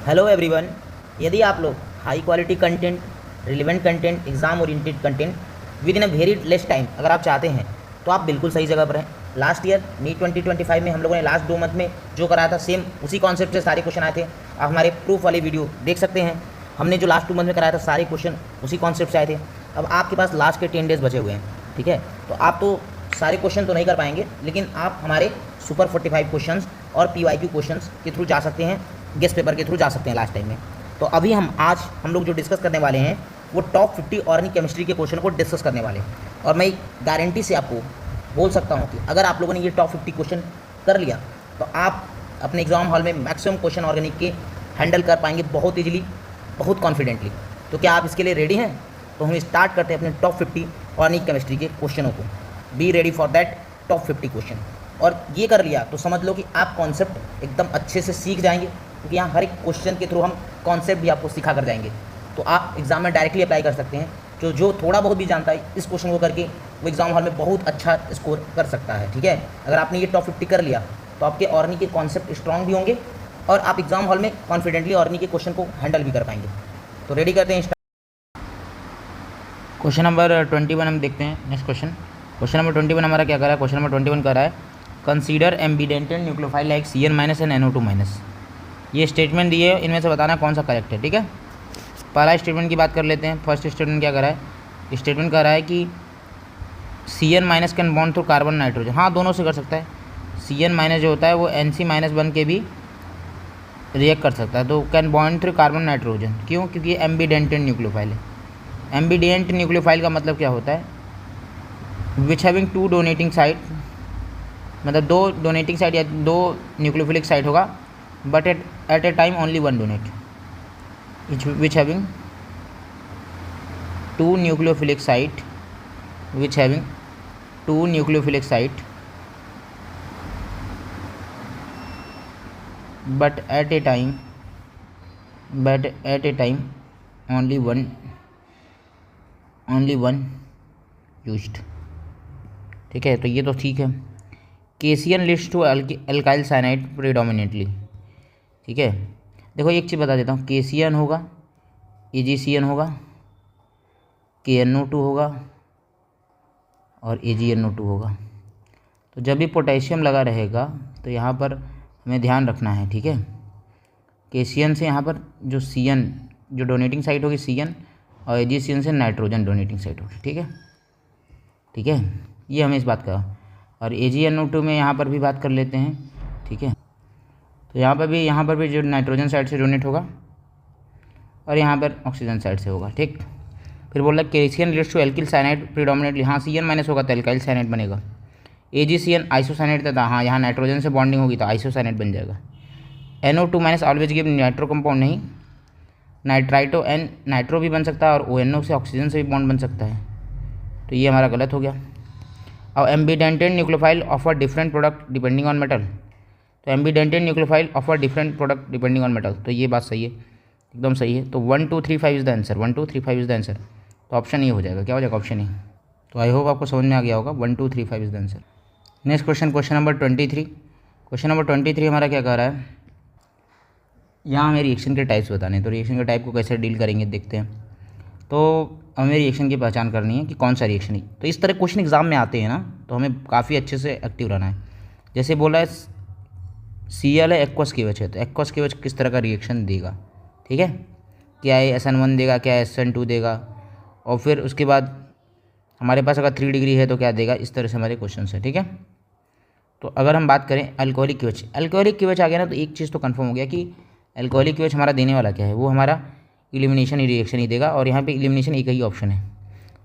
Hello everyone. यदि आप लोग high quality content, relevant content, exam oriented content with in a very less time अगर आप चाहते हैं तो आप बिल्कुल सही जगह पर हैं। लास्ट ईयर नीट 2025 में हम लोगों ने लास्ट 2 मंथ में जो कराया था सेम उसी कॉन्सेप्ट से सारे क्वेश्चन आए थे। आप हमारे प्रूफ वाली वीडियो देख सकते हैं। हमने जो लास्ट 2 मंथ में कराया था सारे क्वेश्चन उसी कॉन्सेप्ट से आए थे। अब आपके पास लास्ट के 10 डेज बचे हुए हैं, ठीक है। तो आप तो सारे क्वेश्चन तो नहीं कर पाएंगे, लेकिन आप हमारे सुपर 45 क्वेश्चंस और PYQ क्वेश्चंस के थ्रू जा सकते हैं, गेस्ट पेपर के थ्रू जा सकते हैं लास्ट टाइम में। तो अभी आज हम लोग जो डिस्कस करने वाले हैं वो टॉप 50 ऑर्गेनिक केमिस्ट्री के क्वेश्चन को डिस्कस करने वाले हैं। और मैं गारंटी से आपको बोल सकता हूँ कि अगर आप लोगों ने ये टॉप 50 क्वेश्चन कर लिया तो आप अपने एग्जाम हॉल में मैक्सिमम क्वेश्चन ऑर्गेनिक के हैंडल कर पाएंगे बहुत ईजिली, बहुत कॉन्फिडेंटली। तो क्या आप इसके लिए रेडी हैं? तो हम स्टार्ट करते हैं अपने टॉप 50 ऑर्गेनिक केमिस्ट्री के क्वेश्चनों को। Be ready for that top 50 question. और ये कर लिया तो समझ लो कि आप कॉन्सेप्ट एकदम अच्छे से सीख जाएंगे, क्योंकि यहाँ हर एक क्वेश्चन के थ्रू हम कॉन्सेप्ट भी आपको सिखा कर जाएंगे। तो आप एग्जाम में डायरेक्टली अप्लाई कर सकते हैं। जो थोड़ा बहुत भी जानता है इस क्वेश्चन को करके वो एग्जाम हॉल में बहुत अच्छा स्कोर कर सकता है, ठीक है। अगर आपने ये टॉप 50 कर लिया तो आपके ऑर्गेनिक के कॉन्सेप्ट स्ट्रांग भी होंगे और आप एग्जाम हॉल में कॉन्फिडेंटली ऑर्गेनिक के क्वेश्चन को हैंडल भी कर पाएंगे। तो रेडी करते हैं। क्वेश्चन नंबर 21 हम देखते हैं। नेक्स्ट क्वेश्चन नंबर 21 हमारा क्या कर रहा है? क्वेश्चन नंबर 21 कर रहा है consider ambidentate nucleophile like CN- and NO2-। ये स्टेटमेंट दिए, इनमें से बताना कौन सा करेक्ट है, ठीक है। पहला स्टेटमेंट की बात कर लेते हैं। फर्स्ट स्टेटमेंट क्या कर रहा है? स्टेटमेंट कर रहा है कि CN- can bond through carbon nitrogen. हाँ, दोनों से कर सकता है। CN- जो होता है वो NC- बन के भी रिएक्ट कर सकता है। तो can bond through carbon nitrogen क्यों? क्योंकि ये एम्बिडेंटेड न्यूक्लियोफाइल है। एम्बिडेंट न्यूक्लियोफाइल का मतलब क्या होता है? विच हैविंग 2 डोनेटिंग साइड, मतलब 2 डोनेटिंग साइड या 2 न्यूक्लियोफिलिक साइड होगा, but at A time only 1 donate. which having 2 nucleophilic site, which having 2 nucleophilic site, but at a time only one used, ठीक है। तो ये तो ठीक है। KCN लिस्ट टू अल्काइल साइनाइड प्रीडोमिनेटली, ठीक है। देखो एक चीज़ बता देता हूँ, KCN होगा, AgCN होगा, KNO2 होगा और AgNO2 होगा। तो जब भी पोटेशियम लगा रहेगा तो यहाँ पर हमें ध्यान रखना है, ठीक है। KCN से यहाँ पर जो CN जो डोनेटिंग साइट होगी CN, और AgCN से नाइट्रोजन डोनेटिंग साइट होगी, ठीक है, ठीक है। ये हमें इस बात का, और AgNO2 में यहाँ पर भी बात कर लेते हैं, ठीक है। तो यहाँ पर भी जो नाइट्रोजन साइड से डोनेट होगा और यहाँ पर ऑक्सीजन साइड से होगा, ठीक। फिर बोल रहा है KCN leads to alkyl cyanide predominantly. हाँ, CN- होगा तो एल्काइल साइनाइड बनेगा। AgCN आइसोसाइनाइड था, हाँ यहाँ नाइट्रोजन से बॉन्डिंग होगी तो आइसोसाइनाइड बन जाएगा। NO2- always give nitro compound, नहीं नाइट्राइटो एन नाइट्रो भी बन सकता है और ONO से ऑक्सीजन से भी बॉन्ड बन सकता है। तो ये हमारा गलत हो गया। और ambidentate nucleophile offer different product depending on metal. तो ambidentate nucleophile offer different product depending on metal, तो ये बात सही है, एकदम सही है। तो 1 2 3 5 is the answer, 1 2 3 5 is the answer. तो ऑप्शन ए हो जाएगा। क्या हो जाएगा? Option A. तो आई होप आपको समझ में आ गया होगा, 1 2 3 5 is the answer. Next question number 23। Question number 23 हमारा क्या कह रहा है? यहाँ हमें रिएक्शन के टाइप्स बताने हैं। तो रिएक्शन के टाइप को कैसे डील करेंगे देखते हैं। तो हमें रिएक्शन की पहचान करनी है कि कौन सा रिएक्शन है। तो इस तरह क्वेश्चन एग्जाम में आते हैं ना, तो हमें काफ़ी अच्छे से एक्टिव रहना है। जैसे बोला है Cl है एक्वस केवच है, तो एक्वस केवच किस तरह का रिएक्शन देगा, ठीक है। क्या है SN1 देगा, क्या SN2 देगा, और फिर उसके बाद हमारे पास अगर 3 डिग्री है तो क्या देगा। इस तरह से हमारे क्वेश्चन है, ठीक है। तो अगर हम बात करें अल्कोहलिक केवच आ गया ना, तो एक चीज़ तो कंफर्म हो गया कि अल्कोहलिक केवच हमारा देने वाला क्या है, वो हमारा इलिमिनेशन रिएक्शन ही देगा। और यहाँ पे इलिमिनेशन एक ही ऑप्शन है,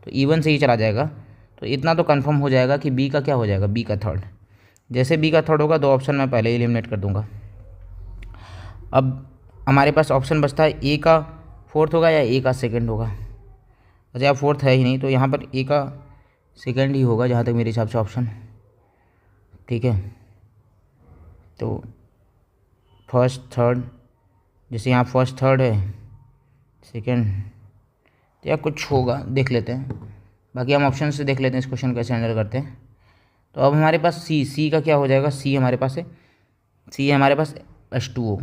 तो E1 से ही चला जाएगा। तो इतना तो कंफर्म हो जाएगा कि बी का क्या हो जाएगा, बी का थर्ड। जैसे बी का थर्ड होगा 2 ऑप्शन मैं पहले एलिमिनेट कर दूंगा। अब हमारे पास ऑप्शन बचता है ए का फोर्थ होगा या ए का सेकंड होगा। अच्छा, अब फोर्थ है ही नहीं, तो यहाँ पर ए का सेकंड ही होगा जहाँ तक मेरे हिसाब से ऑप्शन, ठीक है। तो फर्स्ट थर्ड, जैसे यहाँ फर्स्ट थर्ड है, सेकंड, तो या कुछ होगा, देख लेते हैं। बाकी हम ऑप्शन से देख लेते हैं इस क्वेश्चन कैसे हैंडल करते हैं। तो अब हमारे पास सी का क्या हो जाएगा, सी हमारे पास है, सी है हमारे पास H2O।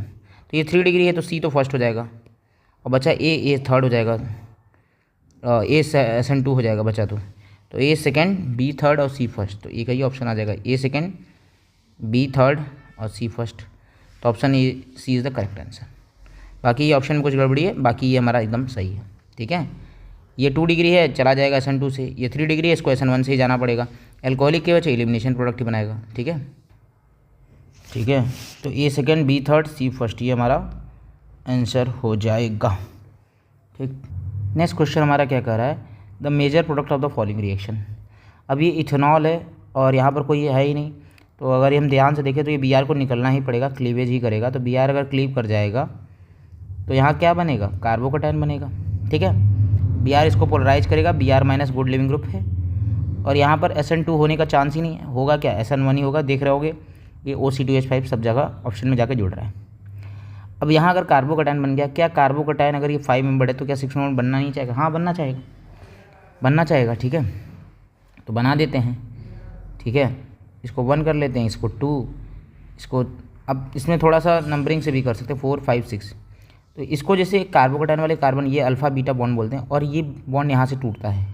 तो ये 3 डिग्री है तो सी तो फर्स्ट हो जाएगा और बचा ए थर्ड हो जाएगा, ए SN2 हो जाएगा बचा तो ए सेकेंड, बी थर्ड और सी फर्स्ट। तो ए का ही ऑप्शन आ जाएगा, ए सेकेंड, बी थर्ड और सी फर्स्ट। तो option A C is the correct answer. बाकी ये ऑप्शन में कुछ गड़बड़ी है, बाकी ये हमारा एकदम सही है। ठीक है, ये 2 डिग्री है, चला जाएगा SN2 से। ये 3 डिग्री है, इसको SN1 से ही जाना पड़ेगा। एल्कोहलिक के वजह एलिमिनेशन प्रोडक्ट ही बनाएगा। ठीक है, ठीक है। तो ए सेकेंड, बी थर्ड, सी फर्स्ट, ये हमारा आंसर हो जाएगा। ठीक, नेक्स्ट क्वेश्चन हमारा क्या कह रहा है, the major product of the following reaction. अब ये इथेनॉल है और यहाँ पर कोई है ही नहीं, तो अगर हम ध्यान से देखें तो ये Br को निकलना ही पड़ेगा, क्लीवेज ही करेगा। तो Br अगर क्लीव कर जाएगा तो यहाँ क्या बनेगा, कार्बोकैटायन बनेगा। ठीक है, Br इसको पोलराइज करेगा, Br minus good leaving group है और यहाँ पर SN2 होने का चांस ही नहीं है, होगा क्या, SN1 ही होगा। देख रहे होगे ये OC2H5 सब जगह ऑप्शन में जाके जुड़ रहा है। अब यहाँ अगर कार्बोकैटायन बन गया, क्या कार्बोकैटायन अगर ये 5 मेंबर है तो क्या 6 मेंबर बनना नहीं चाहेगा? हाँ बनना चाहेगा, बनना चाहेगा। ठीक है, तो बना देते हैं। ठीक है, इसको 1 कर लेते हैं, इसको 2, इसको अब इसमें थोड़ा सा नंबरिंग से भी कर सकते हैं 4 5 6। तो इसको जैसे कार्बोकैटायन वाले कार्बन ये अल्फ़ा बीटा बॉन्ड बोलते हैं और ये बॉन्ड यहाँ से टूटता है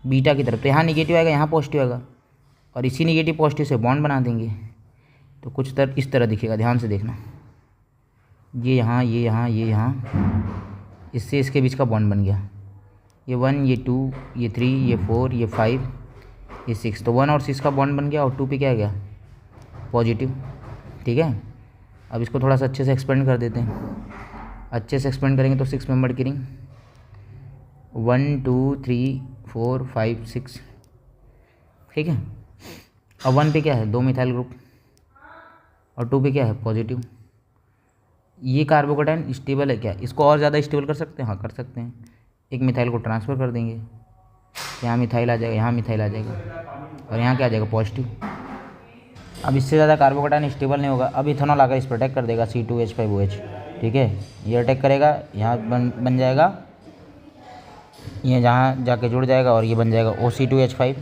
बीटा की तरफ, तो यहाँ निगेटिव आएगा, यहाँ पॉजिटिव आएगा और इसी निगेटिव पॉजिटिव से बॉन्ड बना देंगे। तो कुछ इस तरह दिखेगा, ध्यान से देखना, ये यहाँ, ये यहाँ, ये यहाँ, इससे इसके बीच का बॉन्ड बन गया। ये 1, ये 2, ये 3, ये 4, ये 5, ये 6। तो 1 और 6 का बॉन्ड बन गया और 2 पे क्या आ गया, पॉजिटिव। ठीक है, अब इसको थोड़ा सा अच्छे से एक्सपेंड कर देते हैं। अच्छे से एक्सपेंड करेंगे तो 6 मेंबर की रिंग, 1 2 3 4 5 6। ठीक है, अब 1 पे क्या है, 2 मिथाइल ग्रुप और 2 पे क्या है, पॉजिटिव। ये कार्बोकैटायन स्टेबल है क्या, इसको और ज़्यादा स्टेबल कर सकते हैं? हाँ कर सकते हैं। एक मिथाइल को ट्रांसफ़र कर देंगे, यहाँ मिथाइल आ जाएगा, यहाँ मिथाइल आ जाएगा और यहाँ क्या आ जाएगा, पॉजिटिव। अब इससे ज़्यादा कार्बोकैटायन स्टेबल नहीं होगा। अब इथेनॉल आकर इस पर अटैक कर देगा, C2H5OH। ठीक है, ये अटैक करेगा, यहाँ बन जाएगा, ये जहाँ जाके जुड़ जाएगा और ये बन जाएगा OC2H5।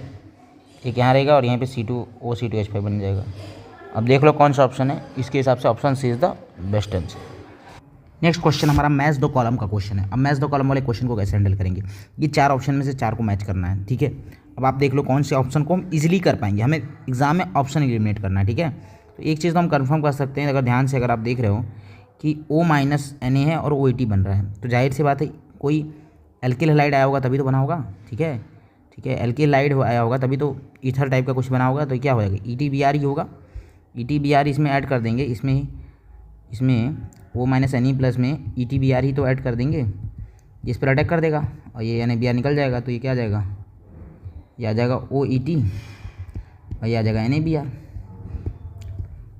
एक यहाँ रहेगा और यहाँ पे C2OC2H5 बन जाएगा। अब देख लो कौन सा ऑप्शन है, इसके हिसाब से option C is the best answer. Next question हमारा मैच दो कॉलम का क्वेश्चन है। अब मैच दो कॉलम वाले क्वेश्चन को कैसे हैंडल करेंगे, ये 4 ऑप्शन में से 4 को मैच करना है। ठीक है, अब आप देख लो कौन से ऑप्शन को हम इजीली कर पाएंगे, हमें एग्जाम में ऑप्शन एलिमिनेट करना है। ठीक है, तो एक चीज़ तो हम कंफर्म कर सकते हैं, अगर ध्यान से अगर आप देख रहे हो कि O-Na है और OAT बन रहा है, तो जाहिर सी बात है कोई एल्किल हैलाइड आया होगा तभी तो बना होगा। ठीक है, ठीक है, एल्किल हैलाइड आया होगा तभी तो ईथर टाइप का कुछ बना होगा। तो क्या हो जाएगा, ETBr ही होगा। ETBr इसमें ऐड कर देंगे, इसमें O-Na प्लस में ETBr ही तो ऐड कर देंगे, जिस पर अटैक कर देगा और ये NaBr निकल जाएगा। तो ये क्या आ जाएगा, ये आ जाएगा OET और ये आ जाएगा NaBr।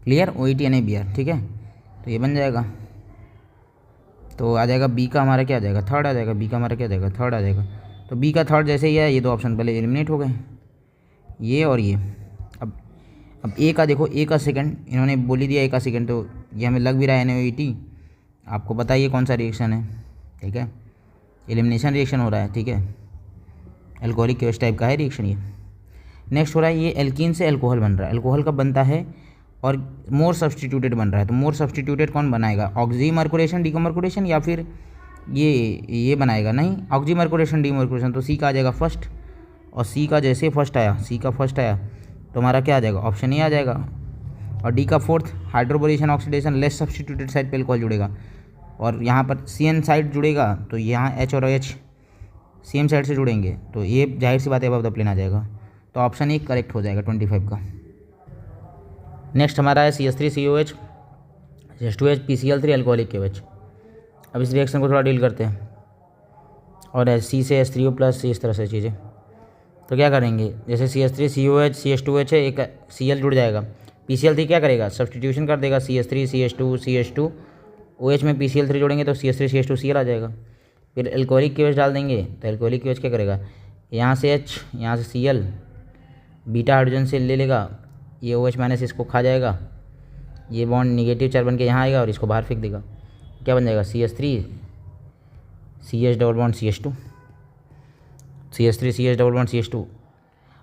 Clear, OET NaBr। ठीक है, तो ये बन जाएगा, तो आ जाएगा बी का हमारा क्या आ जाएगा, थर्ड आ जाएगा। बी का हमारा क्या आ जाएगा, थर्ड आ जाएगा। तो बी का थर्ड जैसे ही है, ये 2 ऑप्शन पहले एलिमिनेट हो गए, ये और ये। अब ए का देखो, ए का सेकंड इन्होंने बोल ही दिया, ए का सेकंड, तो ये हमें लग भी रहा है NaOET। आपको बताइए कौन सा रिएक्शन है। ठीक है, एलिमिनेशन रिएक्शन हो रहा है। ठीक है, एल्कोहलिक केवस टाइप का है रिएक्शन ये। नेक्स्ट हो रहा है, ये एल्कीन से एल्कोहल बन रहा है। एल्कोहल कब बनता है और मोर सब्सटीट्यूटेड बन रहा है, तो मोर सब्सटीट्यूटेड कौन बनाएगा, ऑक्सीमर्कुरेशन डीकमर्कुरेशन या फिर ये बनाएगा, नहीं ऑक्सीमर्कुरेशन डीमर्कुरेशन। तो सी का आ जाएगा फर्स्ट, और सी का जैसे फर्स्ट आया, सी का फर्स्ट आया तो हमारा क्या आ जाएगा, ऑप्शन ए आ जाएगा। और डी का fourth, hydroboration oxidation less substituted side पे एल्कोहल जुड़ेगा और यहाँ पर CN साइड जुड़ेगा, तो यहाँ H और H सेम साइड से जुड़ेंगे, तो ये जाहिर सी बात है अब द प्लेन आ जाएगा। तो ऑप्शन ए करेक्ट हो जाएगा 25 का। नेक्स्ट हमारा है CH3COH H2H PCl3 alcoholic KOH। अब इस रिएक्शन को थोड़ा डील करते हैं, और C से H3O प्लस इस तरह से चीज़ें। तो क्या करेंगे, जैसे CH3COH CH2H है, एक Cl जुड़ जाएगा, PCl3 क्या करेगा, सब्सटीट्यूशन कर देगा, CH3 CH2 CH2 OH में PCl3 जोड़ेंगे तो CH3 CH2 Cl आ जाएगा। फिर एल्कोहलिक KOH डाल देंगे, तो एल्कोहलिक KOH क्या करेगा, यहाँ से H, यहाँ से Cl, बीटा हाइड्रोजन से ले लेगा, ये OH माइनस इसको खा जाएगा, ये बॉन्ड निगेटिव चार्ज बन के यहाँ आएगा और इसको बाहर फेंक देगा। क्या बन जाएगा, CH3 CH double bond CH2, CH3 CH double bond CH2।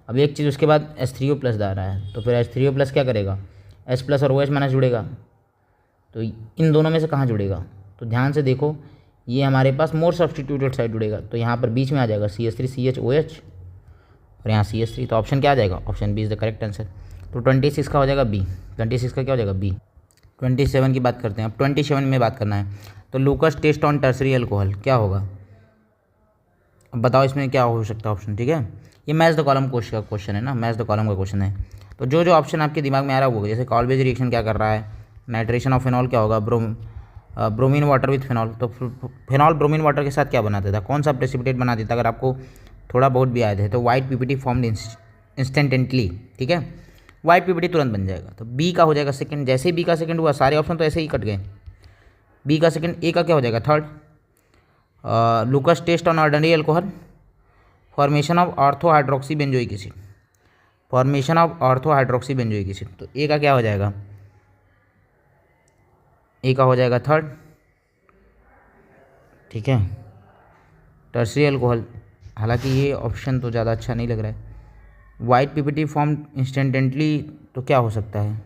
अब एक चीज़ उसके बाद H3O प्लस डाल रहा है, तो फिर H3O प्लस क्या करेगा, H प्लस और OH माइनस जुड़ेगा, तो इन दोनों में से कहाँ जुड़ेगा, तो ध्यान से देखो, ये हमारे पास मोर सब्सटीट्यूटेड साइड जुड़ेगा, तो यहाँ पर बीच में आ जाएगा CH3CHOH और यहाँ CH3, तो ऑप्शन क्या आ जाएगा, option B is the correct answer. तो 26 का हो जाएगा बी, 26 का क्या हो जाएगा बी। 27 की बात करते हैं, अब 27 में बात करना है। तो Lucas test on tertiary alcohol क्या होगा, अब बताओ इसमें क्या हो सकता है ऑप्शन, ठीक है। ये मैच द कॉलम क्वेश्चन है ना, मैच द कॉलम का क्वेश्चन है। तो जो जो ऑप्शन आपके दिमाग में आ रहा है वो, जैसे कॉलवेज रिएक्शन क्या कर रहा है, नाइट्रेशन ऑफ फिनॉल क्या होगा, ब्रोमीन वाटर विथ फिनॉल, तो फिनॉल ब्रोमीन वाटर के साथ क्या बनाता था, कौन सा प्रेसिपिटेट बना देता, अगर आपको थोड़ा बहुत भी आए थे तो वाइट पीपीटी फॉर्म्ड इंस्टेंटेंटली, ठीक है, वाइट पीपीटी तुरंत बन जाएगा। तो बी का हो जाएगा सेकंड, जैसे ही बी का सेकंड हुआ सारे ऑप्शन तो ऐसे ही कट गए, बी का सेकंड। ए का क्या हो जाएगा third, Lucas test on ordinary alcohol, formation of ortho hydroxy benzoic acid, formation of ortho hydroxy benzoic acid, तो ए का क्या हो जाएगा, ए का हो जाएगा थर्ड, ठीक है। टर्सरी अल्कोहल, हालांकि ये ऑप्शन तो ज़्यादा अच्छा नहीं लग रहा है। वाइट पीपीटी फॉर्म इंस्टेंटेंटली, तो क्या हो सकता है,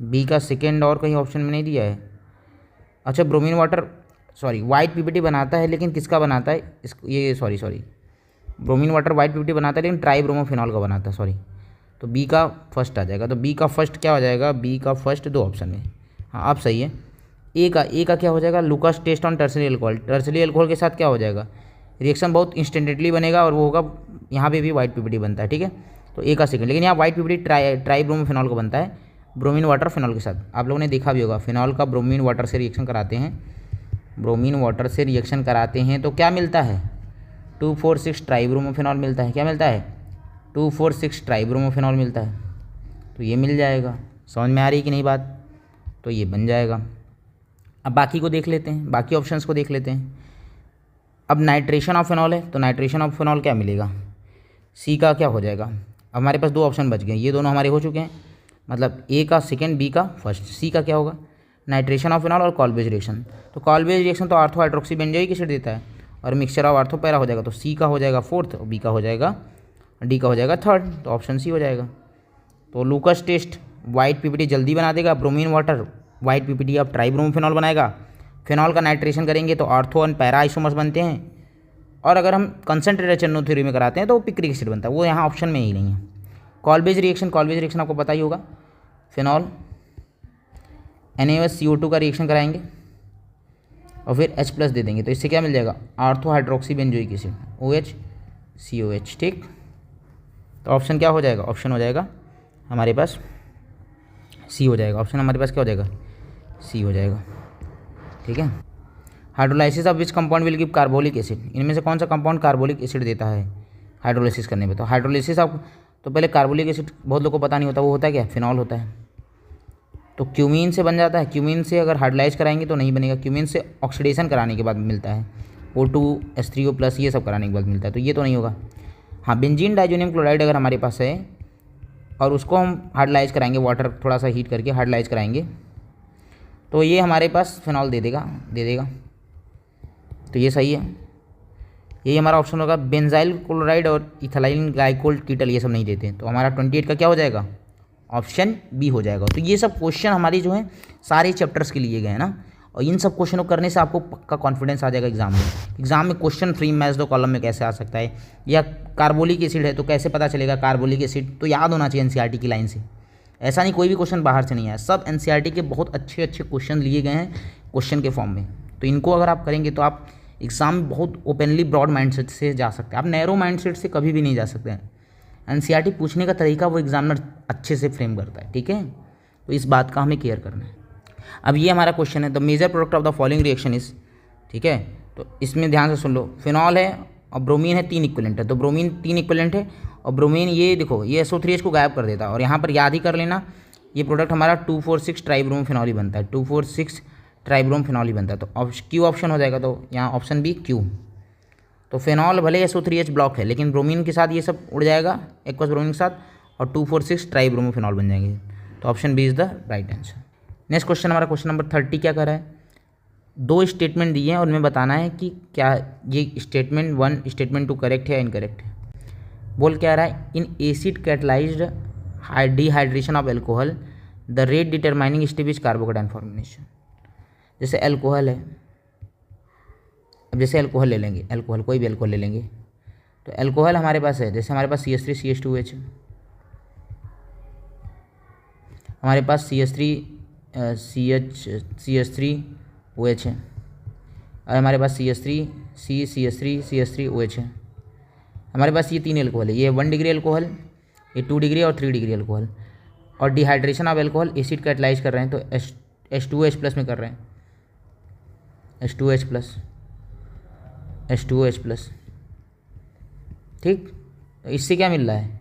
बी का सेकेंड, और कहीं ऑप्शन में नहीं दिया है। अच्छा bromine water, sorry white PPT बनाता है लेकिन किसका बनाता है, ये sorry bromine water white PPT बनाता है लेकिन ट्राईब्रोमोफेनॉल का बनाता है, सॉरी। तो बी का फर्स्ट आ जाएगा, तो बी का फर्स्ट क्या हो जाएगा, बी का फर्स्ट दो ऑप्शन में, हाँ आप सही है। ए का क्या हो जाएगा, Lucas test on tertiary alcohol, tertiary alcohol के साथ क्या हो जाएगा, रिएक्शन बहुत इंस्टेंटेटली बनेगा और वो होगा, यहाँ पे भी वाइट पीपीटी बनता है, ठीक है। तो ए का सेकंड, लेकिन यहाँ वाइट पीपीटी ट्राईब्रोमोफेनॉल का बनता है, ब्रोमीन वाटर फिनॉल के साथ। आप लोगों ने देखा भी होगा, फिनॉल का ब्रोमीन वाटर से रिएक्शन कराते हैं, ब्रोमीन वाटर से रिएक्शन कराते हैं तो क्या मिलता है, 2,4,6 ट्राईब्रोमोफेनॉल मिलता है, क्या मिलता है, 2,4,6 ट्राईब्रोमोफेनॉल मिलता है। तो ये मिल जाएगा, समझ में आ रही है कि नहीं बात, तो ये बन जाएगा। अब बाकी को देख लेते हैं, बाकी ऑप्शंस को देख लेते हैं। अब नाइट्रेशन ऑफ फिनॉल है, तो नाइट्रेशन ऑफ फिनॉल क्या मिलेगा, सी का क्या हो जाएगा। अब हमारे पास दो ऑप्शन बच गए, ये दोनों हमारे हो चुके हैं, मतलब ए का सेकंड, बी का फर्स्ट। सी का क्या होगा, नाइट्रेशन ऑफ फिनॉल और कॉलवेज रिएक्शन, तो कॉलवेज रिएक्शन तो ऑर्थो हाइड्रोक्सी बेंजोइक एसिड देता है और मिक्सचर ऑफ ऑर्थो पैरा हो जाएगा, तो सी का हो जाएगा फोर्थ और बी का हो जाएगा, डी का हो जाएगा थर्ड, तो ऑप्शन सी हो जाएगा। तो लूकस टेस्ट वाइट पीपीटी जल्दी बना देगा, ब्रोमीन वाटर वाइट पीपीटी अब ट्राईब्रोमोफेनॉल बनाएगा, फिनॉल का नाइट्रेशन करेंगे तो ऑर्थो एंड पैरा आइसोमर्स बनते हैं, और अगर हम कंसनट्रेटेड चेनो थ्योरी में कराते हैं तो वो पिक्रिक एसिड बनता है, वो यहाँ ऑप्शन में ही नहीं है। कॉलवेज रिएक्शन आपको पता ही होगा, फिनॉल NaOH CO2 का रिएक्शन कराएंगे और फिर H+ दे देंगे, तो इससे क्या मिल जाएगा, ortho hydroxy benzoic acid OH, ठीक। तो ऑप्शन क्या हो जाएगा, ऑप्शन हो जाएगा हमारे पास सी हो जाएगा, ऑप्शन हमारे पास क्या हो जाएगा, सी हो जाएगा, ठीक है। Hydrolysis of which compound will give carbolic acid, इनमें से कौन सा कंपाउंड कार्बोलिक एसिड देता है हाइड्रोलाइसिस करने में। तो हाइड्रोलाइसिस ऑफ, तो पहले कार्बोलिक एसिड बहुत लोगों को पता नहीं होता, वो होता है क्या, फिनॉल होता है। तो क्यूमीन से बन जाता है, क्यूमीन से अगर हाइड्रोलाइज कराएंगे तो नहीं बनेगा, क्यूमीन से ऑक्सीडेशन कराने के बाद मिलता है, O2H3O+ ये सब कराने के बाद मिलता है, तो ये तो नहीं होगा। हाँ बेंजीन डाइजोनियम क्लोराइड अगर हमारे पास है और उसको हम हाइड्रोलाइज कराएंगे, वाटर थोड़ा सा हीट करके हाइड्रोलाइज कराएंगे, तो ये हमारे पास फिनॉल दे देगा, तो ये सही है, यही हमारा ऑप्शन होगा। बेंजाइल क्लोराइड और इथाइल ग्लाइकोल कीटल ये सब नहीं देते, तो हमारा 28 का क्या हो जाएगा, ऑप्शन बी हो जाएगा। तो ये सब क्वेश्चन हमारी जो है सारे चैप्टर्स के लिए गए हैं ना, और इन सब क्वेश्चनों करने से आपको पक्का कॉन्फिडेंस आ जाएगा एग्जाम में क्वेश्चन फ्री मैच दो कॉलम में कैसे आ सकता है, या कार्बोलिक एसिड है तो कैसे पता चलेगा कार्बोलिक एसिड, तो याद होना चाहिए एनसीईआरटी की लाइन से, ऐसा नहीं कोई भी क्वेश्चन बाहर से नहीं आया, सब एनसीईआरटी के बहुत अच्छे क्वेश्चन लिए गए हैं क्वेश्चन के फॉर्म में। तो इनको अगर आप करेंगे तो आप एग्ज़ाम में बहुत ओपनली ब्रॉड माइंडसेट से जा सकते हैं, आप नैरो माइंडसेट से कभी भी नहीं जा सकते हैं। एनसीईआरटी पूछने का तरीका वो एग्जामिनर अच्छे से फ्रेम करता है, ठीक है, तो इस बात का हमें केयर करना है। अब ये हमारा क्वेश्चन है, the major product of the following reaction is, ठीक है, तो इसमें ध्यान से सुन लो, फिनॉल है और ब्रोमीन है, 3 इक्विवेलेंट है, तो ब्रोमीन 3 इक्विवेलेंट है और ब्रोमीन ये देखो ये SO3H को गायब कर देता है, और यहाँ पर याद ही कर लेना ये प्रोडक्ट हमारा 2,4,6 ट्राईब्रोमोफेनॉल ही बनता है, 2,4,6 ट्राईब्रोमोफेनॉल ही बनता है, तो क्यू ऑप्शन हो जाएगा, तो यहाँ ऑप्शन बी क्यू। तो फिनॉल भले SO3H ब्लॉक है लेकिन ब्रोमीन के साथ ये सब उड़ जाएगा एक्वस ब्रोमीन के साथ, और 2,4,6 ट्राईब्रोमोफेनॉल बन जाएंगे, तो option B is the right answer. Next question हमारा क्वेश्चन नंबर 30 क्या कर रहा है, 2 स्टेटमेंट दिए हैं और उनमें बताना है कि क्या ये स्टेटमेंट 1 स्टेटमेंट 2 करेक्ट है या इनकरेक्ट है। बोल क्या रहा है, in acid catalysed dehydration of alcohol the rate determining step is carbocation formation. जैसे अल्कोहल है, अब जैसे अल्कोहल ले लेंगे, अल्कोहल कोई भी अल्कोहल ले लेंगे, तो अल्कोहल हमारे पास है, जैसे हमारे पास CH3 CH2OH है, हमारे पास CH3OH है, और हमारे पास CH3OH है। हमारे पास ये 3 अल्कोहल है, ये 1 डिग्री अल्कोहल, ये 2 डिग्री और 3 डिग्री अल्कोहल। और dehydration of alcohol acid catalyse कर रहे हैं, तो H2OH प्लस में कर रहे हैं, H2OH प्लस। ठीक, तो इससे क्या मिल रहा है,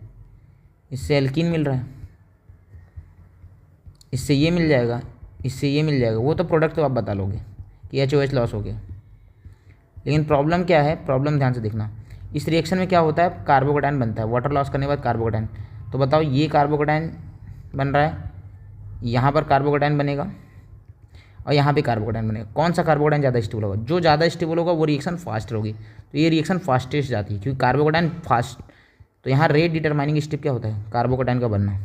इससे एल्कीन मिल रहा है, इससे ये मिल जाएगा, इससे ये मिल जाएगा। वो तो प्रोडक्ट तो आप बता लोगे कि HOH लॉस हो गया, लेकिन प्रॉब्लम क्या है, प्रॉब्लम ध्यान से देखना। इस रिएक्शन में क्या होता है, कार्बोकेटाइन बनता है, वाटर लॉस करने के बाद कार्बोकेटाइन। तो बताओ ये कार्बोकेटाइन बन रहा है, यहाँ पर कार्बोकेटाइन बनेगा और यहाँ पे कार्बोकेटाइन बनेगा। कौन सा कार्बोकेटाइन ज़्यादा स्टेबल होगा, जो ज़्यादा स्टेबल होगा वो रिएक्शन फास्ट होगी। तो ये रिएक्शन फास्टेस्ट जाती है क्योंकि कार्बोकेटाइन फास्ट। तो यहाँ रेट डिटरमाइनिंग स्टेप क्या होता है, कार्बोकेटाइन का बनना।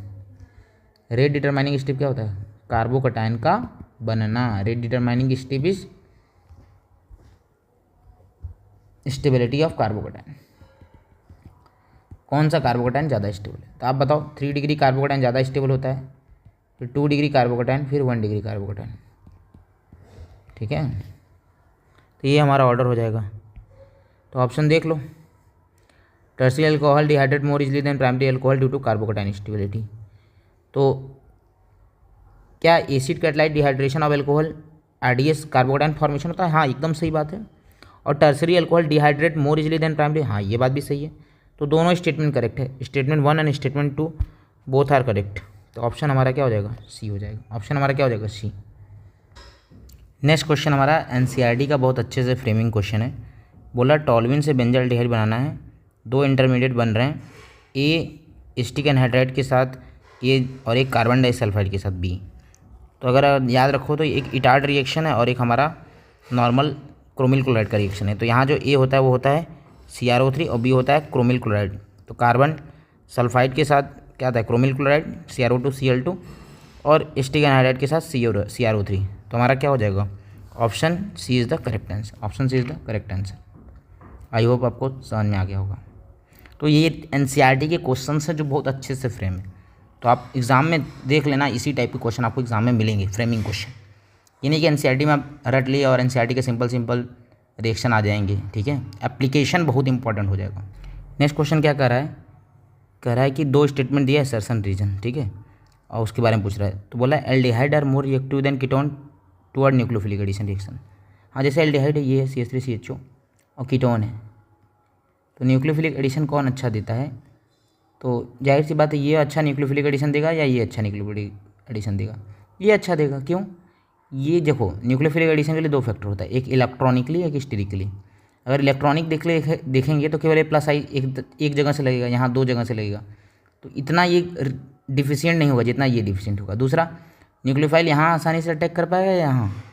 रेट डिटरमाइनिंग स्टेप क्या होता है, कार्बोकेटाइन का बनना। Rate determining step is stability of carbocation. कौन सा कार्बोकेटाइन ज़्यादा स्टेबल है, तो आप बताओ। 3 डिग्री कार्बोकेटाइन ज़्यादा स्टेबल होता है, फिर 2 डिग्री कार्बोकेटाइन, फिर 1 डिग्री कार्बोकेटाइन। ठीक है, तो ये हमारा ऑर्डर हो जाएगा। तो ऑप्शन देख लो, tertiary alcohol dehydrate more easily than primary alcohol due to carbocation stability. तो क्या acid catalysed dehydration of alcohol RDS carbocation formation होता है, हाँ एकदम सही बात है। और tertiary alcohol dehydrate more easily than primary, हाँ ये बात भी सही है। तो दोनों स्टेटमेंट करेक्ट है, statement 1 and statement 2 both are correct. तो ऑप्शन हमारा क्या हो जाएगा, सी हो जाएगा। ऑप्शन हमारा क्या हो जाएगा, सी। नेक्स्ट क्वेश्चन हमारा एनसीईआरटी का बहुत अच्छे से फ्रेमिंग क्वेश्चन है। बोला टॉल्यूइन से बेंजाल्डिहाइड बनाना है, 2 इंटरमीडिएट बन रहे हैं, ए एसिटिक एनहाइड्राइड के साथ ए और एक कार्बन डाइसल्फाइड के साथ बी। तो अगर याद रखो तो एक इटार्ड रिएक्शन है और एक हमारा नॉर्मल क्रोमिल क्लोराइड का रिएक्शन है। तो यहाँ जो ए होता है वो होता है CrO3 और बी होता है क्रोमिल क्लोराइड। तो कार्बन सल्फाइड के साथ क्या आता है, क्रोमिल क्लोराइड CrO2 Cl2 और एसिटिक एनहाइड्राइड के साथ CrO3। तो हमारा क्या हो जाएगा, option C is the correct answer. Option C is the correct answer. I hope आपको समझ में आ गया होगा। तो ये एनसीईआरटी के क्वेश्चन है जो बहुत अच्छे से फ्रेम है। तो आप एग्ज़ाम में देख लेना, इसी टाइप के क्वेश्चन आपको एग्जाम में मिलेंगे, फ्रेमिंग क्वेश्चन। ये नहीं कि एनसीईआरटी में आप रट लिए और एनसीईआरटी के सिंपल रिएक्शन आ जाएंगे। ठीक है, एप्लीकेशन बहुत इंपॉर्टेंट हो जाएगा। नेक्स्ट क्वेश्चन क्या कह रहा है कि 2 स्टेटमेंट दिया है सर्सन रीजन, ठीक है, और उसके बारे में पूछ रहा है। तो बोला aldehyde are more reactive than ketone toward nucleophilic addition reaction. हाँ, जैसे एल्डिहाइड है, ये है CH3CHO और कीटोन है, तो न्यूक्लियोफिलिक एडिशन कौन अच्छा देता है, तो जाहिर सी बात है ये अच्छा न्यूक्लियोफिलिक एडिशन देगा या ये अच्छा न्यूक्लियोफिलिक एडिशन देगा, ये अच्छा देगा। क्यों, ये देखो न्यूक्लियोफिलिक एडिशन के लिए 2 फैक्टर होता है, एक इलेक्ट्रॉनिकली एक स्टेरिकली। अगर इलेक्ट्रॉनिक देखेंगे तो केवल A+I एक जगह से लगेगा, यहाँ 2 जगह से लगेगा, तो इतना ये डिफिशियंट नहीं होगा जितना ये डिफिशियंट होगा। दूसरा, न्यूक्लियोफाइल यहाँ आसानी से अटैक कर पाएगा, यहाँ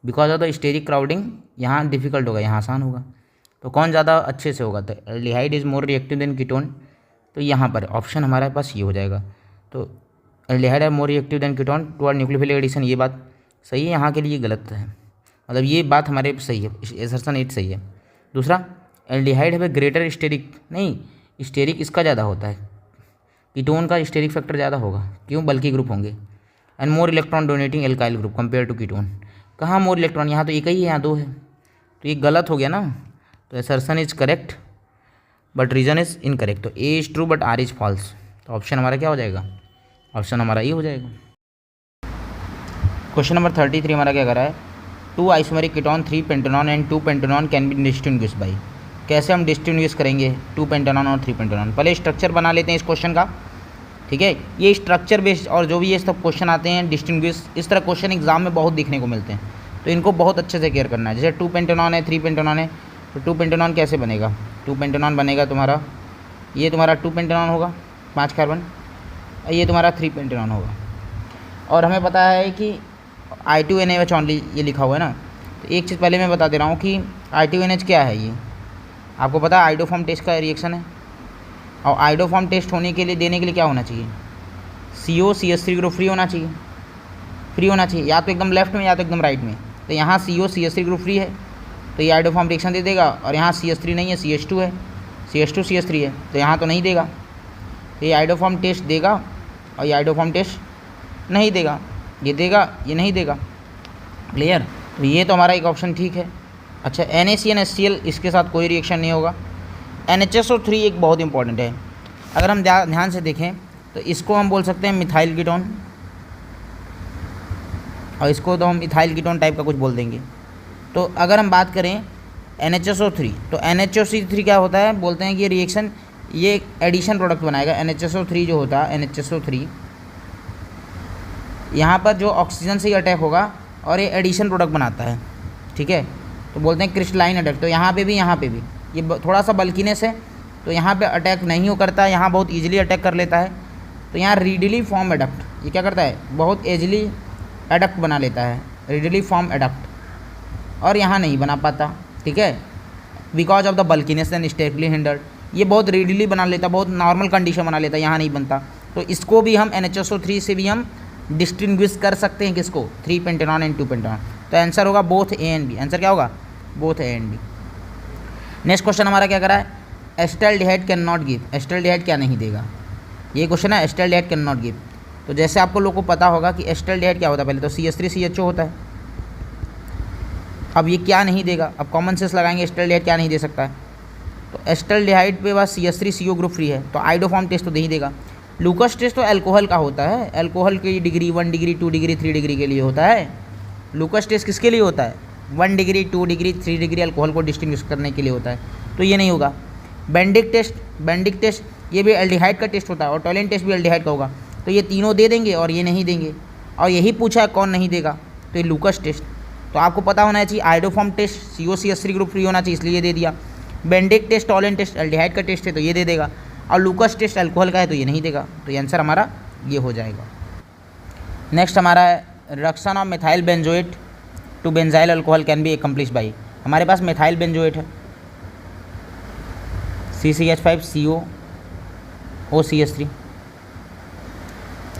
because of the steric crowding यहाँ डिफिकल्ट होगा, यहाँ आसान होगा। तो कौन ज़्यादा अच्छे से होगा, तो aldehyde is more reactive than ketone. तो यहाँ पर ऑप्शन हमारे पास ये हो जाएगा। तो aldehyde are more reactive than ketone toward nucleophilic addition, ये बात सही है, यहाँ के लिए गलत है, मतलब ये बात हमारे सही है, असर्शन 8 सही है। दूसरा, एल्डिहाइड है ग्रेटर स्टेरिक, नहीं स्टेरिक इसका ज़्यादा होता है, कीटोन का स्टेरिक फैक्टर ज़्यादा होगा, क्यों, बल्कि ग्रुप होंगे। And more electron donating alkyl group compare to ketone, कहाँ मोर इलेक्ट्रॉन, यहाँ तो एक ही है, यहाँ 2 है, तो ये गलत हो गया ना। तो assertion is correct but reason is incorrect. तो A is true but R is false. तो ऑप्शन हमारा क्या हो जाएगा, ऑप्शन हमारा ये हो जाएगा। क्वेश्चन नंबर 33 हमारा क्या कर रहा है, 2 isomeric ketone 3 pentanone and 2 pentanone can be distinguish by. कैसे हम डिस्टिंग्विश करेंगे 2 पेंटेनॉन और 3 पेंटेनॉन, पहले स्ट्रक्चर बना लेते हैं इस क्वेश्चन का। ठीक है, ये स्ट्रक्चर बेस्ड और जो भी ये सब क्वेश्चन आते हैं डिस्टिंग्विश, इस तरह क्वेश्चन एग्जाम में बहुत दिखने को मिलते हैं, तो इनको बहुत अच्छे से केयर करना है। जैसे 2 पेंटेनॉन है 3 पेंटेनॉन है, तो 2 पेंटेनॉन कैसे बनेगा, 2 पेंटेनॉन बनेगा तुम्हारा, ये तुम्हारा 2 पेंटेनॉन होगा 5 कार्बन, ये तुम्हारा 3 पेंटेनॉन होगा। और हमें पता है कि I2NH ओनली ये लिखा हुआ है ना। तो एक चीज़ पहले मैं बता दे रहा हूँ कि I2NH क्या है, ये आपको पता है आइडोफॉर्म टेस्ट का रिएक्शन है, और आइडोफॉर्म टेस्ट होने के लिए देने के लिए क्या होना चाहिए, CO CH3 ग्रुप फ्री होना चाहिए। फ्री होना चाहिए, या तो एकदम लेफ्ट में या तो एकदम राइट में। तो यहाँ COCH3 ग्रुप फ्री है तो ये आइडोफॉर्म रिएक्शन दे देगा, और यहाँ CH3 नहीं है, CH2 है, CH2 CH3 है तो यहाँ तो नहीं देगा। तो ये आइडोफॉर्म टेस्ट देगा और ये आइडोफॉर्म टेस्ट नहीं देगा, ये देगा ये नहीं देगा। क्लियर? तो ये तो हमारा एक ऑप्शन ठीक है। अच्छा, NaCN इसके साथ कोई रिएक्शन नहीं होगा। NHSO3 एक बहुत इंपॉर्टेंट है, अगर हम ध्यान से देखें तो इसको हम बोल सकते हैं मिथाइल कीटोन, और इसको तो हम इथाइल कीटोन टाइप का कुछ बोल देंगे। तो अगर हम बात करें NHSO3 तो NHSO3 क्या होता है, बोलते हैं कि ये रिएक्शन ये एडिशन प्रोडक्ट बनाएगा। NHSO3 जो होता है NHSO3 यहाँ पर जो ऑक्सीजन से ही अटैक होगा और ये एडिशन प्रोडक्ट बनाता है, ठीक है। तो बोलते हैं क्रिस्टलाइन अटैक। तो यहाँ पे भी ये थोड़ा सा बल्कीनेस है तो यहाँ पे अटैक नहीं हो करता है, यहाँ बहुत ईजिली अटैक कर लेता है। तो यहाँ रीडली फॉर्म एडक्ट, ये क्या करता है, बहुत ईजिली एडक्ट बना लेता है, रीडली फॉर्म एडक्ट, और यहाँ नहीं बना पाता, ठीक है, because of the bulkiness and stably hindered. ये बहुत रीडली बना लेता, बहुत नॉर्मल कंडीशन बना लेता, यहाँ नहीं बनता। तो इसको भी हम NHSO3 से भी हम डिस्टिंग्विश कर सकते हैं, किसको, 3 पेंटेनॉन एंड 2 पेंटेनॉन। तो आंसर होगा both A and B। Answer क्या होगा, both A and B। Next question हमारा क्या करा है, acetaldehyde can not give. Acetaldehyde क्या नहीं देगा, ये क्वेश्चन है, एस्टल्डिहाइड कैन नॉट गिव। तो जैसे आपको लोग को पता होगा कि एस्टल्डिहाइड क्या होता है, पहले तो CH3CHO होता है। अब ये क्या नहीं देगा, अब कॉमन सेंस लगाएंगे, एस्टल्डिहाइड क्या नहीं दे सकता है। तो एस्टल्डिहाइड पे बस CH3CO ग्रुप फ्री है तो आइडोफॉर्म टेस्ट तो दे ही देगा। लूकस टेस्ट तो अल्कोहल का होता है, अल्कोहल की डिग्री 1 डिग्री 2 डिग्री 3 डिग्री के लिए होता है। लूकस टेस्ट किसके लिए होता है, 1 डिग्री 2 डिग्री 3 डिग्री अल्कोहल को डिस्टिंग्विश करने के लिए होता है, तो ये नहीं होगा। बेंडिक टेस्ट ये भी एल्डिहाइड का टेस्ट होता है, और टॉलेंट टेस्ट भी एल्डिहाइड का होगा। तो ये तीनों दे देंगे और ये नहीं देंगे, और यही पूछा है कौन नहीं देगा, तो ये लूकस टेस्ट। तो आपको पता होना चाहिए iodoform test COCH3 group free होना चाहिए, इसलिए दे दिया। Benedict test Tollens test aldehyde का टेस्ट है तो ये दे देगा, और लूकस टेस्ट अल्कोहल का है तो ये नहीं देगा। तो ये आंसर हमारा ये हो जाएगा। नेक्स्ट हमारा है reduction of methyl benzoate to benzyl alcohol can be accomplish by. हमारे पास मिथाइल बेंजोएट है CCH5COOCH3,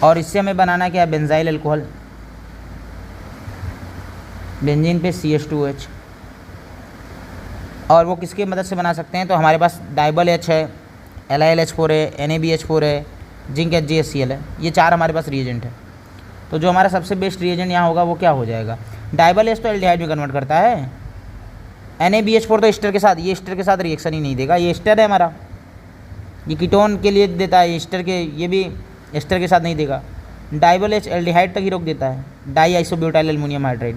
और इससे हमें बनाना क्या है, बेंजाइल अल्कोहल। बेंजीन पे CH2OH, और वो किसकी मदद से बना सकते हैं, तो हमारे पास डाइबल H है, LiLH4 है, NaBH4 है, जिंक HgHCl है। ये 4 हमारे पास रिएजेंट है। तो जो हमारा सबसे बेस्ट रिएजेंट यहाँ होगा वो क्या हो जाएगा, डाइबल H तो एल्डिहाइड में कन्वर्ट करता है, NaBH4 तो एस्टर के साथ, ये एस्टर के साथ रिएक्शन ही नहीं देगा, ये एस्टर है हमारा, ये कीटोन के लिए देता है एस्टर के, ये भी एस्टर के साथ नहीं देगा। डाइबल H एल्डिहाइड तक ही रोक देता है, die isobutyl aluminium hydride.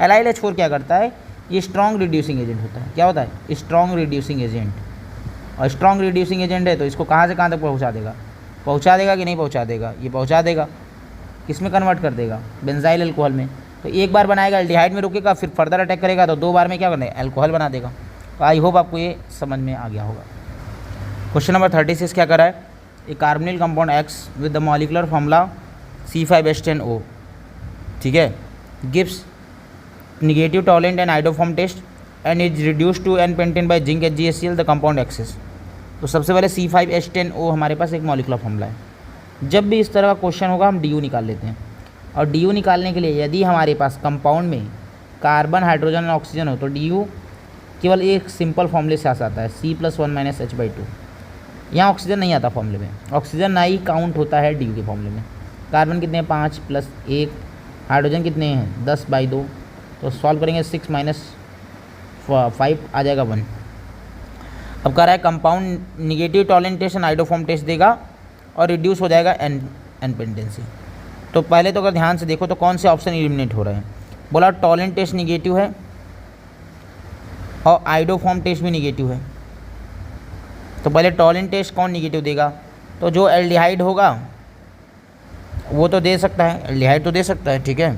LiLH4 क्या करता है, ये स्ट्रॉन्ग रिड्यूसिंग एजेंट होता है। क्या होता है, स्ट्रॉन्ग रिड्यूसिंग एजेंट, और स्ट्रॉन्ग रिड्यूसिंग एजेंट है तो इसको कहाँ से कहाँ तक पहुँचा देगा कि नहीं पहुँचा देगा, ये पहुँचा देगा, किस में कन्वर्ट कर देगा, बेंजाइल अल्कोहल में। तो एक बार बनाएगा एल्डिहाइड में रुकेगा, फिर फर्दर अटैक करेगा तो 2 बार में क्या करना है, अल्कोहल बना देगा। तो आई होप आपको ये समझ में आ गया होगा। क्वेश्चन नंबर 36 क्या करा है, a carbonyl compound X with the molecular formula C5H10O, ठीक है, gives negative tolerant and iodoform test and is reduced to N-pentane by zinc HgHCl, the compound X। तो सबसे पहले C5H10O हमारे पास एक मॉलिकुलर फॉर्मूला है। जब भी इस तरह का क्वेश्चन होगा हम DU निकाल लेते हैं, और DU निकालने के लिए यदि हमारे पास कंपाउंड में कार्बन हाइड्रोजन और ऑक्सीजन हो तो DU केवल एक सिंपल फॉर्मूले से आता है, C+1 - H/2। यहाँ ऑक्सीजन नहीं आता फॉर्मूले में, ऑक्सीजन ना ही काउंट होता है DU के फॉर्मूले में। कार्बन कितने हैं, 5 + 1, हाइड्रोजन कितने हैं, 10/2, तो सॉल्व करेंगे 6 - 5 आ जाएगा 1। अब कह रहा है compound negative Tollens test and iodoform test देगा और रिड्यूस हो जाएगा एन पेंटेंसी। तो पहले तो अगर ध्यान से देखो तो कौन से ऑप्शन एलिमिनेट हो रहे हैं, बोला टॉलेंट टेस्ट निगेटिव है और आइडोफॉर्म टेस्ट भी निगेटिव है। तो पहले टॉलेंट टेस्ट कौन निगेटिव देगा, तो जो एल्डिहाइड होगा वो तो दे सकता है, एल्डिहाइड तो दे सकता है, ठीक है।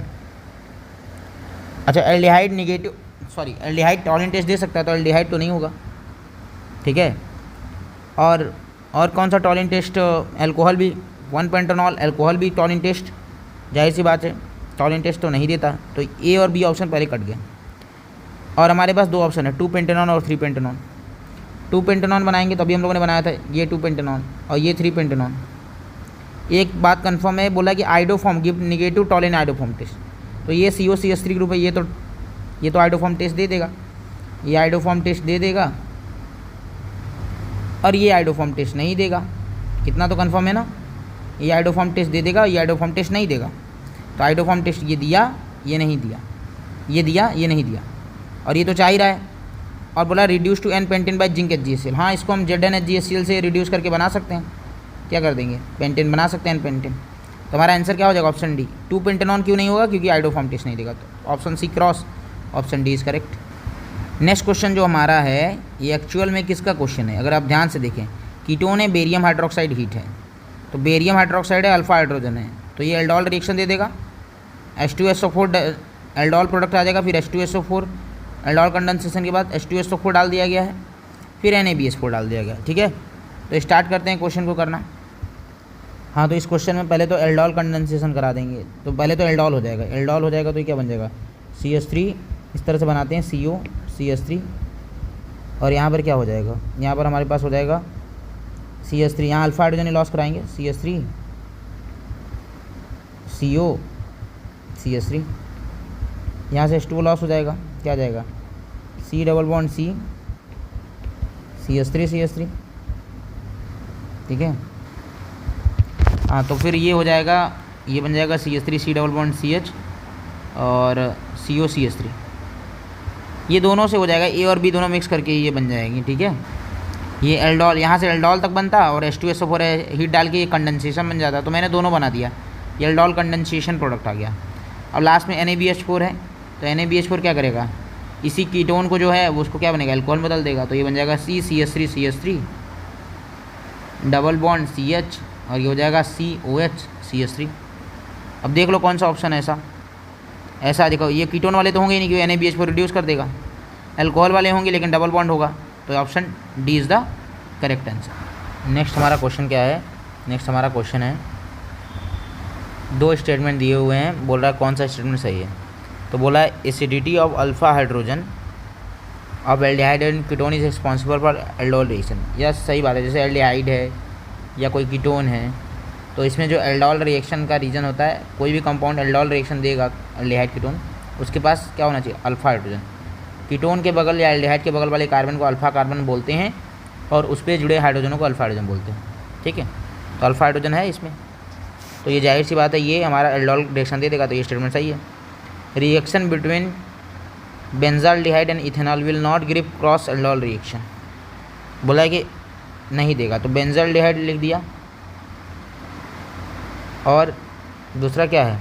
अच्छा, aldehyde negative, sorry aldehyde Tollens test दे सकता है तो एल्डिहाइड तो नहीं होगा, ठीक है। और कौन सा टॉलेंट टेस्ट, अल्कोहल भी, 1 पेंटेनॉल अल्कोहल भी टॉलेंट टेस्ट, जाहिर सी बात है टॉलेंट टेस्ट तो नहीं देता। तो ए और बी ऑप्शन पहले कट गए, और हमारे पास 2 ऑप्शन है, 2 पेंटेनॉन और 3 पेंटेनॉन। 2 पेंटेनॉन बनाएंगे तो अभी हम लोगों ने बनाया था ये 2 पेंटेनॉन और ये 3 पेंटेनॉन। एक बात कंफर्म है, बोला कि आइडोफॉर्म गिव निगेटिव टॉल इन आइडोफॉर्म टेस्ट, तो ये CO-CH3 ग्रुप है, ये तो आइडोफॉर्म टेस्ट दे देगा, ये आइडोफॉर्म टेस्ट दे देगा और ये आइडोफॉर्म टेस्ट नहीं देगा। इतना तो कंफर्म है ना, ये आइडोफॉर्म टेस्ट दे देगा, ये आइडोफॉर्म टेस्ट नहीं देगा। तो आइडोफॉर्म टेस्ट ये दिया, ये नहीं दिया, ये दिया, ये नहीं दिया, और ये तो चाह ही रहा है। और बोला reduce to N pentane by zinc HgHcl, हाँ इसको हम ZnHgHcl से रिड्यूस करके बना सकते हैं। क्या कर देंगे, पेंटेन बना सकते हैं, N पेंटेन। तो हमारा आंसर क्या हो जाएगा, ऑप्शन डी। 2 पेंटेनॉन क्यों नहीं होगा, क्योंकि आइडोफॉर्म टेस्ट नहीं देगा, तो option C cross, option D is correct. Next question जो हमारा है, ये एक्चुअल में किसका क्वेश्चन है, अगर आप ध्यान से देखें, कीटोन है, बेरियम हाइड्रोक्साइड हीट है, तो बेरियम हाइड्रोक्साइड है, अल्फा हाइड्रोजन है, तो ये एल्डोल रिएक्शन दे देगा, H2SO4 एल्डोल प्रोडक्ट आ जाएगा, फिर H2SO4 एल्डोल कंडेंसेशन के बाद H2SO4 डाल दिया गया है, फिर NaBH4 डाल दिया गया है। ठीक है, तो स्टार्ट करते हैं क्वेश्चन को करना। हाँ, तो इस क्वेश्चन में पहले तो एल्डोल कंडेंसेशन करा देंगे, तो पहले तो एल्डोल हो जाएगा, एल्डोल हो जाएगा तो ये क्या बन जाएगा, CH3, इस तरह से बनाते हैं CO-CH3, और यहाँ पर क्या हो जाएगा, यहाँ पर हमारे पास हो जाएगा CH3, यहाँ अल्फा हाइड्रोजन लॉस कराएंगे, CH3 CO-CH3, यहाँ से H2 लॉस हो जाएगा, क्या आ जाएगा, C double bond C CH3 ठीक है। हाँ, तो फिर ये हो जाएगा, ये बन जाएगा CH3 C double bond CH और CO-CH3, ये दोनों से हो जाएगा, A और B दोनों मिक्स करके ये बन जाएगी। ठीक है, ये एल्डोल, यहाँ से एल्डोल तक बनता और H2SO4 हीट डाल के ये कंडेंसेशन बन जाता, तो मैंने दोनों बना दिया, ये एल्डोल कंडेंसेशन प्रोडक्ट आ गया। अब लास्ट में NaBH4 है, तो NaBH4 क्या करेगा, इसी कीटोन को जो है वो उसको क्या बनेगा, अल्कोहल बदल देगा, तो ये बन जाएगा CCH3 डबल बॉन्ड CH और ये हो जाएगा COH-CH3। अब देख लो कौन सा ऑप्शन है ऐसा देखो, ये कीटोन वाले तो होंगे ही नहीं क्योंकि NaBH4 रिड्यूस कर देगा, अल्कोहल वाले होंगे लेकिन डबल बॉन्ड होगा, तो option D is the correct answer. Next हमारा क्वेश्चन क्या है, नेक्स्ट हमारा क्वेश्चन है, 2 स्टेटमेंट दिए हुए हैं, बोल रहा है कौन सा स्टेटमेंट सही है। तो बोला है acidity of alpha hydrogen of aldehyde and ketone is responsible for aldol reaction. यह सही बात है, जैसे एल्डिहाइड है या कोई कीटोन है, तो इसमें जो एल्डोल रिएक्शन का रीजन होता है, कोई भी कंपाउंड एल्डोल रिएक्शन देगा एल्डिहाइड कीटोन, उसके पास क्या होना चाहिए, अल्फा हाइड्रोजन। कीटोन के बगल या एल्डिहाइड के बगल वाले कार्बन को अल्फा कार्बन बोलते हैं और उस पर जुड़े हाइड्रोजनों को अल्फा हाइड्रोजन बोलते हैं। ठीक है, तो अल्फा हाइड्रोजन है इसमें, तो ये जाहिर सी बात है ये हमारा एल्डोल रिएक्शन दे देगा, तो ये स्टेटमेंट सही है। Reaction between benzaldehyde and ethanol will not give cross aldol reaction, बोला है कि नहीं देगा, तो बेंजाल्डिहाइड लिख दिया, और दूसरा क्या है,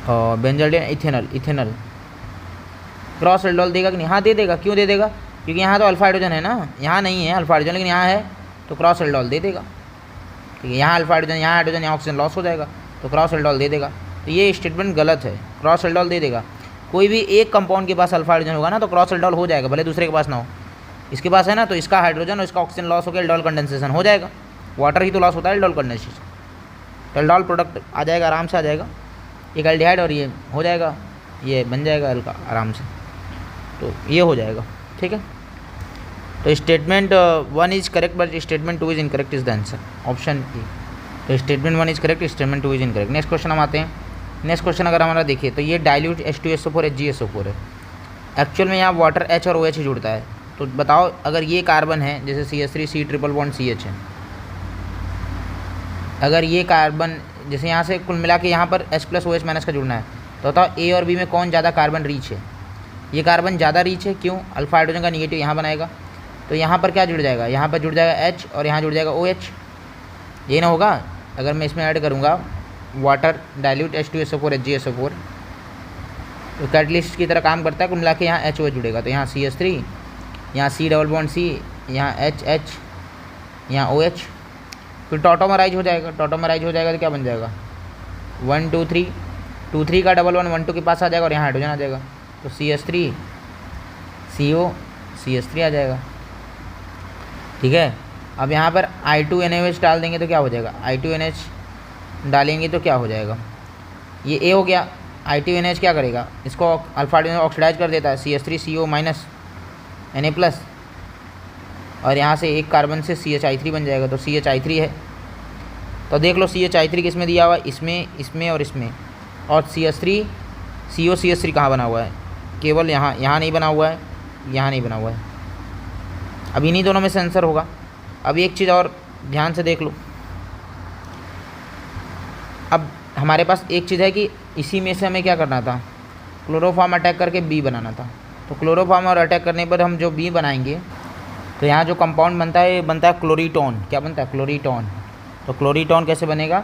और बेंजाल्डिहाइड इथेनॉल क्रॉस एल्डोल देगा कि नहीं, हाँ दे देगा। क्यों दे देगा, क्योंकि यहाँ तो अल्फा हाइड्रोजन है ना, यहाँ नहीं है अल्फा हाइड्रोजन लेकिन यहाँ है, तो क्रॉस एल्डोल दे देगा। ठीक है, यहाँ अल्फा हाइड्रोजन, यहाँ हाइड्रोजन, यहाँ ऑक्सीजन लॉस हो जाएगा, तो क्रॉस एल्डोल दे देगा। तो ये स्टेटमेंट गलत है, क्रॉस एल्डोल दे देगा। कोई भी एक कंपाउंड के पास अल्फा हाइड्रोजन होगा ना, तो क्रॉस एल्डोल हो जाएगा, भले दूसरे के पास ना हो। इसके पास है ना, तो इसका हाइड्रोजन और इसका ऑक्सीजन लॉस होकर एल्डोल कंडेंसेशन हो जाएगा। वाटर ही तो लॉस होता है एल्डोल कंडेंसेशन, तो एल्डोल प्रोडक्ट आ जाएगा, आराम से आ जाएगा, एक एल्डिहाइड और ये हो जाएगा, ये बन जाएगा हल्का आराम से, तो ये हो जाएगा। ठीक है, तो statement 1 is correct but statement 2 is incorrect is the answer, option A. तो statement 1 is correct, statement 2 is incorrect. Next question हम आते हैं। नेक्स्ट क्वेश्चन अगर हमारा देखिए तो ये डाइल्यूट H2SO4 HgSO4 है, एक्चुअल में यहाँ वाटर H और OH ही जुड़ता है। तो बताओ अगर ये कार्बन है, जैसे CH3 C triple bond CH है, अगर ये कार्बन जैसे यहाँ से कुल मिला के यहाँ पर H प्लस OH माइनस का जुड़ना है, तो बताओ ए और बी में कौन ज़्यादा कार्बन रीच है। ये कार्बन ज़्यादा रीच है, क्यों, अल्फा हाइड्रोजन का निगेटिव यहाँ बनाएगा, तो यहाँ पर क्या जुड़ जाएगा, यहाँ पर जुड़ जाएगा H और यहाँ जुड़ जाएगा OH। ये ना होगा अगर मैं इसमें ऐड करूँगा वाटर डाइल्यूट H2SO4 HgSO4, तो कैटलिस्ट की तरह काम करता है, कुल मिला के यहाँ HOH जुड़ेगा, तो यहाँ CH3, यहाँ C डबल बॉन्ड C, यहाँ H, यहाँ OH, फिर टॉटोमराइज हो जाएगा। टॉटोमराइज हो जाएगा तो क्या बन जाएगा 1 2 3, 2 3 का डबल 1 1 2 के पास आ जाएगा और यहाँ हाइड्रोजन आ जाएगा, तो CH3 CO CH3 आ जाएगा। ठीक है, अब यहाँ पर I2NaOH डाल देंगे तो क्या हो जाएगा, I2NH डालेंगे तो क्या हो जाएगा, ये A हो गया। I2NH क्या करेगा, इसको अल्फा हाइड्रोजन ऑक्सीडाइज कर देता है, CH3CO माइनस Na प्लस, और यहाँ से एक कार्बन से CHI3 बन जाएगा, तो CHI3 है, तो देख लो CH3 किस में दिया हुआ है, इसमें, इसमें और इसमें। और CH3 COCH3 कहाँ बना हुआ है, केवल यहाँ, यहाँ नहीं बना हुआ है, यहाँ नहीं बना हुआ है। अब इन्हीं दोनों में से आंसर होगा। अब एक चीज़ और ध्यान से देख लो, अब हमारे पास एक चीज़ है कि इसी में से हमें क्या करना था, क्लोरोफॉर्म अटैक करके बी बनाना था। तो क्लोरोफॉर्म और अटैक करने पर हम जो बी बनाएंगे, तो यहाँ जो कंपाउंड बनता है, ये बनता है क्लोरीटोन। क्या बनता है, क्लोरीटोन। तो क्लोरीटोन कैसे बनेगा,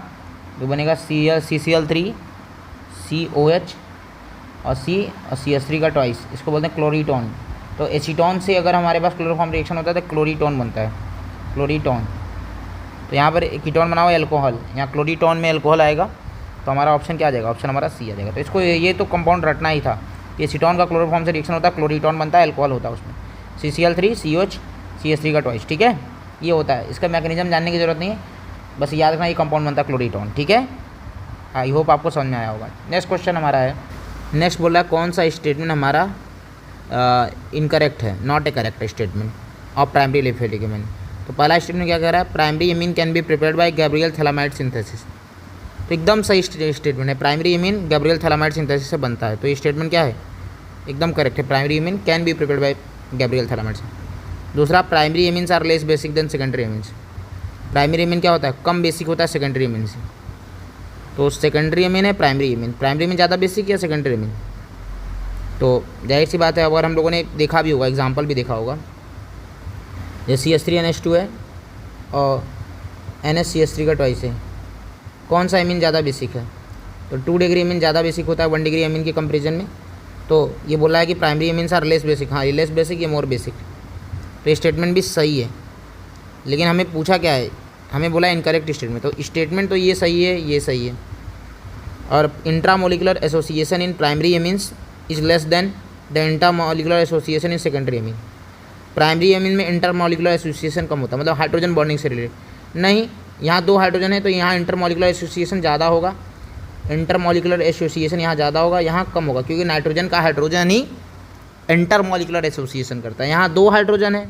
तो बनेगा CCl3 COH और CH3 का ट्वाइस, इसको बोलते हैं क्लोरीटोन। तो एसीटोन से अगर हमारे पास क्लोरोफॉर्म रिएक्शन होता है तो क्लोरीटोन बनता है, क्लोरीटोन। तो यहाँ पर कीटोन बना हुआ है एल्कोहल, यहाँ क्लोरीटोन में एल्कोहल आएगा, तो हमारा ऑप्शन क्या आ जाएगा, ऑप्शन हमारा सी आ जाएगा। तो इसको ये तो कंपाउंड रटना ही था, एसीटोन का क्लोरोफॉर्म से रिएक्शन होता है, क्लोरीटोन बनता है, एल्कोहल होता है उसमें, CCl3 COH CH3 का ट्वाइस। ठीक है, ये होता है। इसका मैकेनिज्म जानने की ज़रूरत नहीं है, बस याद रखना ये कंपाउंड बनता है क्लोरीटोन। ठीक है, आई होप आपको समझ में आया होगा। नेक्स्ट क्वेश्चन हमारा है, नेक्स्ट बोल रहा है कौन सा स्टेटमेंट हमारा इनकरेक्ट है, not A correct statement of primary life ligament. तो पहला स्टेटमेंट क्या कह रहा है, primary amine can be prepared by Gabriel phthalimide synthesis. तो एकदम सही स्टेटमेंट है, primary amine Gabriel phthalimide synthesis से बनता है। तो ये स्टेटमेंट क्या है, एकदम करेक्ट है, primary amine can be prepared by Gabriel phthalimide से। दूसरा, primary amines are less basic than secondary amines. Primary amine क्या होता है, कम बेसिक होता है सेकेंडरी एमीन से। तो सेकेंडरी एमीन है प्राइमरी एमीन, प्राइमरी एमीन ज़्यादा बेसिक या सेकेंडरी एमीन। तो जाहिर सी बात है, अगर हम लोगों ने देखा भी होगा, एग्जाम्पल भी देखा होगा, जैसे CH3NH2 है और NHCH3 का ट्वाइस है, कौन सा एमीन ज़्यादा बेसिक है, तो 2 डिग्री एमीन ज़्यादा बेसिक होता है 1 डिग्री एमीन के कंपेरिजन में। तो ये बोला है कि primary amines are less basic, हाँ ये लेस बेसिक, ये मोर बेसिक। तो ये स्टेटमेंट भी सही है, लेकिन हमें पूछा क्या है, हमें बोला इनकरेक्ट स्टेटमेंट। तो स्टेटमेंट तो ये सही है, ये सही है। और intramolecular association in primary amines is less than the intermolecular association in secondary amine. Primary amine में इंटरमोलिकुलर एसोसिएशन कम होता है, मतलब हाइड्रोजन बॉन्डिंग से रिलेटेड नहीं। यहाँ 2 हाइड्रोजन है तो यहाँ इंटरमोलिकुलर एसोसिएशन ज़्यादा होगा, इंटरमोलिकुलर एसोसिएशन यहाँ ज़्यादा होगा, यहाँ कम होगा, क्योंकि नाइट्रोजन का हाइड्रोजन ही इंटरमोलिकुलर एसोसिएशन करता है। यहाँ 2 हाइड्रोजन है,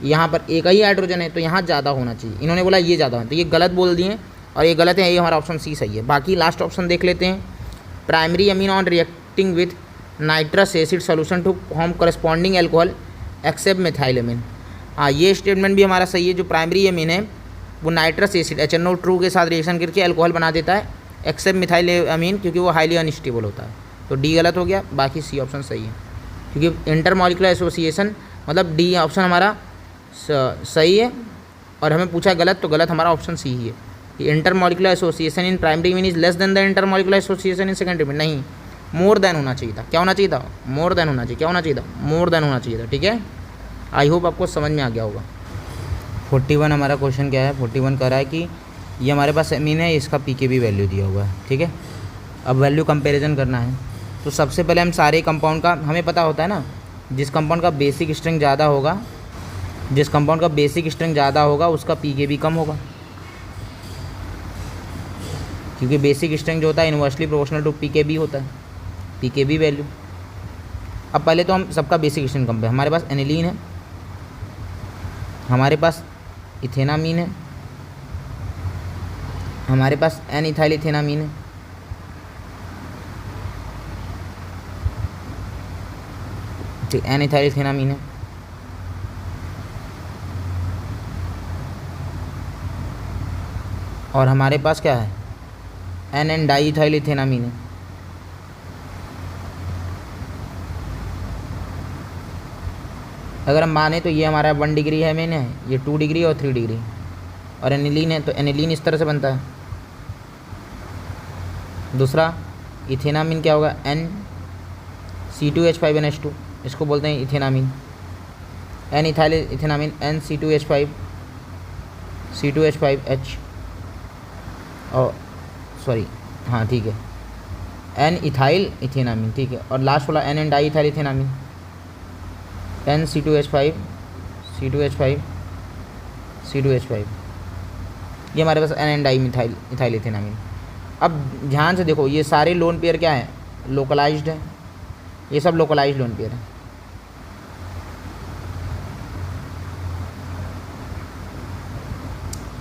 यहाँ पर एक ही हाइड्रोजन है, तो यहाँ ज़्यादा होना चाहिए। इन्होंने बोला ये ज़्यादा है, तो ये गलत बोल दिए और ये गलत है, ये हमारा ऑप्शन सी सही है। बाकी लास्ट ऑप्शन देख लेते हैं, primary amine on reacting with nitrous acid solution to form corresponding alcohol except methyl amine. हाँ, ये स्टेटमेंट भी हमारा सही है। जो प्राइमरी एमीन है वो नाइट्रस एसिड HNO2 के साथ रिएक्शन करके एल्कोहल बना देता है, एक्सेप्ट मिथाइल एमीन, क्योंकि वो हाईली अनस्टेबल होता है। तो डी गलत हो गया, बाकी सी ऑप्शन सही है, क्योंकि इंटरमोलिकुलर एसोसिएशन मतलब डी ऑप्शन हमारा सही है। और हमें पूछा गलत, तो गलत हमारा ऑप्शन सी ही है कि intermolecular association in primary amine is less than the intermolecular association in secondary amine. नहीं, मोर देन होना चाहिए था। क्या होना चाहिए था, मोर देन होना चाहिए। क्या होना चाहिए था, मोर देन होना चाहिए था। ठीक है, आई होप आपको समझ में आ गया होगा। 41 हमारा क्वेश्चन क्या है, 41 कह रहा है कि ये हमारे पास एमीन है, इसका PKB वैल्यू दिया हुआ है। ठीक है, अब वैल्यू कंपैरिजन करना है। तो सबसे पहले हम सारे कंपाउंड का, हमें पता होता है ना, जिस कंपाउंड का बेसिक स्ट्रेंथ ज़्यादा होगा, जिस कंपाउंड का बेसिक स्ट्रेंथ ज़्यादा होगा उसका PKB कम होगा, क्योंकि बेसिक स्ट्रेंथ जो होता है इनवर्सली प्रोपोर्शनल टू PKB होता है, PKB वैल्यू। अब पहले तो हम सबका बेसिक स्ट्रेंथ कंपेयर, हमारे पास एनिलीन है, हमारे पास इथेनामीन है, हमारे पास एन इथाइल इथेनामीन है, ठीक, एन इथाइल इथेनामीन है, और हमारे पास क्या है, एन डाई इथाइल इथेनामीन है। अगर हम माने तो ये हमारा 1 डिग्री है मेन है, ये 2 डिग्री और 3 डिग्री, और एनिलीन है तो एनिलीन इस तरह से बनता है। दूसरा इथेनामीन क्या होगा, NC2H5NH2, इसको बोलते हैं इथेनामीन। एन इथाइल इथेनामीन NC2H5 C2H5H, और सॉरी हाँ ठीक है, एन इथाइल इथेनामीन। ठीक है, और लास्ट वाला N di ethyl इथेनामीन, NC2H5 C2H5 C2H5, ये हमारे पास एन डाई मिथाइल इथाइल इथेनामीन। अब ध्यान से देखो, ये सारे लोन पेयर क्या है, लोकलाइज्ड है, ये सब लोकलाइज्ड लोन पेयर है।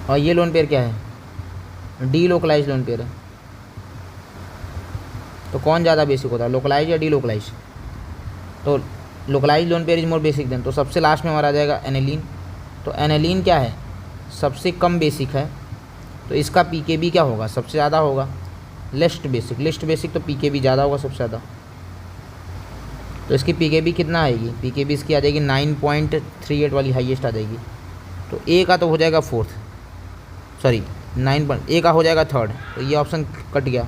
और ये लोन पेयर क्या है, डी लोकलाइज लोन पेयर है। तो कौन ज़्यादा बेसिक होता है, लोकलाइज या डी लोकलाइज? तो localize lone pair is more basic than. तो सबसे लास्ट में हमारा आ जाएगा एनेलिन। तो एनेलिन क्या है, सबसे कम बेसिक है, तो इसका पीकेबी क्या होगा, सबसे ज़्यादा होगा। लिस्ट बेसिक तो पीकेबी ज़्यादा होगा सबसे ज़्यादा। तो इसकी पीकेबी कितना आएगी, पीकेबी इसकी आ जाएगी 9.38 वाली हाईएस्ट आ जाएगी। तो ए का तो हो जाएगा फोर्थ, सॉरी 9 ए का हो जाएगा थर्ड। तो ये ऑप्शन कट गया।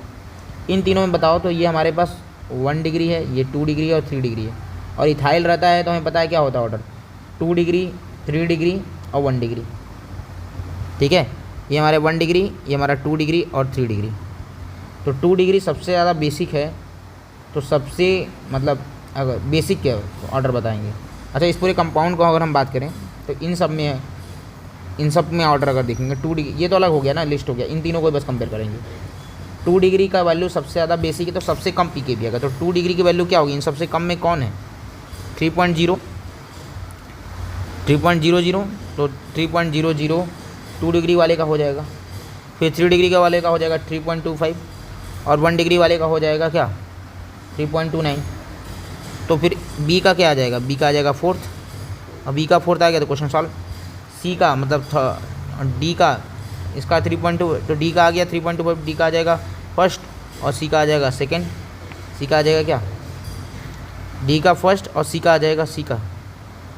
इन तीनों में बताओ तो ये हमारे पास 1 डिग्री है, ये 2 डिग्री है और 3 डिग्री है। और इथाइल रहता है तो हमें पता है क्या होता है ऑर्डर, 2 डिग्री, 3 डिग्री और 1 डिग्री। ठीक है, ये हमारे 1 डिग्री, ये हमारा 2 डिग्री और 3 डिग्री। तो 2 डिग्री सबसे ज़्यादा बेसिक है। तो सबसे मतलब अगर बेसिक क्या ऑर्डर बताएंगे। अच्छा, इस पूरे कंपाउंड को अगर हम बात करें तो इन सब में ऑर्डर अगर देखेंगे 2 डिग्री, ये तो अलग हो गया ना, लिस्ट हो गया। इन तीनों को बस कंपेयर करेंगे। 2 डिग्री का वैल्यू सबसे ज़्यादा बेसिक है, तो सबसे कम पीकेबी आएगा। तो 2 डिग्री की वैल्यू क्या होगी, इन सबसे कम में कौन है, 3.0। तो 3.00 2 डिग्री वाले का हो जाएगा। फिर 3 डिग्री का वाले का हो जाएगा 3.25 और 1 डिग्री वाले का हो जाएगा क्या, 3.29। तो फिर बी का क्या आ जाएगा, बी का आ जाएगा फोर्थ। और बी का फोर्थ आ गया तो क्वेश्चन सॉल्व। सी का मतलब डी का इसका 3.2, तो डी का आ गया 3.25, डी का आ जाएगा फर्स्ट और सी का आ जाएगा सेकंड। सी का आ जाएगा क्या, डी का फर्स्ट और सी का आ जाएगा सी का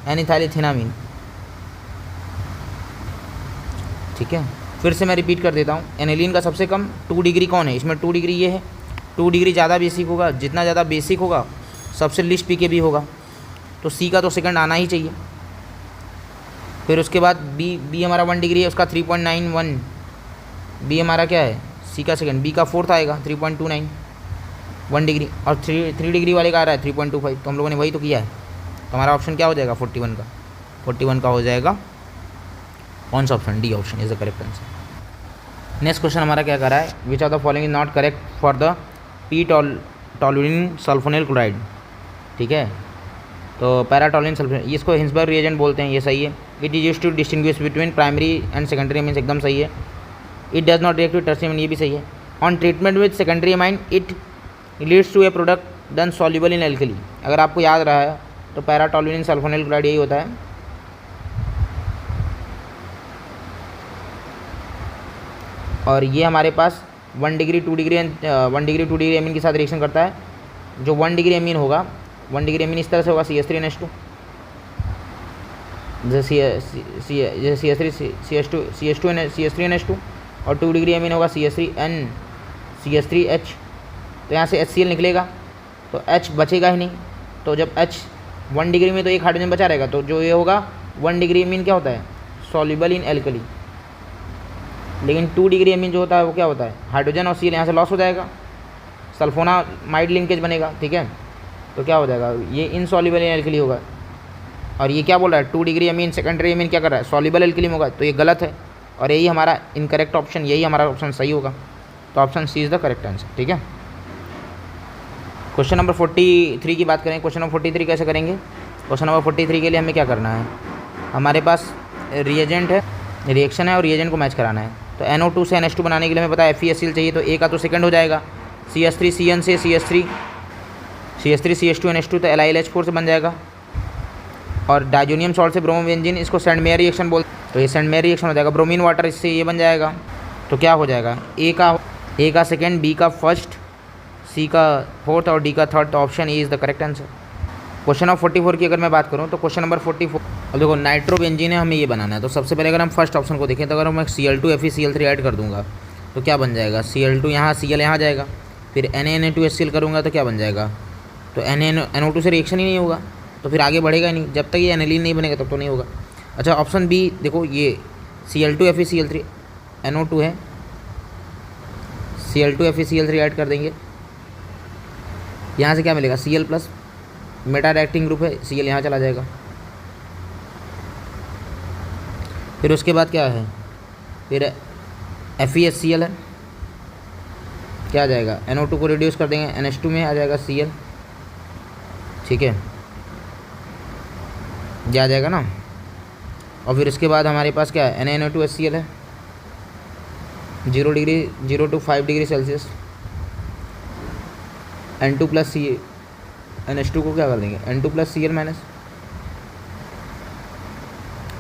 एनिथाइलिथिनामिन। ठीक है, फिर से मैं रिपीट कर देता हूँ। एनेलिन का सबसे कम 2 डिग्री कौन है, इसमें 2 डिग्री ये है। 2 डिग्री ज़्यादा बेसिक होगा, जितना ज़्यादा बेसिक होगा सबसे लिस्ट पीकेबी होगा। तो सी का तो सेकंड आना ही चाहिए। फिर उसके बाद बी हमारा 1 डिग्री है, उसका 3.91। बी हमारा क्या है, सी का सेकंड। बी का फोर्थ आएगा 3.29 1 डिग्री। और 3 डिग्री वाले का आ रहा है 3.25। तो हम लोगों ने वही तो किया है। तो हमारा ऑप्शन क्या हो जाएगा, 41 का हो जाएगा। कौन सा option, D option is the correct answer. Next question हमारा क्या कर रहा है, which of the following is not correct for the p toluene sulfonyl chloride. ठीक है, तो पैराटोलिन सल्फोनिल, इसको हिंसबर्ग रिएजेंट बोलते हैं, ये सही है। It is used to distinguish between primary and secondary amines, एकदम सही है। It does not react with tertiary amine, ये भी सही है। On treatment with secondary amine it leads to a product then soluble in alkali. अगर आपको याद रहा है तो पैराटोलिन सल्फोनिल क्लोराइड यही होता है। और ये हमारे पास 1 degree 2 degree and 1 degree 2 degree amine के साथ रिएक्शन करता है। जो 1 डिग्री अमीन होगा, 1 डिग्री अमीन इस तरह से होगा CH3NH2, जैसे CH3NH2 और 2 डिग्री अमीन होगा CH3H। तो यहाँ से HCl निकलेगा तो H बचेगा ही नहीं। तो जब H 1 डिग्री में तो एक हाइड्रोजन बचा रहेगा, तो जो ये होगा 1 डिग्री अमीन क्या होता है, सॉल्युबल इन एल्कली। लेकिन 2 डिग्री अमीन जो होता है वो क्या होता है, हाइड्रोजन और Cl यहाँ से लॉस हो जाएगा, सल्फोनामाइड लिंकेज बनेगा। ठीक है, तो क्या हो जाएगा, ये इनसॉल्युबल इन एल्कली होगा। और ये क्या बोल रहा है, 2 डिग्री अमीन सेकेंडरी अमीन क्या कर रहा है, सॉल्युबल एल्कली में होगा। तो ये गलत है और यही हमारा इनकरेक्ट ऑप्शन, यही हमारा ऑप्शन सही होगा। तो option C is the correct answer. ठीक है, क्वेश्चन नंबर 43 की बात करें। क्वेश्चन नंबर 43 कैसे करेंगे, क्वेश्चन नंबर 43 के लिए हमें क्या करना है, हमारे पास रिएजेंट है, रिएक्शन है और रिएजेंट को मैच कराना है। तो NO2 से NH2 बनाने के लिए हमें पता है FeSCl चाहिए। तो ए का तो सेकंड हो जाएगा, CH3Cn से CH3CH2NH2 तो LiLH4 से बन जाएगा। और डाइजोनियम सॉल्ट से ब्रोमो बेंजीन, इसको सेंड मेयर रिएक्शन बोलते हैं। तो ये सेंड मेयर रिएक्शन हो जाएगा। ब्रोमीन वाटर, इससे ये बन जाएगा। तो क्या हो जाएगा, ए का सेकंड, बी का फर्स्ट, सी का फोर्थ और डी का थर्ड। तो option A is the correct answer. Question number 44 की अगर मैं बात करूँ तो क्वेश्चन नंबर 44, अब देखो नाइट्रोबेंजीन है, हमें ये बनाना है। तो सबसे पहले अगर हम फर्स्ट ऑप्शन को देखें तो अगर मैं Cl2 FeCl3 ऐड कर दूंगा तो क्या बन जाएगा, Cl2 यहाँ, Cl यहाँ जाएगा। फिर Na2HCl करूँगा तो क्या बन जाएगा, तो NO2 से रिएक्शन ही नहीं होगा, तो फिर आगे बढ़ेगा ही नहीं। जब तक ये एनिलीन नहीं बनेगा तब तो नहीं होगा। अच्छा, ऑप्शन बी देखो, ये Cl2 FeCl3 NO2 है, Cl2 FeCl3 ऐड कर देंगे। यहाँ से क्या मिलेगा, Cl plus, Meta reacting group है, Cl यहाँ चला जाएगा। फिर उसके बाद क्या है, फिर FeSCl है, क्या आ जाएगा, NO2 को रिड्यूस कर देंगे, NH2 में आ जाएगा Cl। ठीक है, ये आ जाएगा ना। और फिर इसके बाद हमारे पास क्या है, NaNO2HCl है, 0 to 5 degree Celsius, N2 plus C NH2 को क्या कर देंगे N2 प्लस Cl माइनस,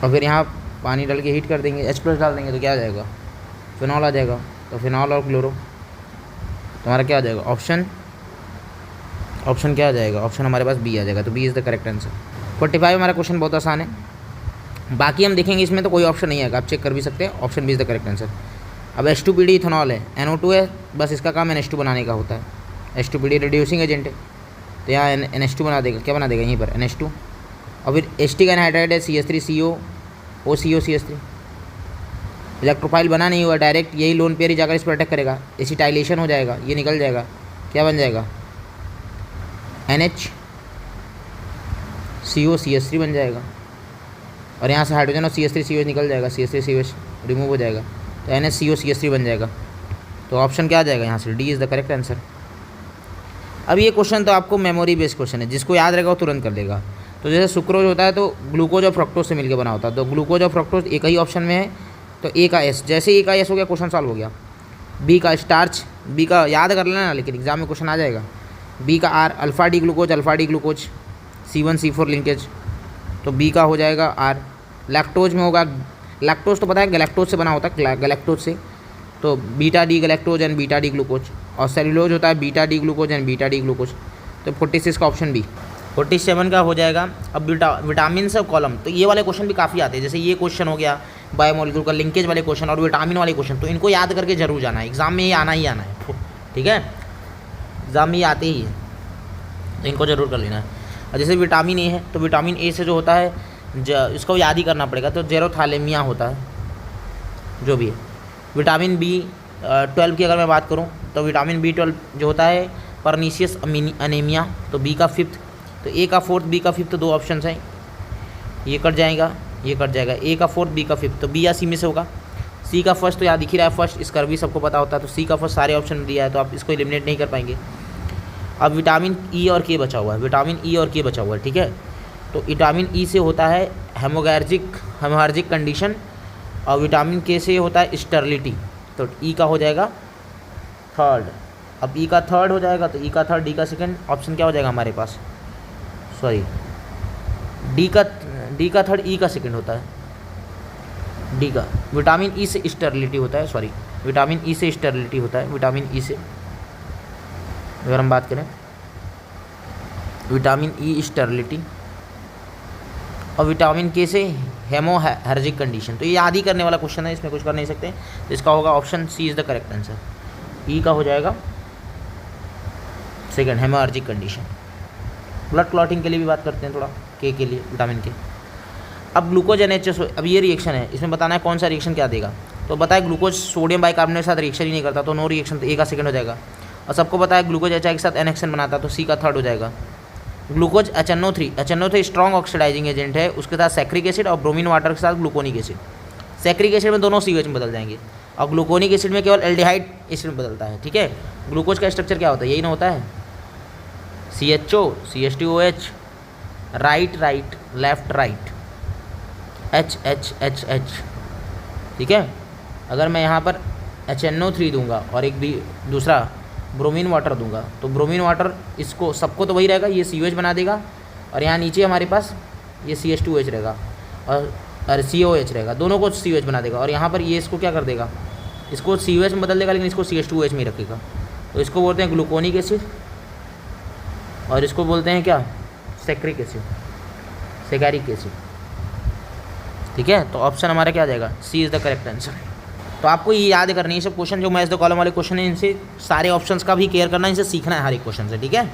और फिर यहाँ पानी डाल के हीट कर देंगे, H प्लस डाल देंगे तो क्या आ जाएगा, फिनॉल आ जाएगा। तो फिनॉल और क्लोरो तुम्हारा क्या आ जाएगा, ऑप्शन क्या आ जाएगा, ऑप्शन हमारे पास बी आ जाएगा। तो B is the correct answer. 45 हमारा क्वेश्चन बहुत आसान है, बाकी हम देखेंगे इसमें तो कोई ऑप्शन नहीं आएगा, आप चेक कर भी सकते हैं। Option B is the correct answer. अब H2PD इथेनॉल है, NO2 है, बस इसका काम NH2 बनाने का होता है। H2PD रिड्यूसिंग एजेंट है, तो यहाँ NH2 बना देगा, क्या बना देगा यहीं पर NH2। और फिर H का एनहाइड्राइड है CH3CO OCO CH3, इलेक्ट्रोफाइल बना नहीं हुआ, डायरेक्ट यही लोन पेयर ही जाकर इस पर अटैक करेगा, एसिटाइलेशन हो जाएगा, ये निकल जाएगा, क्या बन जाएगा NHCO CH3 बन जाएगा। और यहाँ से हाइड्रोजन और CH3COH निकल जाएगा, CH3COH रिमूव हो जाएगा, तो NHCO CH3 बन जाएगा। तो ऑप्शन क्या आ जाएगा यहाँ से, D is the correct answer. अब ये क्वेश्चन तो आपको मेमोरी बेस्ड क्वेश्चन है, जिसको याद रहेगा वो तुरंत कर लेगा। तो जैसे सुक्रोज होता है तो ग्लूकोज और फ्रक्टोज से मिलकर बना होता है, तो ग्लूकोज और फ्रक्टोज एक ही ऑप्शन में है, तो ए का एस, जैसे ए का एस हो गया क्वेश्चन सॉल्व हो गया। बी का स्टार्च, बी का याद कर लेना लेकिन एग्जाम में क्वेश्चन आ जाएगा। बी का R, alpha D glucose C1C4 linkage, तो बी का हो जाएगा आर। लैक्टोज में होगा, लैक्टोज तो पता है गैलेक्टोज से बना होता है, गैलेक्टोज से, तो beta D galactose and beta D glucose. और सेलुलोज होता है beta D glucose and beta D glucose. तो 46 का ऑप्शन बी। 47 का हो जाएगा अब विटामिन से कॉलम, तो ये वाले क्वेश्चन भी काफ़ी आते हैं, जैसे ये क्वेश्चन हो गया बायोमोलिक्यूल का लिंकेज वाले क्वेश्चन और विटामिन वाले क्वेश्चन, तो इनको याद करके जरूर जाना है, एग्जाम में ये आना ही आना है, ठीक है, एग्जाम में ये आते ही है, तो इनको जरूर कर लेना है। और जैसे विटामिन ए है, तो विटामिन ए से जो होता है इसको याद ही करना पड़ेगा, तो जेरोथैलेमिया होता है जो भी है। विटामिन B12 की अगर मैं बात करूँ तो विटामिन B12 जो होता है परनीशियस अनीमिया, तो बी का 5th, तो ए का 4th बी का 5th, दो ऑप्शन हैं, ये कट जाएगा, ये कट जाएगा, ए का 4th बी का 5th, तो बी या सी में से होगा। सी का फर्स्ट तो यहाँ दिख ही रहा है, फर्स्ट इसका भी सबको पता होता है, तो सी का फर्स्ट सारे ऑप्शन दिया है, तो आप इसको एलिमिनेट नहीं कर पाएंगे। अब विटामिन ई और के बचा हुआ है, विटामिन ई और के बचा हुआ है, ठीक है। तो विटामिन ई से होता है हेमोरैजिक कंडीशन, और विटामिन के से होता है स्टेरिलिटी, तो ई का हो जाएगा 3rd। अब ई का 3rd हो जाएगा, तो ई का 3rd, डी का 2nd, ऑप्शन क्या हो जाएगा हमारे पास, सॉरी डी का 3rd, ई का 2nd होता है, डी का। विटामिन ई से स्टेरिलिटी होता है, सॉरी विटामिन ई से स्टेरिलिटी होता है, विटामिन ई से अगर हम बात करें, विटामिन ई स्टेरिलिटी, और विटामिन के से हेमोरैजिक कंडीशन। तो ये याद ही करने वाला क्वेश्चन है, इसमें कुछ कर नहीं सकते, तो इसका होगा option C is the correct answer. E का हो जाएगा 2nd हेमोरैजिक कंडीशन। ब्लड क्लॉटिंग के लिए भी बात करते हैं थोड़ा, के लिए विटामिन के। अब ग्लूकोज NH, अब ये रिएक्शन है, इसमें बताना है कौन सा रिएक्शन क्या देगा। तो बताए ग्लूकोज सोडियम बाइकार्बोनेट के साथ रिएक्शन ही नहीं करता, तो नो रिएक्शन, तो ए का 2nd हो जाएगा। और सबको पता है ग्लूकोज HI के साथ NHN बनाता, तो सी का 3rd हो जाएगा। Glucose HNO3 strong oxidising agent है, उसके साथ सैक्रिक एसिड और ब्रोमीन वाटर के साथ ग्लूकोनिक एसिड। सैक्रिक एसिड में दोनों COH में बदल जाएंगे, और ग्लूकोनिक एसिड में केवल एल्डिहाइड एसिड में बदलता है, ठीक है। ग्लूकोज का स्ट्रक्चर क्या होता है, यही ना होता है, CHO CH2OH, right left right, HH, ठीक है। अगर मैं यहाँ पर HNO3 दूंगा और एक भी दूसरा ब्रोमीन वाटर दूंगा, तो ब्रोमीन वाटर इसको सबको तो वही रहेगा, ये COH बना देगा, और यहाँ नीचे हमारे पास ये CH2OH रहेगा और COH रहेगा, दोनों को COH बना देगा, और यहाँ पर ये इसको क्या कर देगा, इसको COH में बदल देगा, लेकिन इसको CH2OH में ही रखेगा। तो इसको बोलते हैं ग्लूकोनिक एसिड, और इसको बोलते हैं क्या, सैक्रिक एसिड, ठीक है। तो ऑप्शन हमारा क्या आ जाएगा, सी इज़ द करेक्ट आंसर। तो आपको ये याद करनी है सब क्वेश्चन, जो मैच द कॉलम वाले क्वेश्चन है, इनसे सारे ऑप्शंस का भी केयर करना, इनसे सीखना है हर एक क्वेश्चन से, ठीक है,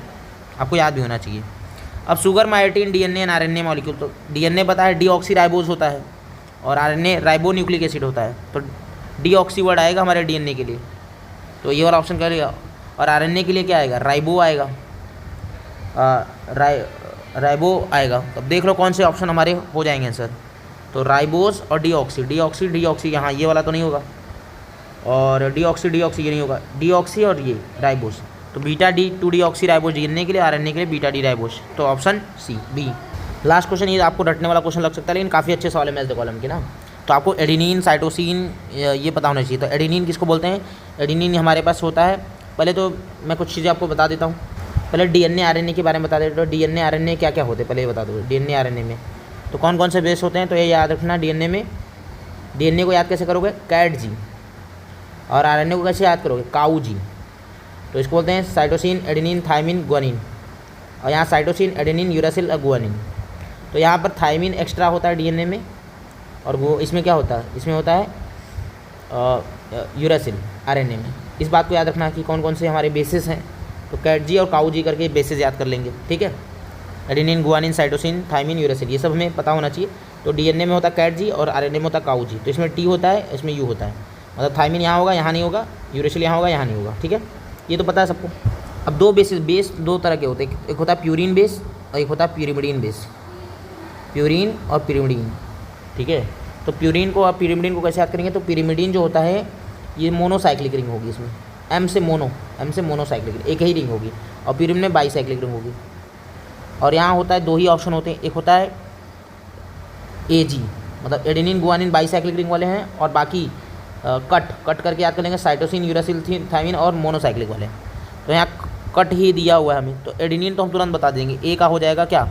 आपको याद भी होना चाहिए। अब शुगर, मायोटिन, DNA एंड RNA मॉलिक्यूल, तो DNA पता है डीऑक्सीराइबोज होता है, और RNA राइबो न्यूक्लिक एसिड होता है, तो डीऑक्सी वर्ड आएगा हमारे DNA के लिए, तो ये वाला ऑप्शन करेगा। और RNA के लिए क्या आएगा, राइबो आएगा, राइबो आएगा। अब देख लो कौन से ऑप्शन हमारे हो जाएंगे आंसर, तो राइबोस और डीऑक्सी यहाँ ये वाला तो नहीं होगा, और डीऑक्सी ये नहीं होगा, डीऑक्सी और ये राइबोस, तो beta D two deoxy ribose DNA के लिए, RNA के लिए बीटा डी राइबोस, तो option C B. Last question, ये आपको रटने वाला क्वेश्चन लग सकता है, लेकिन काफ़ी अच्छे सवाल है मैच द कॉलम के ना। तो आपको एडेनिन, साइटोसिन ये पता होना चाहिए। तो एडेनिन किसको बोलते हैं? एडेनिन हमारे पास होता है, पहले तो मैं कुछ चीज़ें आपको बता देता हूँ। पहले डीएनए आरएनए के बारे में बता देता हूँ। डीएनए आरएनए क्या क्या होते हैं पहले ये बता दो। डीएनए आरएनए में तो कौन कौन से बेस होते हैं, तो ये याद रखना। डीएनए में, डीएनए को याद कैसे करोगे? कैट जी। और आरएनए को कैसे याद करोगे? काऊ जी। तो इसको बोलते हैं साइटोसिन, एडेनिन, थायमिन, ग्वानिन। और यहाँ साइटोसिन, एडेनिन, यूरासिल और ग्वानिन। तो यहाँ पर थायमिन एक्स्ट्रा होता है डीएनए में, और वो इसमें क्या होता है? इसमें होता है यूरासिल आरएनए में। इस बात को याद रखना कि कौन कौन से हमारे बेसिस हैं। तो कैट जी और काऊ जी करके बेसिस याद कर लेंगे, ठीक है। Adenine, guanine, cytosine, thymine, uracil, ये सब हमें पता होना चाहिए। तो डीएनए में होता है कैट जी और आरएनए में होता है काऊ जी। तो इसमें टी होता है, इसमें यू होता है, मतलब थायमिन यहाँ होगा, यहाँ नहीं होगा, यूरासिल यहाँ होगा, यहाँ नहीं होगा, ठीक है। ये तो पता है सबको। अब दो बेस दो तरह के होते हैं, एक होता है प्यूरिन बेस और एक होता है pyrimidine बेस। प्यूरिन और pyrimidine, ठीक है। तो प्यूरिन को और pyrimidine को कैसे याद करेंगे? तो pyrimidine जो होता है ये मोनोसाइक्लिक रिंग होगी, इसमें एम से मोनोसाइक्लिक रिंग, एक ही रिंग होगी। और pyrimidine में बाईसाइक्लिक रिंग होगी। और यहाँ होता है, दो ही ऑप्शन होते हैं, एक होता है एजी, मतलब एडेनिन, गुआनिन बाईसाइक्लिक रिंग वाले हैं, और बाकी कट करके याद कर लेंगे, साइटोसिन, यूरासिल, थायमिन और मोनोसाइक्लिक वाले। तो यहाँ कट ही दिया हुआ है हमें, तो एडेनिन तो हम तुरंत बता देंगे, ए का हो जाएगा क्या?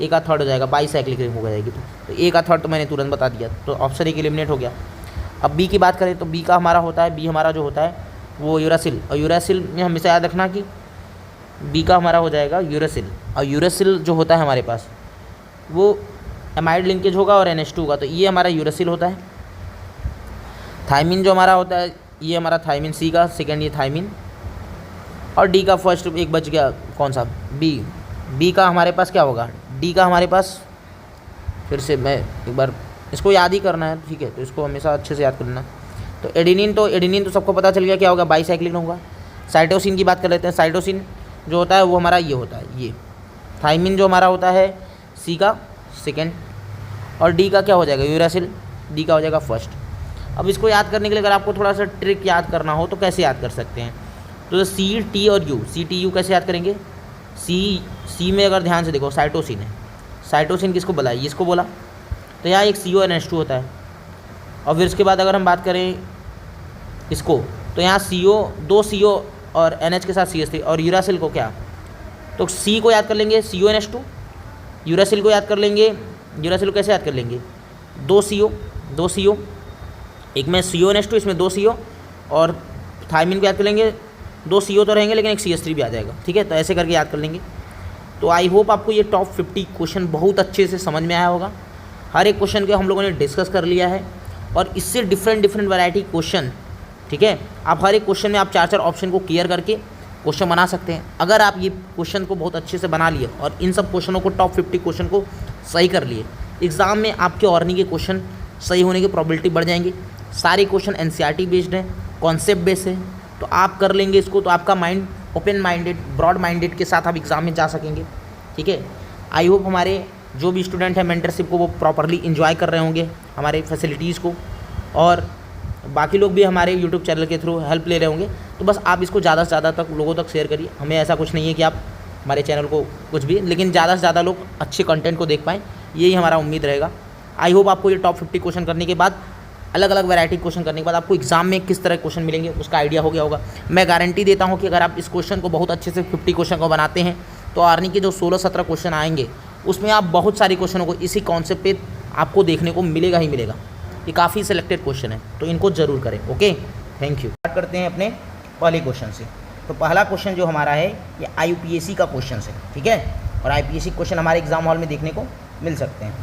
ए का थर्ड हो जाएगा, बाईसाइक्लिक रिंग हो जाएगी। तो ए का थर्ड तो मैंने तुरंत बता दिया, तो ऑप्शन एक एलिमिनेट हो गया। अब बी की बात करें तो बी का हमारा होता है, बी हमारा जो होता है वो यूरासिल, और यूरासिल में हमेशा याद रखना कि बी का हमारा हो जाएगा यूरासिल। और यूरासिल जो होता है हमारे पास वो एमाइड लिंकेज होगा और NH2 होगा, तो ये हमारा यूरासिल होता है। थायमिन जो हमारा होता है ये हमारा थायमिन, सी का सेकेंड ये थायमिन। और डी का फर्स्ट एक बच गया, कौन सा? बी का हमारे पास क्या होगा? डी का हमारे पास, फिर से मैं एक बार इसको याद ही करना है, ठीक है, तो इसको हमेशा अच्छे से याद करना। तो एडेनिन तो सबको पता चल गया क्या होगा? बाईसाइक्लिक होगा। साइटोसिन की बात कर लेते हैं। साइटोसिन जो होता है वो हमारा ये होता है, ये। थायमिन जो हमारा होता है सी का सेकेंड, और डी का क्या हो जाएगा? यूरासिल, डी का हो जाएगा फर्स्ट। अब इसको याद करने के लिए अगर आपको थोड़ा सा ट्रिक याद करना हो तो कैसे याद कर सकते हैं? तो सी, टी और यू, सी, टी, यू कैसे याद करेंगे? सी में अगर ध्यान से देखो साइटोसिन है, साइटोसिन किसको बोला? ये इसको बोला, तो यहाँ एक CO NH2 होता है। और फिर उसके बाद अगर हम बात करें इसको, तो यहाँ दो CO और NH के साथ CH3, और यूरासिल को क्या? तो C को याद कर लेंगे CO NH2, यूरासिल को याद कर लेंगे। यूरासिल को कैसे याद कर लेंगे? दो CO, एक में CO NH2, इसमें दो CO, और थायमिन को याद कर लेंगे, दो CO तो रहेंगे लेकिन एक CH3 भी आ जाएगा, ठीक है। तो ऐसे करके याद कर लेंगे। तो आई होप आपको ये टॉप 50 क्वेश्चन बहुत अच्छे से समझ में आया होगा। हर एक क्वेश्चन के हम लोगों ने डिस्कस कर लिया है, और इससे डिफरेंट वैरायटी क्वेश्चन, ठीक है। आप हर एक क्वेश्चन में आप 4 ऑप्शन को क्लियर करके क्वेश्चन बना सकते हैं। अगर आप ये क्वेश्चन को बहुत अच्छे से बना लिए और इन सब क्वेश्चनों को टॉप 50 क्वेश्चन को सही कर लिए, एग्ज़ाम में आपके ऑर्नी के क्वेश्चन सही होने की प्रोबेबिलिटी बढ़ जाएंगी। सारे क्वेश्चन NCERT बेस्ड हैं, कॉन्सेप्ट बेस्ड है, तो आप कर लेंगे इसको, तो आपका mind open minded, broad minded के साथ आप एग्ज़ाम में जा सकेंगे, ठीक है। आई होप हमारे जो भी स्टूडेंट हैं मेंटरशिप को वो प्रॉपरली इन्जॉय कर रहे होंगे, हमारे फैसिलिटीज़ को, और बाकी लोग भी हमारे यूट्यूब चैनल के थ्रू हेल्प ले रहे होंगे। तो बस आप इसको ज़्यादा से ज़्यादा तक लोगों तक शेयर करिए। हमें ऐसा कुछ नहीं है कि आप हमारे चैनल को कुछ भी, लेकिन ज़्यादा से ज़्यादा लोग अच्छे कंटेंट को देख पाएँ, यही हमारा उम्मीद रहेगा। आई होप आपको ये टॉप 50 क्वेश्चन करने के बाद, अलग अलग वैरायटी क्वेश्चन करने के बाद आपको एग्जाम में किस तरह क्वेश्चन मिलेंगे उसका आइडिया हो गया होगा। मैं गारंटी देता हूँ कि अगर आप इस क्वेश्चन को बहुत अच्छे से 50 क्वेश्चन को बनाते हैं तो आर्मी के जो 16-17 क्वेश्चन आएंगे उसमें आप बहुत सारे क्वेश्चनों को इसी कॉन्सेप्ट पे आपको देखने को मिलेगा ही मिलेगा। ये काफ़ी सिलेक्टेड क्वेश्चन है, तो इनको ज़रूर करें। Okay, thank you. स्टार्ट करते हैं अपने पहले क्वेश्चन से। तो पहला क्वेश्चन जो हमारा है ये IUPAC का क्वेश्चन है, ठीक है, और IUPAC क्वेश्चन हमारे एग्जाम हॉल में देखने को मिल सकते हैं।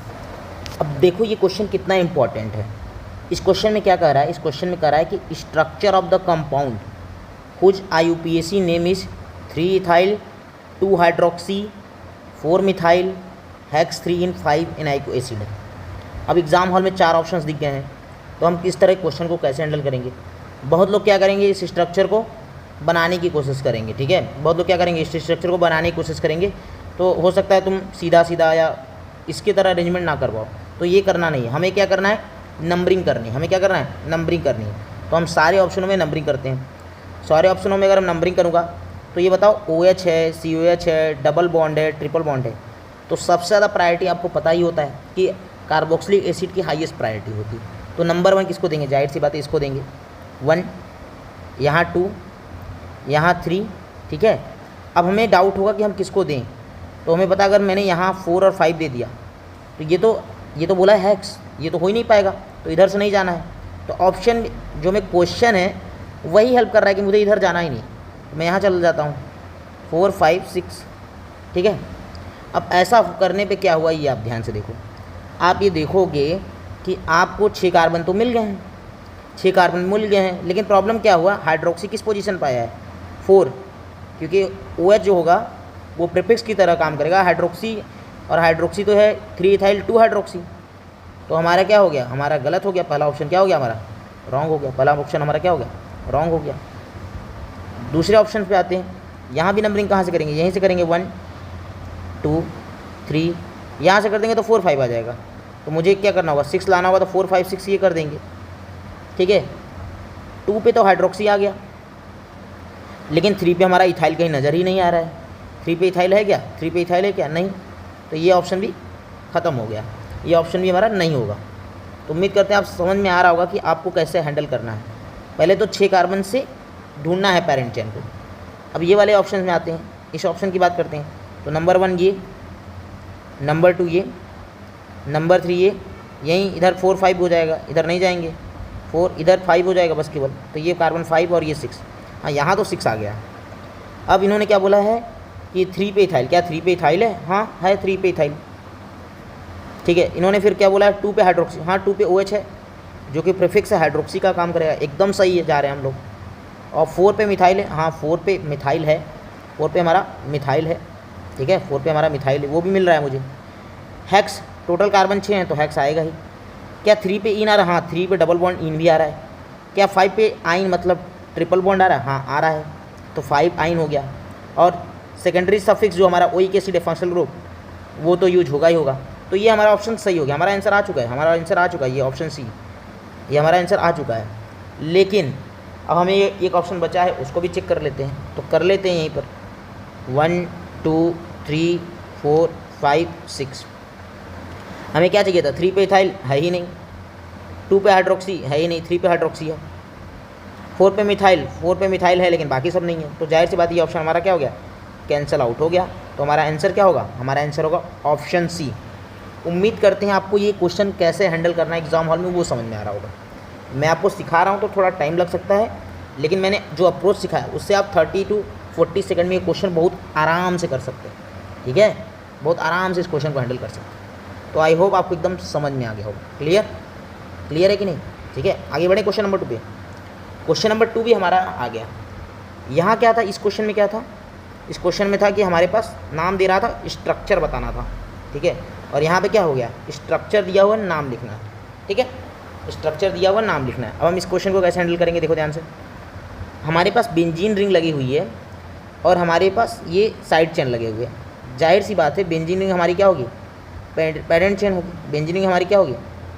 अब देखो ये क्वेश्चन कितना इंपॉर्टेंट है। इस क्वेश्चन में क्या कह रहा है? इस क्वेश्चन में कह रहा है कि structure of the compound whose IUPAC name is 3-ethyl 2-hydroxy 4-methyl hex 3-in-5 ynoic acid. अब एग्ज़ाम हॉल में 4 ऑप्शंस दिख गए हैं, तो हम किस तरह क्वेश्चन को कैसे हैंडल करेंगे? बहुत लोग क्या करेंगे, इस स्ट्रक्चर को बनाने की कोशिश करेंगे, ठीक है। बहुत लोग क्या करेंगे, इस स्ट्रक्चर को बनाने की कोशिश करेंगे, तो हो सकता है तुम सीधा या इसकी तरह अरेंजमेंट ना कर पाओ। तो ये करना नहीं है, हमें क्या करना है, नंबरिंग करनी है। हमें क्या करना है, नंबरिंग करनी है। तो हम सारे ऑप्शनों में नंबरिंग करते हैं। सारे ऑप्शनों में अगर हम नंबरिंग करूँगा तो ये बताओ OH है, COH है, डबल बॉन्ड है, ट्रिपल बॉन्ड है। तो सबसे ज़्यादा प्रायोरिटी आपको पता ही होता है कि कार्बोक्सिलिक एसिड की हाईएस्ट प्रायोरिटी होती। तो नंबर 1 किसको देंगे, जाहिर सी बात है इसको देंगे 1, यहाँ 2, यहाँ 3, ठीक है। अब हमें डाउट होगा कि हम किसको दें, तो हमें पता अगर मैंने यहाँ 4 और 5 दे दिया तो ये तो बोला है हेक्स, ये तो हो ही नहीं पाएगा, तो इधर से नहीं जाना है। तो ऑप्शन जो में क्वेश्चन है वही हेल्प कर रहा है कि मुझे इधर जाना ही नहीं, तो मैं यहाँ चल जाता हूँ 4, 5, 6, ठीक है। अब ऐसा करने पे क्या हुआ ये आप ध्यान से देखो, आप ये देखोगे कि आपको 6 कार्बन तो मिल गए हैं, 6 कार्बन मिल गए हैं, लेकिन प्रॉब्लम क्या हुआ, हाइड्रोक्सी किस पोजीशन पाया है 4, क्योंकि OH जो होगा वो प्रीफिक्स की तरह काम करेगा। हाइड्रोक्सी और हाइड्रोक्सी तो है 3 इथाइल 2 हाइड्रोक्सी, तो हमारा क्या हो गया, हमारा गलत हो गया, पहला ऑप्शन क्या हो गया हमारा रॉन्ग हो गया, पहला ऑप्शन हमारा क्या हो गया रॉन्ग हो गया। दूसरे ऑप्शन पे आते हैं, यहाँ भी नंबरिंग कहाँ से करेंगे, यहीं से करेंगे 1, 2, 3, यहाँ से कर देंगे तो 4, 5 आ जाएगा। तो मुझे क्या करना होगा, 6 लाना होगा, तो 4, 5, 6 ये कर देंगे, ठीक है। 2 पे तो हाइड्रोक्सी आ गया, लेकिन 3 पे हमारा इथाइल कहीं नज़र ही नहीं आ रहा है। 3 पे इथाइल है क्या, 3 पे इथाइल है क्या, नहीं, तो ये ऑप्शन भी ख़त्म हो गया, ये ऑप्शन भी हमारा नहीं होगा। तो उम्मीद करते हैं आप समझ में आ रहा होगा कि आपको कैसे हैंडल करना है। पहले तो 6 कार्बन से ढूंढना है पेरेंट चेन को। अब ये वाले ऑप्शन में आते हैं, इस ऑप्शन की बात करते हैं। तो नंबर 1 ये, नंबर 2 ये, नंबर 3 ये, यहीं इधर 4, 5 हो जाएगा, इधर नहीं जाएंगे, 4 इधर 5 हो जाएगा बस केवल, तो ये कार्बन 5 और ये 6, हाँ यहाँ तो 6 आ गया। अब इन्होंने क्या बोला है कि 3 पे इथाइल, क्या 3 पे इथाइल है, हाँ है 3 पे इथाइल, ठीक है। इन्होंने फिर क्या बोला है 2 पे हाइड्रोक्सी, हाँ 2 पे OH है जो कि प्रीफिक्स है, हाइड्रोक्सी का काम करेगा, एकदम सही है, जा रहे हैं हम लोग। और 4 पे मिथाइल है, हाँ 4 पे मिथाइल है, 4 पे हमारा मिथाइल है, ठीक है, 4 पे हमारा मिथाइल है, वो भी मिल रहा है मुझे। हेक्स, टोटल कार्बन 6 हैं तो हेक्स आएगा ही। क्या 3 पे इन आ रहा है, हाँ 3 पे डबल बॉन्ड इन भी आ रहा है। क्या 5 पे आइन मतलब ट्रिपल बॉन्ड आ रहा है, हाँ आ रहा है, तो 5 आइन हो गया। और सेकेंडरी सफिक्स जो हमारा ओइक एसिड है फंक्शनल ग्रुप, वो तो यूज होगा ही होगा। तो ये हमारा ऑप्शन सही हो गया, हमारा आंसर आ चुका है, हमारा आंसर आ चुका है, ये ऑप्शन सी, ये हमारा आंसर आ चुका है। लेकिन अब हमें एक ऑप्शन बचा है, उसको भी चेक कर लेते हैं, तो कर लेते हैं यहीं पर 1, 2, 3, 4, 5, 6। हमें क्या चाहिए था, 3 पे इथाइल है ही नहीं, 2 पे हाइड्रोक्सी है ही नहीं, 3 पे हाइड्रोक्सी है, 4 पे मिथाइल है लेकिन बाकी सब नहीं है। तो जाहिर सी बात ये ऑप्शन हमारा क्या हो गया, कैंसिल आउट हो गया। तो हमारा आंसर क्या होगा, हमारा आंसर होगा ऑप्शन सी। उम्मीद करते हैं आपको ये क्वेश्चन कैसे हैंडल करना है एग्जाम हॉल में वो समझ में आ रहा होगा। मैं आपको सिखा रहा हूँ तो थोड़ा टाइम लग सकता है, लेकिन मैंने जो अप्रोच सिखाया उससे आप 30 to 40 सेकंड में ये क्वेश्चन बहुत आराम से कर सकते हैं, ठीक है, बहुत आराम से इस क्वेश्चन को हैंडल कर सकते हैं। तो आई होप आपको एकदम समझ में आ गया होगा। क्लियर है कि नहीं, ठीक है। आगे बढ़े क्वेश्चन नंबर 2 पे। क्वेश्चन नंबर 2 भी हमारा आ गया। यहाँ क्या था, इस क्वेश्चन में क्या था, इस क्वेश्चन में था कि हमारे पास नाम दे रहा था, स्ट्रक्चर बताना था, ठीक है। और यहाँ पे क्या हो गया, स्ट्रक्चर दिया हुआ नाम लिखना है, ठीक है, स्ट्रक्चर दिया हुआ नाम लिखना है। अब हम इस क्वेश्चन को कैसे हैंडल करेंगे, देखो ध्यान से। हमारे पास बेंजीन रिंग लगी हुई है और हमारे पास ये साइड चेन लगे हुए हैं। जाहिर सी बात है बेंजीन रिंग हमारी क्या होगी, पेरेंट चेन होगी। बेंजीन रिंग हमारी क्या होगी,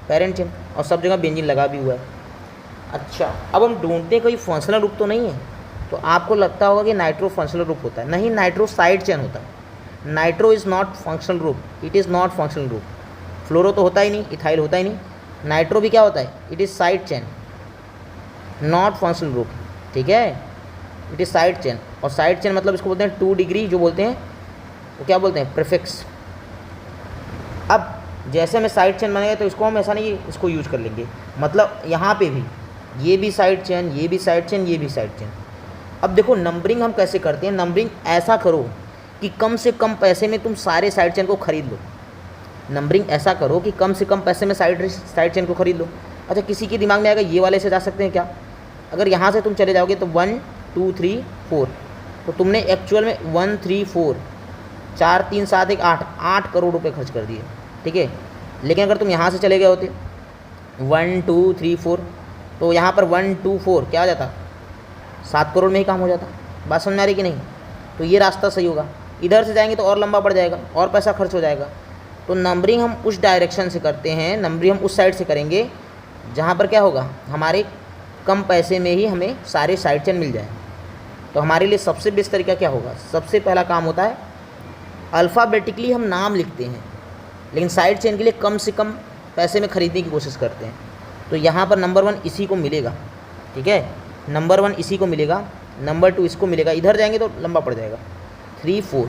पेरेंट चेन, और सब जगह बेंजीन लगा भी हुआ है। अच्छा, अब हम ढूंढते कोई फंक्शनल ग्रुप तो नहीं है, तो आपको लगता होगा कि नाइट्रो फंक्शनल ग्रुप होता है, नहीं, नाइट्रो साइड चेन होता है। Nitro is not functional group, it is not functional group. Fluoro तो होता ही नहीं, इथाइल होता ही नहीं, नाइट्रो भी क्या होता है, it is side chain, not functional group, ठीक है, इट इज़ साइड चेन। और साइड चेन मतलब इसको बोलते हैं 2 डिग्री, जो बोलते हैं वो क्या बोलते हैं, प्रीफिक्स। अब जैसे में साइड चेन बनेगा तो इसको हम ऐसा नहीं इसको यूज कर लेंगे, मतलब यहाँ पे भी ये भी साइड चेन, ये भी साइड चेन, ये भी साइड चेन। अब देखो नंबरिंग हम कैसे करते हैं, नंबरिंग ऐसा करो कि कम से कम पैसे में तुम सारे साइड चेन को खरीद लो। नंबरिंग ऐसा करो कि कम से कम पैसे में साइड चेन को खरीद लो। अच्छा, किसी के दिमाग में आएगा ये वाले से जा सकते हैं क्या, अगर यहाँ से तुम चले जाओगे तो 1, 2, 3, 4, तो तुमने एक्चुअल में 1, 3, 4, 4, 3, 7, 1, 8 करोड़ रुपए खर्च कर दिए, ठीक है। लेकिन अगर तुम यहाँ से चले गए होते 1, 2, 3, 4, तो यहाँ पर 1, 2, 4 क्या आ जाता, 7 करोड़ में ही काम हो जाता। बात समझ में आ रही कि नहीं, तो ये रास्ता सही होगा। इधर से जाएंगे तो और लंबा पड़ जाएगा और पैसा खर्च हो जाएगा। तो नंबरिंग हम उस डायरेक्शन से करते हैं, नंबरिंग हम उस साइड से करेंगे जहाँ पर क्या होगा, हमारे कम पैसे में ही हमें सारे साइड चेन मिल जाए। तो हमारे लिए सबसे बेस्ट तरीका क्या होगा, सबसे पहला काम होता है अल्फ़ाबेटिकली हम नाम लिखते हैं, लेकिन साइड चेन के लिए कम से कम पैसे में खरीदने की कोशिश करते हैं। तो यहाँ पर नंबर 1 इसी को मिलेगा, ठीक है, नंबर 1 इसी को मिलेगा, नंबर 2 इसको मिलेगा। इधर जाएंगे तो लंबा पड़ जाएगा, 3 4।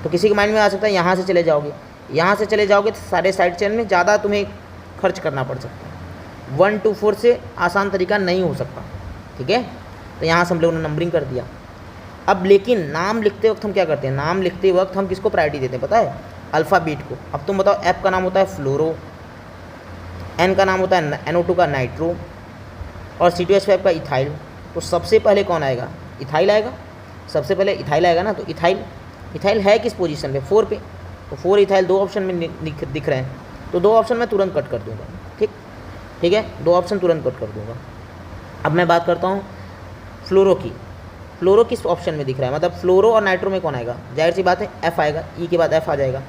तो किसी के माइंड में आ सकता है यहाँ से चले जाओगे, यहाँ से चले जाओगे तो सारे साइड चेन में ज़्यादा तुम्हें खर्च करना पड़ सकता है। 1 2 4 से आसान तरीका नहीं हो सकता, ठीक है। तो यहाँ से हम लोगों ने नंबरिंग कर दिया। अब लेकिन नाम लिखते वक्त हम क्या करते हैं, नाम लिखते वक्त हम किसको प्रायोरिटी देते हैं पता है, अल्फ़ाबेट को। अब तुम बताओ, एफ का नाम होता है फ्लोरो, एन का नाम होता है NO2 का नाइट्रो, और C2H5 का इथाइल। तो सबसे पहले कौन आएगा, इथाइल आएगा, सबसे पहले इथाइल आएगा ना। तो इथाइल है किस पोजीशन पे, 4 पे। तो 4 इथाइल 2 ऑप्शन में दिख रहे हैं, तो 2 ऑप्शन मैं तुरंत कट कर दूंगा, ठीक है, 2 ऑप्शन तुरंत कट कर दूंगा। अब मैं बात करता हूँ फ्लोरो की। फ्लोरो किस ऑप्शन में दिख रहा है, मतलब फ्लोरो और नाइट्रो में कौन आएगा, जाहिर सी बात है एफ आएगा, ई के बाद एफ आ जाएगा।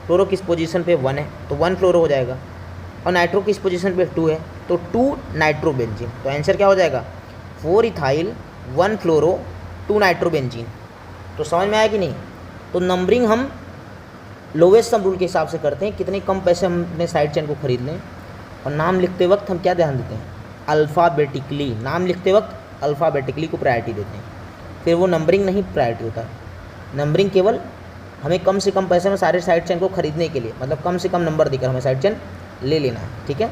फ्लोरो किस पोजीशन पे 1 है, तो 1 फ्लोरो हो जाएगा। और नाइट्रो किस पोजीशन पे 2 है, तो 2 नाइट्रोबेंजीन। तो आंसर क्या हो जाएगा, 4 इथाइल 1 फ्लोरो 2 नाइट्रोबेंजीन। तो समझ में आया कि नहीं। तो नंबरिंग हम लोवेस्ट सम रूल के हिसाब से करते हैं, कितने कम पैसे हम अपने साइड चेन को खरीद लें। और नाम लिखते वक्त हम क्या ध्यान देते हैं, अल्फ़ाबेटिकली, नाम लिखते वक्त अल्फ़ाबेटिकली को प्रायोरिटी देते हैं। फिर वो नंबरिंग नहीं प्रायोरिटी होता है, नंबरिंग केवल हमें कम से कम पैसे में सारे साइड चेन को खरीदने के लिए, मतलब कम से कम नंबर देकर हमें साइड चेन ले लेना है, ठीक है।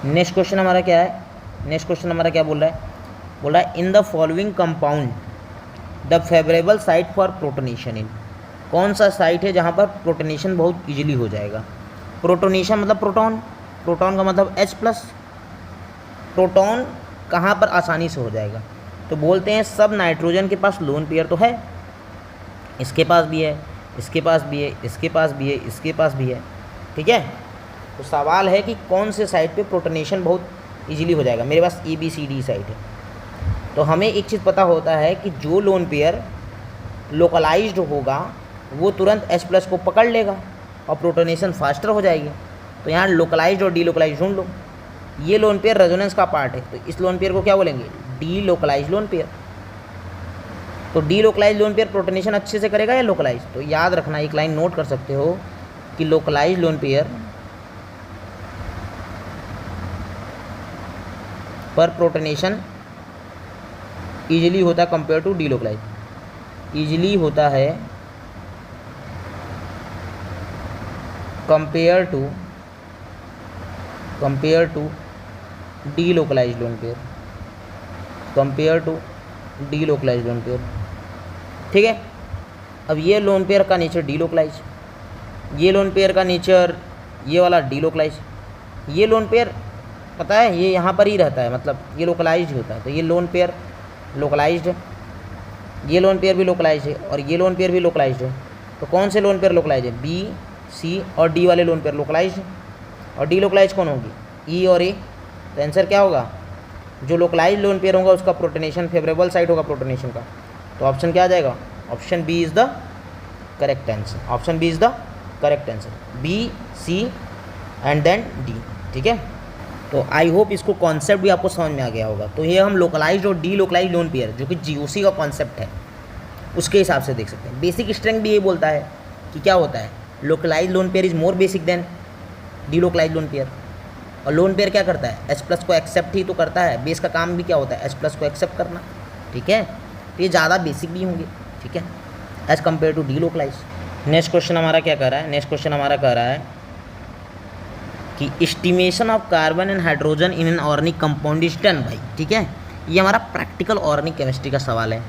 नेक्स्ट क्वेश्चन हमारा क्या है, नेक्स्ट क्वेश्चन हमारा क्या बोल रहा है in the following compound the favourable site for protonation in. कौन सा साइट है जहाँ पर प्रोटोनेशन बहुत ईजिली हो जाएगा। प्रोटोनेशन मतलब प्रोटॉन, प्रोटॉन का मतलब H+। प्रोटॉन कहाँ पर आसानी से हो जाएगा, तो बोलते हैं सब नाइट्रोजन के पास लोन पेयर तो है, इसके पास भी है, इसके पास भी है, इसके पास भी है, इसके पास भी है, ठीक है। तो सवाल है कि कौन से साइट पे प्रोटोनेशन बहुत इजीली हो जाएगा। मेरे पास ABCD साइट है, तो हमें एक चीज़ पता होता है कि जो लोन पेयर लोकलाइज्ड होगा वो तुरंत H+ को पकड़ लेगा और प्रोटोनेशन फास्टर हो जाएगी। तो यहाँ लोकलाइज्ड और डीलोकलाइज्ड ढूंढ लो। ये लोन पेयर रेजोनेंस का पार्ट है, तो इस लोन पेयर को क्या बोलेंगे, डीलोकलाइज्ड लोन पेयर। तो डीलोकलाइज्ड लोन पेयर प्रोटोनेशन अच्छे से करेगा या लोकलाइज। तो याद रखना, एक लाइन नोट कर सकते हो कि लोकलाइज्ड लोन पेयर पर प्रोटोनेशन ईजिली होता है कंपेयर टू डीलोकलाइज, ईजिली होता है compare to delocalized lone pair, compare to delocalized lone pair, ठीक है। अब ये लोन पेयर का नेचर डीलोकलाइज, ये लोन पेयर का नेचर ये वाला डीलोकलाइज। ये लोन पेयर पता है ये यहाँ पर ही रहता है, मतलब ये लोकलाइज्ड होता है। तो ये लोन पेयर लोकलाइज्ड है, ये लोन पेयर भी लोकलाइज्ड है, और ये लोन पेयर भी लोकलाइज्ड है। तो कौन से लोन पेयर लोकलाइज है, B, C और D वाले लोन पेयर लोकलाइज्ड है। और डीलोकलाइज कौन होगी, E और A। तो आंसर क्या होगा, जो लोकलाइज लोन पेयर होगा उसका प्रोटोनेशन फेवरेबल साइड होगा प्रोटोनेशन का। तो ऑप्शन क्या आ जाएगा, option B is the correct answer, option B is the correct answer, B, C and then D, ठीक है। तो आई होप इसको कॉन्सेप्ट भी आपको समझ में आ गया होगा। तो ये हम लोकलाइज्ड और डीलोकलाइज्ड लोन पेयर जो कि GOC का कॉन्सेप्ट है उसके हिसाब से देख सकते हैं। बेसिक स्ट्रेंथ भी ये बोलता है कि क्या होता है, localized lone pair is more basic than delocalized lone pair. और लोन पेयर क्या करता है, H+ को एक्सेप्ट ही तो करता है, बेस का काम भी क्या होता है, H+ को एक्सेप्ट करना, ठीक है। तो ये ज़्यादा बेसिक भी होंगे, ठीक है, as compare to delocalized. Next question हमारा क्या कर रहा है, नेक्स्ट क्वेश्चन हमारा कह रहा है कि estimation of carbon and hydrogen in an organic compound is done भाई, ठीक है। ये हमारा प्रैक्टिकल ऑर्गेनिक केमिस्ट्री का सवाल है।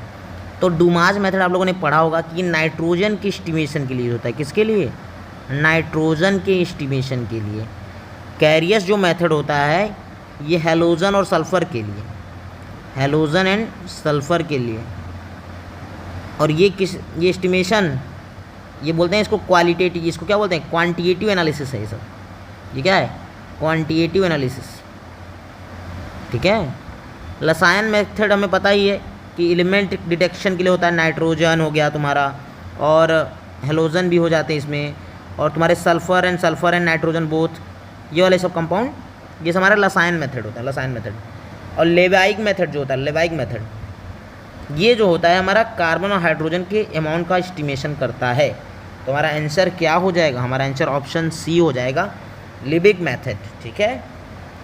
तो डुमाज मेथड आप लोगों ने पढ़ा होगा कि नाइट्रोजन की एस्टिमेशन के लिए होता है, किसके लिए, नाइट्रोजन के एस्टिमेशन के लिए। कैरियस जो मेथड होता है ये हैलोजन और सल्फ़र के लिए, हैलोजन एंड सल्फ़र के लिए। और ये एस्टिमेशन ये बोलते हैं इसको क्वालिटेटिव, इसको क्या बोलते हैं, क्वांटिटेटिव एनालिसिस है ये सब। ये क्या है, क्वांटिटेटिव एनालिसिस, ठीक है। रसायन मेथड हमें पता ही है कि एलिमेंट डिटेक्शन के लिए होता है, नाइट्रोजन हो गया तुम्हारा और हेलोजन भी हो जाते हैं इसमें, और तुम्हारे सल्फ़र एंड नाइट्रोजन बोथ, ये वाले सब कंपाउंड, ये हमारा रसायन मेथड होता है, रसायन मेथड। और लेवाइक मेथड जो होता है, लेवाइक मेथड ये जो होता है हमारा कार्बन और हाइड्रोजन के अमाउंट का एस्टिमेशन करता है। तो हमारा आंसर क्या हो जाएगा, हमारा आंसर ऑप्शन C हो जाएगा, लिबिक मेथड, ठीक है।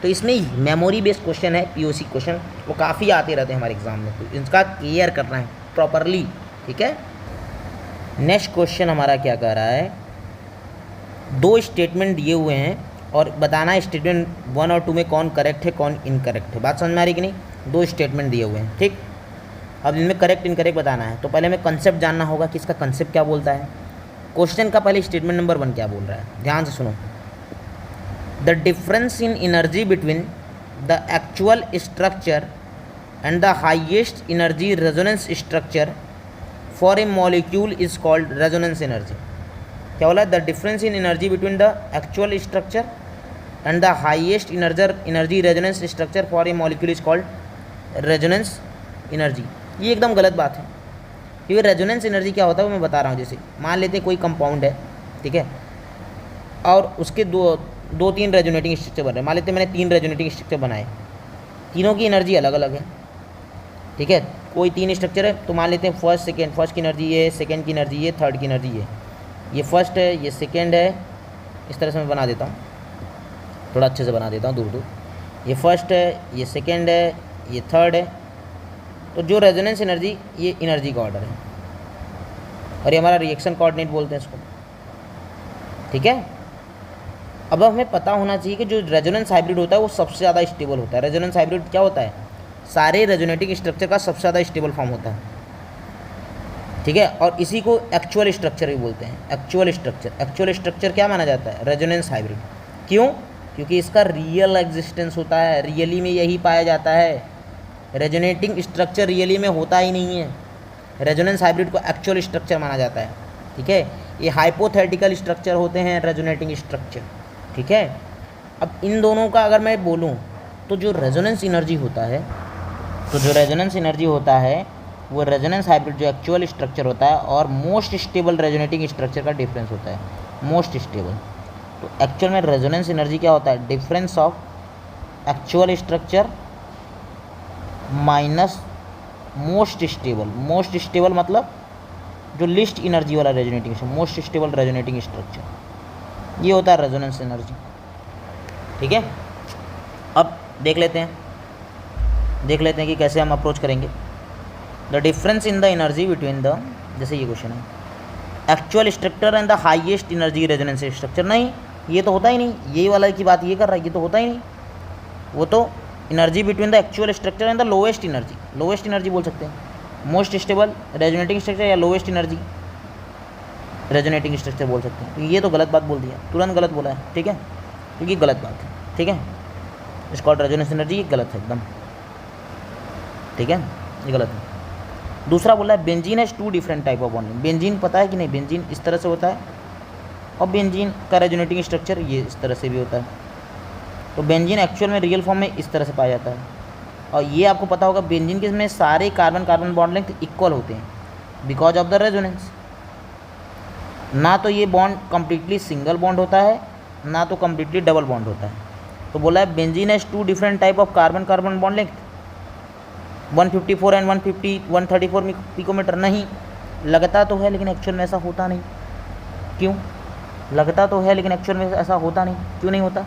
तो इसमें मेमोरी बेस्ड क्वेश्चन है, पीओसी क्वेश्चन, वो काफ़ी आते रहते हैं हमारे एग्जाम में, तो इनका क्लियर करना है प्रॉपरली, ठीक है। नेक्स्ट क्वेश्चन हमारा क्या कह रहा है, 2 स्टेटमेंट दिए हुए हैं और बताना है स्टेटमेंट 1 और 2 में कौन करेक्ट है कौन इनकरेक्ट है। बात समझ में आ रही कि नहीं? 2 स्टेटमेंट दिए हुए हैं, ठीक। अब इनमें करेक्ट इनकरेक्ट बताना है, तो पहले हमें कंसेप्ट जानना होगा कि इसका कंसेप्ट क्या बोलता है। क्वेश्चन का पहले स्टेटमेंट नंबर 1 क्या बोल रहा है, ध्यान से सुनो। The difference in energy between the actual structure and the highest energy resonance structure for a molecule is called resonance energy. क्या बोला? The difference in energy between the actual structure and the highest energy resonance structure for a molecule is called resonance energy. ये एकदम गलत बात है, क्योंकि resonance energy क्या होता है वो मैं बता रहा हूँ। जैसे मान लेते हैं कोई कंपाउंड है, ठीक है, और उसके दो तीन रेजोनेटिंग स्ट्रक्चर बन रहे हैं। मान लेते हैं मैंने 3 रेजोनेटिंग स्ट्रक्चर बनाए, तीनों की एनर्जी अलग अलग है, ठीक है। कोई 3 स्ट्रक्चर है, तो मान लेते हैं फर्स्ट की एनर्जी ये, सेकेंड की एनर्जी ये, थर्ड की एनर्जी ये फर्स्ट है, ये सेकेंड है। इस तरह से मैं बना देता हूँ, थोड़ा अच्छे से बना देता हूँ, दूर दूर। ये फर्स्ट है, ये सेकेंड है, ये थर्ड है। तो जो रेजोनेंस एनर्जी, ये एनर्जी का ऑर्डर है, और ये हमारा रिएक्शन कोऑर्डिनेट बोलते हैं इसको, ठीक है। अब हमें पता होना चाहिए कि जो रेजोनेंस हाइब्रिड होता है वो सबसे ज़्यादा स्टेबल होता है। रेजोनेंस हाइब्रिड क्या होता है? सारे रेजोनेटिंग स्ट्रक्चर का सबसे ज़्यादा स्टेबल फॉर्म होता है, ठीक है। और इसी को एक्चुअल स्ट्रक्चर भी बोलते हैं। एक्चुअल स्ट्रक्चर क्या माना जाता है? Resonance hybrid. क्यों? क्योंकि इसका रियल एग्जिस्टेंस होता है, रियली में यही पाया जाता है। रेजोनेटिंग स्ट्रक्चर रियली में होता ही नहीं है, रेजोनेंस हाइब्रिड को एक्चुअल स्ट्रक्चर माना जाता है, ठीक है। ये हाइपोथेटिकल स्ट्रक्चर होते हैं रेजोनेटिंग स्ट्रक्चर, ठीक है। अब इन दोनों का अगर मैं बोलूँ तो जो रेजोनेंस एनर्जी होता है, वो रेजोनेंस हाइब्रिड जो एक्चुअल स्ट्रक्चर होता है और मोस्ट स्टेबल रेजोनेटिंग स्ट्रक्चर का डिफरेंस होता है, मोस्ट स्टेबल। तो एक्चुअल में रेजोनेंस एनर्जी क्या होता है? Difference of actual structure minus most stable मतलब जो लिस्ट एनर्जी वाला resonating, most stable resonating structure, ये होता है रेजोनेंस एनर्जी, ठीक है। अब देख लेते हैं कि कैसे हम अप्रोच करेंगे। The difference in the energy between the, जैसे ये क्वेश्चन है, actual structure and the highest energy resonance structure. नहीं, ये तो होता ही नहीं, यही वाला की बात ये कर रहा है, ये तो होता ही नहीं। वो तो energy between the actual structure and the lowest energy बोल सकते हैं, मोस्ट स्टेबल रेजोनेटिंग स्ट्रक्चर या लोएस्ट एनर्जी रेजोनेटिंग स्ट्रक्चर बोल सकते हैं। तो ये तो गलत बात बोल दिया, तुरंत गलत बोला है, ठीक है, क्योंकि गलत बात है, ठीक है। इसका रेजोनेंस एनर्जी ये गलत है एकदम, ठीक है, ये गलत है। दूसरा बोला है benzene has 2 different type of bonding. Benzene पता है कि नहीं? बेंजीन इस तरह से होता है, और बेंजीन का रेजोनेटिंग स्ट्रक्चर ये इस तरह से भी होता है। तो बेंजीन एक्चुअल में रियल फॉर्म में इस तरह से पाया जाता है। और ये आपको पता होगा बेंजीन के में सारे कार्बन बॉन्ड लेंथ इक्वल होते हैं बिकॉज ऑफ द रेजोनेंस। ना तो ये बॉन्ड कम्प्लीटली सिंगल बॉन्ड होता है, ना तो कम्प्लीटली डबल बॉन्ड होता है। तो बोला है benzene has 2 different type of carbon bond length, 154 and 134 picometer. नहीं, लगता तो है लेकिन एक्चुअल में ऐसा होता नहीं। क्यों? लगता तो है लेकिन एक्चुअल में ऐसा होता नहीं। क्यों नहीं होता?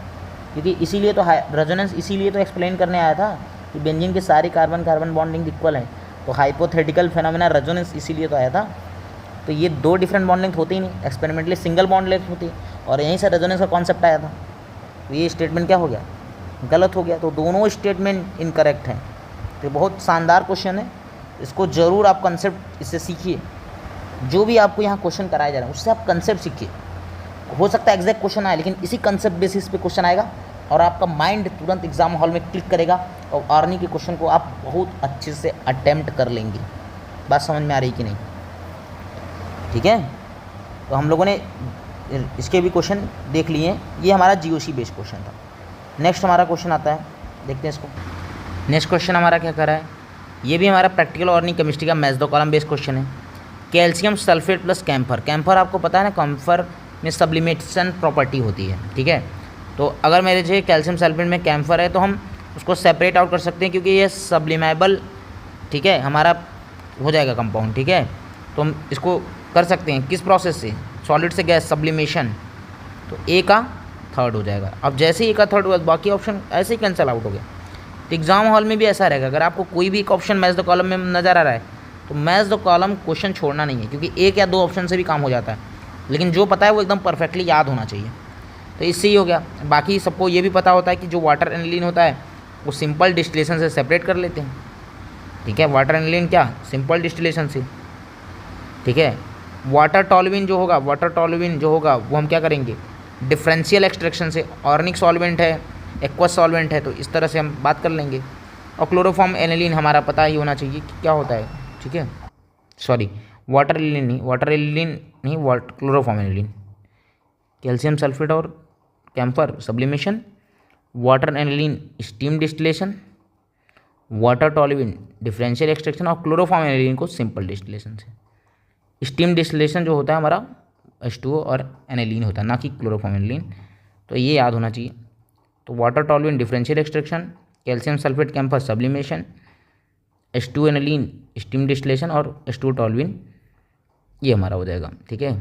क्योंकि इसीलिए तो रेजोनेंस इसीलिए तो एक्सप्लेन करने आया था कि बेंजीन के सारे कार्बन बॉन्डिंग इक्वल हैं। तो हाइपोथेटिकल फेनोमेना रेजोनेंस इसीलिए तो आया था। तो ये 2 डिफरेंट बॉन्ड लेंथ होती ही नहीं, एक्सपेरिमेंटली सिंगल बॉन्ड लेंथ होती है, और यहीं से रेजोनेंस का कॉन्सेप्ट आया था। तो ये स्टेटमेंट क्या हो गया? गलत हो गया। तो दोनों स्टेटमेंट इनकरेक्ट हैं। तो बहुत शानदार क्वेश्चन है, इसको ज़रूर आप कंसेप्ट इससे सीखिए। जो भी आपको यहाँ क्वेश्चन कराया जा रहा है उससे आप कंसेप्ट सीखिए। हो सकता है एग्जैक्ट क्वेश्चन आए, लेकिन इसी कंसेप्ट बेसिस पे क्वेश्चन आएगा और आपका माइंड तुरंत एग्जाम हॉल में क्लिक करेगा और आर्नी के क्वेश्चन को आप बहुत अच्छे से अटेम्प्ट कर लेंगे। बात समझ में आ रही कि नहीं? ठीक है, तो हम लोगों ने इसके भी क्वेश्चन देख लिए हैं। ये हमारा जीओसी बेस्ड क्वेश्चन था। नेक्स्ट हमारा क्वेश्चन आता है, देखते हैं इसको। नेक्स्ट क्वेश्चन हमारा क्या कर रहा है? ये भी हमारा प्रैक्टिकल ऑर्गेनिक केमिस्ट्री का मैथ्स 2 कॉलम बेस्ड क्वेश्चन है। Calcium sulphate plus camphor. Camphor आपको पता है ना, कैम्फर में सब्लिमेशन प्रॉपर्टी होती है, ठीक है। तो अगर मेरे जो कैल्शियम सल्फेट में कैम्फर है तो हम उसको सेपरेट आउट कर सकते हैं, क्योंकि ये सब्लिमेबल, ठीक है, हमारा हो जाएगा कंपाउंड, ठीक है। तो हम इसको कर सकते हैं किस प्रोसेस से? सॉलिड से गैस, सब्लिमेशन। तो ए का थर्ड हो जाएगा। अब जैसे ही एक का थर्ड हुआ बाकी ऑप्शन ऐसे ही कैंसिल आउट हो गया। तो एग्जाम हॉल में भी ऐसा रहेगा, अगर आपको कोई भी एक ऑप्शन मैच द कॉलम में नज़र आ रहा है तो मैच द कॉलम क्वेश्चन छोड़ना नहीं है, क्योंकि एक या दो ऑप्शन से भी काम हो जाता है, लेकिन जो पता है वो एकदम परफेक्टली याद होना चाहिए। तो इससे ही हो गया। बाकी सबको ये भी पता होता है कि जो वाटर एनिलीन होता है वो सिंपल डिस्टिलेशन से सेपरेट कर लेते हैं, ठीक है। वाटर एनिलीन क्या, सिंपल डिस्टिलेशन से, ठीक है। वाटर टॉल्यूइन जो होगा वो हम क्या करेंगे, डिफरेंशियल एक्सट्रैक्शन से। ऑर्गेनिक सॉल्वेंट है, एक्वस सॉल्वेंट है, तो इस तरह से हम बात कर लेंगे। और क्लोरोफॉर्म एनिलीन हमारा पता ही होना चाहिए कि क्या होता है, ठीक है। सॉरी, वाटर एनिलीन नहीं, क्लोरोफॉर्म एनिलीन। कैल्शियम सल्फेट और camphor sublimation, water aniline steam distillation, water toluene differential extraction और क्लोरोफॉर्म एनिलीन को सिंपल डिस्टिलेशन से। स्टीम डिस्टिलेशन जो होता है हमारा H2O और एनिलीन होता है, ना कि क्लोरोफॉर्म एनिलीन, तो ये याद होना चाहिए। तो water toluene differential extraction, calcium sulphate camphor sublimation, H2 aniline steam distillation और H2 टॉल्यूइन, ये हमारा हो जाएगा, ठीक है।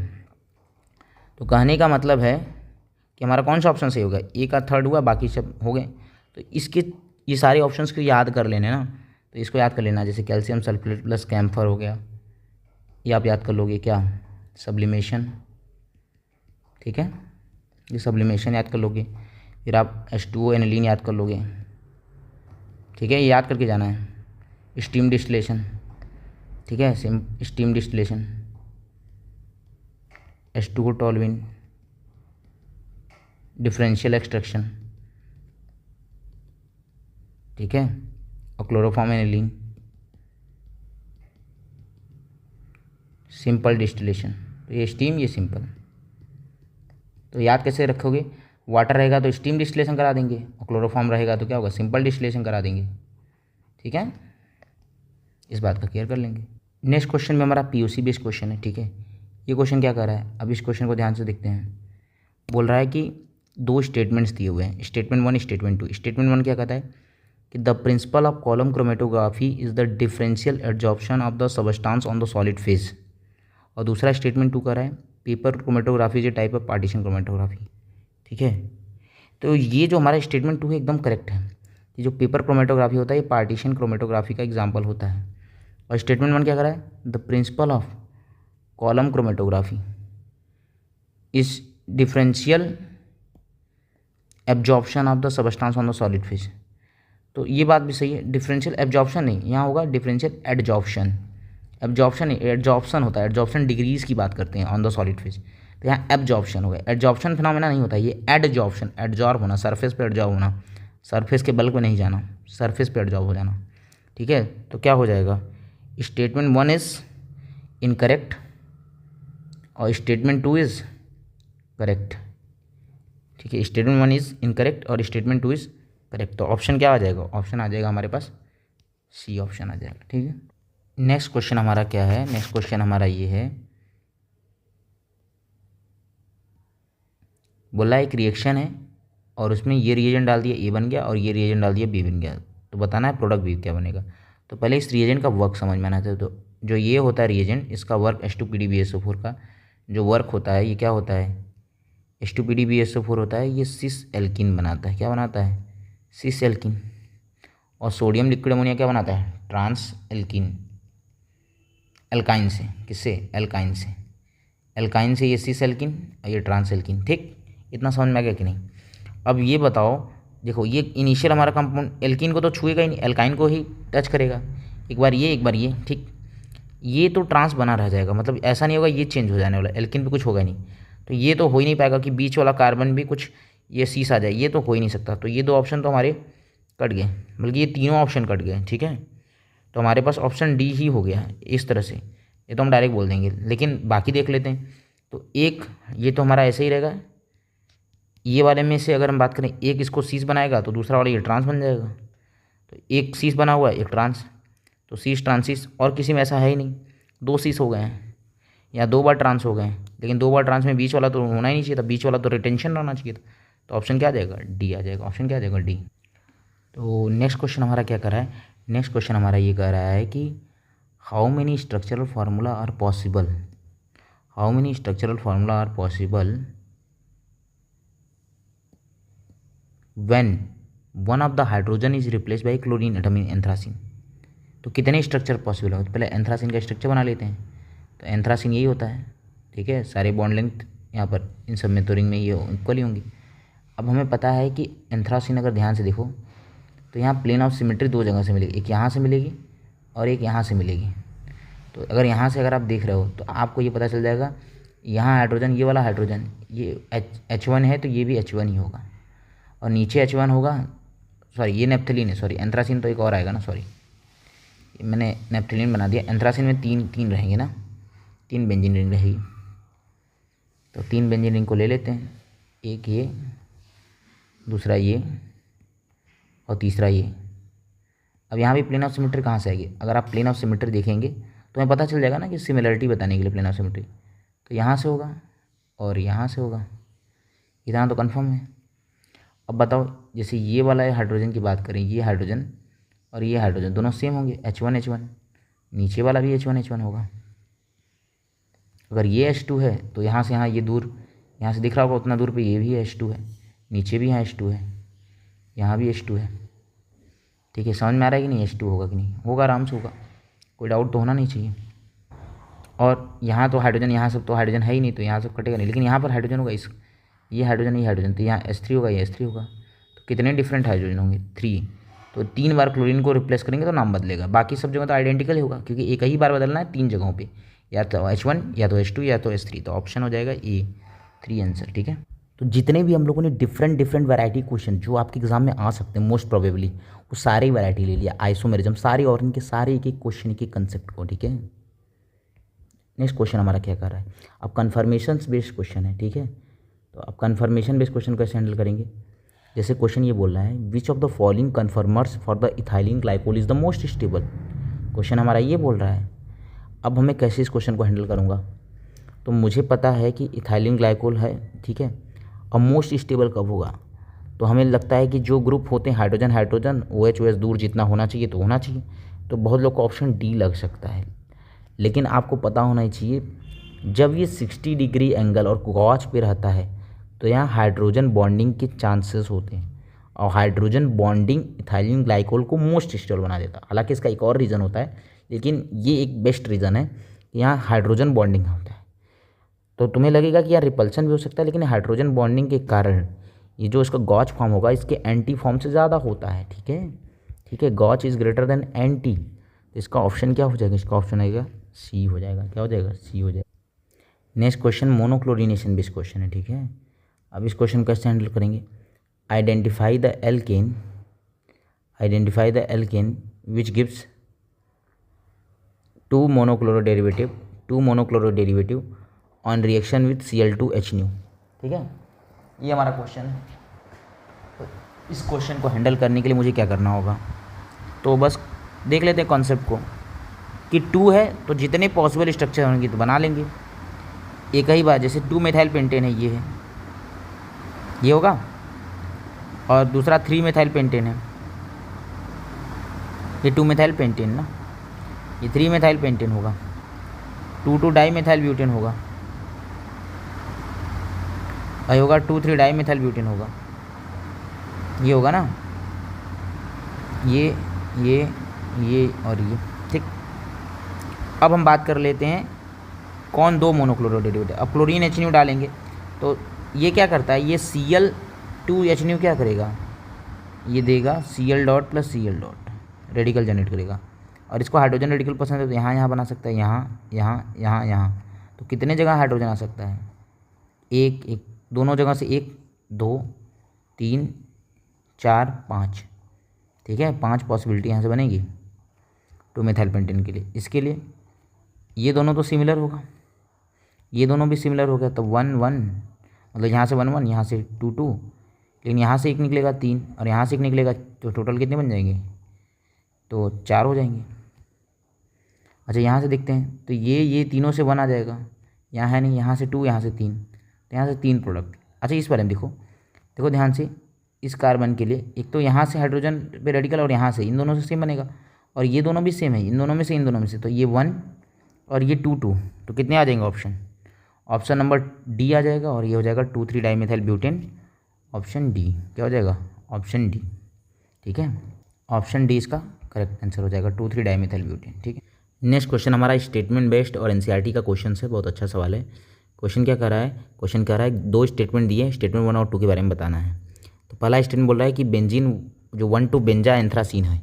तो कहने का मतलब है कि हमारा कौन सा ऑप्शन सही होगा, ए का थर्ड हुआ, बाकी सब हो गए। तो इसके ये सारे ऑप्शंस को याद कर लेने ना, तो इसको याद कर लेना, जैसे कैल्शियम सल्फेट प्लस कैम्फर हो गया, ये आप याद कर लोगे क्या, सब्लिमेशन, ठीक है, ये सब्लिमेशन याद कर लोगे। फिर आप H2O एनिलीन याद कर लोगे, ठीक है, ये याद करके जाना है। स्टीम डिस्टिलेशन, ठीक है, steam distillation, H2O toluene differential extraction, ठीक है, और क्लोरोफॉर्म एनिलीन सिंपल डिस्टिलेशन। तो ये स्टीम, ये सिंपल। तो याद कैसे रखोगे, वाटर रहेगा तो स्टीम डिस्टिलेशन करा देंगे, और क्लोरोफॉर्म रहेगा तो क्या होगा, सिंपल डिस्टिलेशन करा देंगे, ठीक है। इस बात का केयर कर लेंगे। नेक्स्ट क्वेश्चन में हमारा POC बेस्ड क्वेश्चन है, ठीक है। ये क्वेश्चन क्या कर रहा है, अब इस क्वेश्चन को ध्यान से देखते हैं। बोल रहा है कि दो स्टेटमेंट्स दिए हुए हैं, स्टेटमेंट 1, स्टेटमेंट 2। स्टेटमेंट 1 क्या कहता है कि the principle of column chromatography is the differential adsorption of the substance on the solid phase. और दूसरा स्टेटमेंट 2 कर रहा है paper chromatography is a type of partition chromatography, ठीक है। तो ये जो हमारा स्टेटमेंट 2 है एकदम करेक्ट है। ये जो पेपर क्रोमेटोग्राफी होता है ये पार्टीशन क्रोमेटोग्राफी का एग्जाम्पल होता है। और स्टेटमेंट 1 क्या कर रहा है, the principle of column chromatography is differential absorption of the substance on the solid phase. तो ये बात भी सही है, डिफरेंशियल एब्जॉर्प्शन नहीं, यहाँ होगा डिफरेंशियल एडजॉर्प्शन। एब्जॉर्प्शन नहीं, एडजॉर्प्शन होता है, एडजॉर्प्शन डिग्रीज की बात करते हैं ऑन द सॉलिड फेज, तो यहाँ एब्जॉर्प्शन हो गया। एडजॉर्प्शन फिनोमेना नहीं होता, ये एडजॉर्प्शन, एडजॉर्ब होना, सरफेस पे एडजॉर्ब होना, सरफेस के बल्क में नहीं जाना, सरफेस पे एडजॉर्ब हो जाना, ठीक है। तो क्या हो जाएगा, स्टेटमेंट 1 इज़ इनकरेक्ट और स्टेटमेंट 2 इज़ करेक्ट, ठीक है। स्टेटमेंट 1 इज़ इनकरेक्ट और स्टेटमेंट 2 इज़ करेक्ट। तो ऑप्शन क्या आ जाएगा, ऑप्शन आ जाएगा हमारे पास C ऑप्शन आ जाएगा, ठीक है। नेक्स्ट क्वेश्चन हमारा क्या है, नेक्स्ट क्वेश्चन हमारा ये है, बोला एक रिएक्शन है और उसमें ये रिएजेंट डाल दिया, A बन गया, और ये रिएजेंट डाल दिया, B बन गया। तो बताना है प्रोडक्ट B क्या बनेगा। तो पहले इस रिएजेंट का वर्क समझ में आना चाहिए। तो जो ये होता है रिएजेंट, इसका वर्क H2PdBSO4 का जो वर्क होता है ये क्या होता है, H2PdBSO4 होता है, ये सिस एल्किन बनाता है। क्या बनाता है, सिस एल्किन। और सोडियम लिक्विड अमोनिया क्या बनाता है, ट्रांस एल्किन, एल्काइन से, किससे, एल्काइन से, एल्काइन से ये सिस एल्किन और ये ट्रांस एल्किन, ठीक। इतना समझ में आ गया कि नहीं। अब ये बताओ, देखो ये इनिशियल हमारा कंपाउंड एल्किन को तो छुएगा ही नहीं, एल्काइन को ही टच करेगा, एक बार ये एक बार ये, ठीक। ये तो ट्रांस बना रह जाएगा, मतलब ऐसा नहीं होगा ये चेंज हो जाने वाला, एल्किन पे कुछ होगा नहीं। तो ये तो हो ही नहीं पाएगा कि बीच वाला कार्बन भी कुछ ये सीस आ जाए, ये तो हो ही नहीं सकता। तो ये दो ऑप्शन तो हमारे कट गए, बल्कि ये तीनों ऑप्शन कट गए, ठीक है। तो हमारे पास ऑप्शन D ही हो गया है इस तरह से, ये तो हम डायरेक्ट बोल देंगे, लेकिन बाकी देख लेते हैं। तो एक ये तो हमारा ऐसे ही रहेगा, ये वाले में से अगर हम बात करें, एक इसको सीस बनाएगा तो दूसरा वाला ये ट्रांस बन जाएगा। तो एक सीस बना हुआ है, एक ट्रांस, तो सीस ट्रांसिस, और किसी में ऐसा है ही नहीं, दो सीस हो गए हैं या दो बार ट्रांस हो गए हैं, लेकिन दो बार ट्रांस में बीच वाला तो होना ही नहीं चाहिए था, बीच वाला तो रिटेंशन रहना चाहिए था। तो ऑप्शन क्या आ जाएगा, D आ जाएगा। ऑप्शन क्या आ जाएगा, D। तो नेक्स्ट क्वेश्चन हमारा क्या कर रहा है, नेक्स्ट क्वेश्चन हमारा ये कह रहा है कि how many structural formula are possible, how many structural formula are possible when one of the hydrogen is replace by chlorine atom in anthracene. तो कितने स्ट्रक्चर पॉसिबल हो, तो पहले एंथ्रासिन का स्ट्रक्चर बना लेते हैं। तो एंथ्रासिन यही होता है, ठीक है, सारे बॉन्ड लेंथ यहाँ पर इन सब में तो रिंग में ये इक्वल ही होंगी। अब हमें पता है कि एंथ्रासिन अगर ध्यान से देखो तो यहाँ प्लेन ऑफ सिमेट्री दो जगह से मिलेगी, एक यहाँ से मिलेगी और एक यहाँ से मिलेगी। तो अगर यहाँ से अगर आप देख रहे हो तो आपको ये पता चल जाएगा यहाँ हाइड्रोजन, ये वाला हाइड्रोजन ये H1 है तो ये भी H1 ही होगा, और नीचे H1 होगा, सॉरी ये नेप्थलीन है, सॉरी एंथ्रासिन तो एक और आएगा ना, सॉरी मैंने नेप्थलीन बना दिया। एंथ्रासिन में तीन रहेंगे ना, 3 बेंजीन रिंग रहेगी। तो 3 बेंजीन रिंग को ले लेते हैं, एक ये, दूसरा ये और तीसरा ये। अब यहाँ भी प्लेन ऑफ सिमेट्री कहाँ से आएगी, अगर आप प्लेन ऑफ सिमेट्री देखेंगे तो हमें पता चल जाएगा ना कि सिमिलरिटी बताने के लिए प्लेन ऑफ सिमेट्री, तो यहाँ से होगा और यहाँ से होगा, इतना तो कंफर्म है। अब बताओ जैसे ये वाला हाइड्रोजन की बात करें, ये हाइड्रोजन और ये हाइड्रोजन दोनों सेम होंगे, H1 नीचे वाला भी H1 होगा। अगर ये H2 है तो यहाँ से यहाँ ये दूर, यहाँ से दिख रहा होगा उतना दूर पे ये भी H2 है, नीचे भी यहाँ H2 है, यहाँ भी H2 है। ठीक है, समझ में आ रहा है कि नहीं, H2 होगा कि नहीं होगा, आराम से होगा, कोई डाउट तो होना नहीं चाहिए। और यहाँ तो हाइड्रोजन, यहाँ सब तो हाइड्रोजन है ही नहीं, तो यहाँ सब कटेगा नहीं, लेकिन यहाँ पर हाइड्रोजन होगा, इस ये हाइड्रोजन, तो यहाँ H3 होगा, ये H3 होगा। तो कितने डिफरेंट हाइड्रोजन होंगे, 3। तो 3 बार क्लोरीन को रिप्लेस करेंगे तो नाम बदलेगा, बाकी सब जगह तो आइडेंटिकल ही होगा, क्योंकि एक ही बार बदलना है 3 जगहों पे, या तो H1 या तो H2 या तो H3। तो ऑप्शन हो जाएगा ए, 3 आंसर। ठीक है, तो जितने भी हम लोगों ने डिफरेंट वैरायटी क्वेश्चन जो आपके एग्जाम में आ सकते हैं मोस्ट प्रोबेबली, वो सारी वैरायटी ले लिया, आइसोमेरिज्म सारे, और इनके सारे एक क्वेश्चन के कंसेप्ट को। ठीक है, नेक्स्ट क्वेश्चन हमारा क्या कर रहा है, अब कन्फर्मेशन बेस्ड क्वेश्चन है। ठीक है, तो अब कन्फर्मेशन बेस्ड क्वेश्चन कैसे हैंडल करेंगे, जैसे क्वेश्चन ये बोल रहा है which of the following conformers for the ethylene glycol is the most stable. Question हमारा ये बोल रहा है। अब हमें कैसे इस क्वेश्चन को हैंडल करूँगा, तो मुझे पता है कि इथाइलिन ग्लाइकोल है, ठीक है, और मोस्ट स्टेबल कब होगा, तो हमें लगता है कि जो ग्रुप होते हैं हाइड्रोजन OH दूर जितना होना चाहिए तो होना चाहिए। तो बहुत लोग को ऑप्शन डी लग सकता है, लेकिन आपको पता होना चाहिए जब ये 60 डिग्री एंगल और गॉच पे रहता है तो यहाँ हाइड्रोजन बॉन्डिंग के चांसेस होते हैं, और हाइड्रोजन बॉन्डिंग इथाइलिन ग्लाइकोल को मोस्ट स्टेबल बना देता है। हालांकि इसका एक और रीज़न होता है, लेकिन ये एक बेस्ट रीज़न है कि यहाँ हाइड्रोजन बॉन्डिंग होता है। तो तुम्हें लगेगा कि यार रिपल्सन भी हो सकता है, लेकिन हाइड्रोजन बॉन्डिंग के कारण ये जो इसका गॉच फॉर्म होगा इसके एंटी फॉर्म से ज़्यादा होता है। ठीक है, गॉच इज़ ग्रेटर देन एंटी। तो इसका ऑप्शन क्या हो जाएगा, इसका ऑप्शन आएगा सी हो जाएगा। क्या हो जाएगा, सी हो जाएगा। Next question monochlorination based question है। ठीक है, अब इस क्वेश्चन कैसे हैंडल करेंगे, identify the alkane which gives two monochloro derivative on reaction with Cl2H। ठीक है, ये हमारा क्वेश्चन है। तो इस क्वेश्चन को हैंडल करने के लिए मुझे क्या करना होगा, तो बस देख लेते हैं कॉन्सेप्ट को कि 2 है तो जितने पॉसिबल स्ट्रक्चर होंगे तो बना लेंगे एक ही बार। जैसे 2 मेथाइल पेंटेन है, ये होगा, और दूसरा 3 मेथाइल पेंटेन है, ये 2 मेथाइल पेंटेन ना, ये 3 मेथाइल पेंटेन होगा, 2 डाई मेथाइल ब्यूटेन होगा, और होगा 2,3 डाई मेथाइल ब्यूटेन होगा, ये होगा ना, ये और ये। ठीक, अब हम बात कर लेते हैं कौन 2 मोनोक्लोरो डेरिवेटिव। अब क्लोरीन H डालेंगे तो ये क्या करता है, ये Cl2H क्या करेगा, ये देगा Cl dot plus Cl dot, radical generate करेगा, और इसको हाइड्रोजन रेडिकल पसंद है तो यहाँ बना सकता है, यहाँ। तो कितने जगह हाइड्रोजन आ सकता है, एक दोनों जगह से 1 2 3 4 5। ठीक है, 5 पॉसिबिलिटी यहाँ से बनेगी 2 मेथाइल पेंटेन के लिए। इसके लिए ये दोनों तो सिमिलर होगा, ये दोनों भी सिमिलर हो गया, तो 1 1, मतलब यहाँ से 1 1, यहाँ से 2 2, लेकिन यहाँ से 1 निकलेगा 3 और यहाँ से 1 निकलेगा, तो टोटल कितने बन जाएंगे, तो 4 हो जाएंगे। अच्छा, यहाँ से देखते हैं तो ये तीनों से 1 आ जाएगा, यहाँ है नहीं, यहाँ से 2, यहाँ से 3, तो यहाँ से 3 प्रोडक्ट। अच्छा, इस बारे में देखो ध्यान से, इस कार्बन के लिए एक तो यहाँ से हाइड्रोजन पे रेडिकल और यहाँ से, इन दोनों से सेम बनेगा, और ये दोनों भी सेम है, इन दोनों में से, तो ये 1 और ये 2 2, तो कितने आ जाएंगे ऑप्शन नंबर डी आ जाएगा, और ये हो जाएगा 2,3 di methyl butane, option D. क्या हो जाएगा, ऑप्शन डी, ठीक है, ऑप्शन डी इसका करेक्ट आंसर हो जाएगा 2,3 डाइमिथाइल ब्यूटेन, ठीक है। नेक्स्ट क्वेश्चन हमारा स्टेटमेंट बेस्ड और एनसीईआरटी का क्वेश्चन है, बहुत अच्छा सवाल है। क्वेश्चन क्या कर रहा है, क्वेश्चन कह रहा है 2 स्टेटमेंट दिए, स्टेटमेंट 1 और 2 के बारे में बताना है। तो पहला स्टेटमेंट बोल रहा है कि बेंजीन जो 1,2-बेंजा एंथ्रासीन है,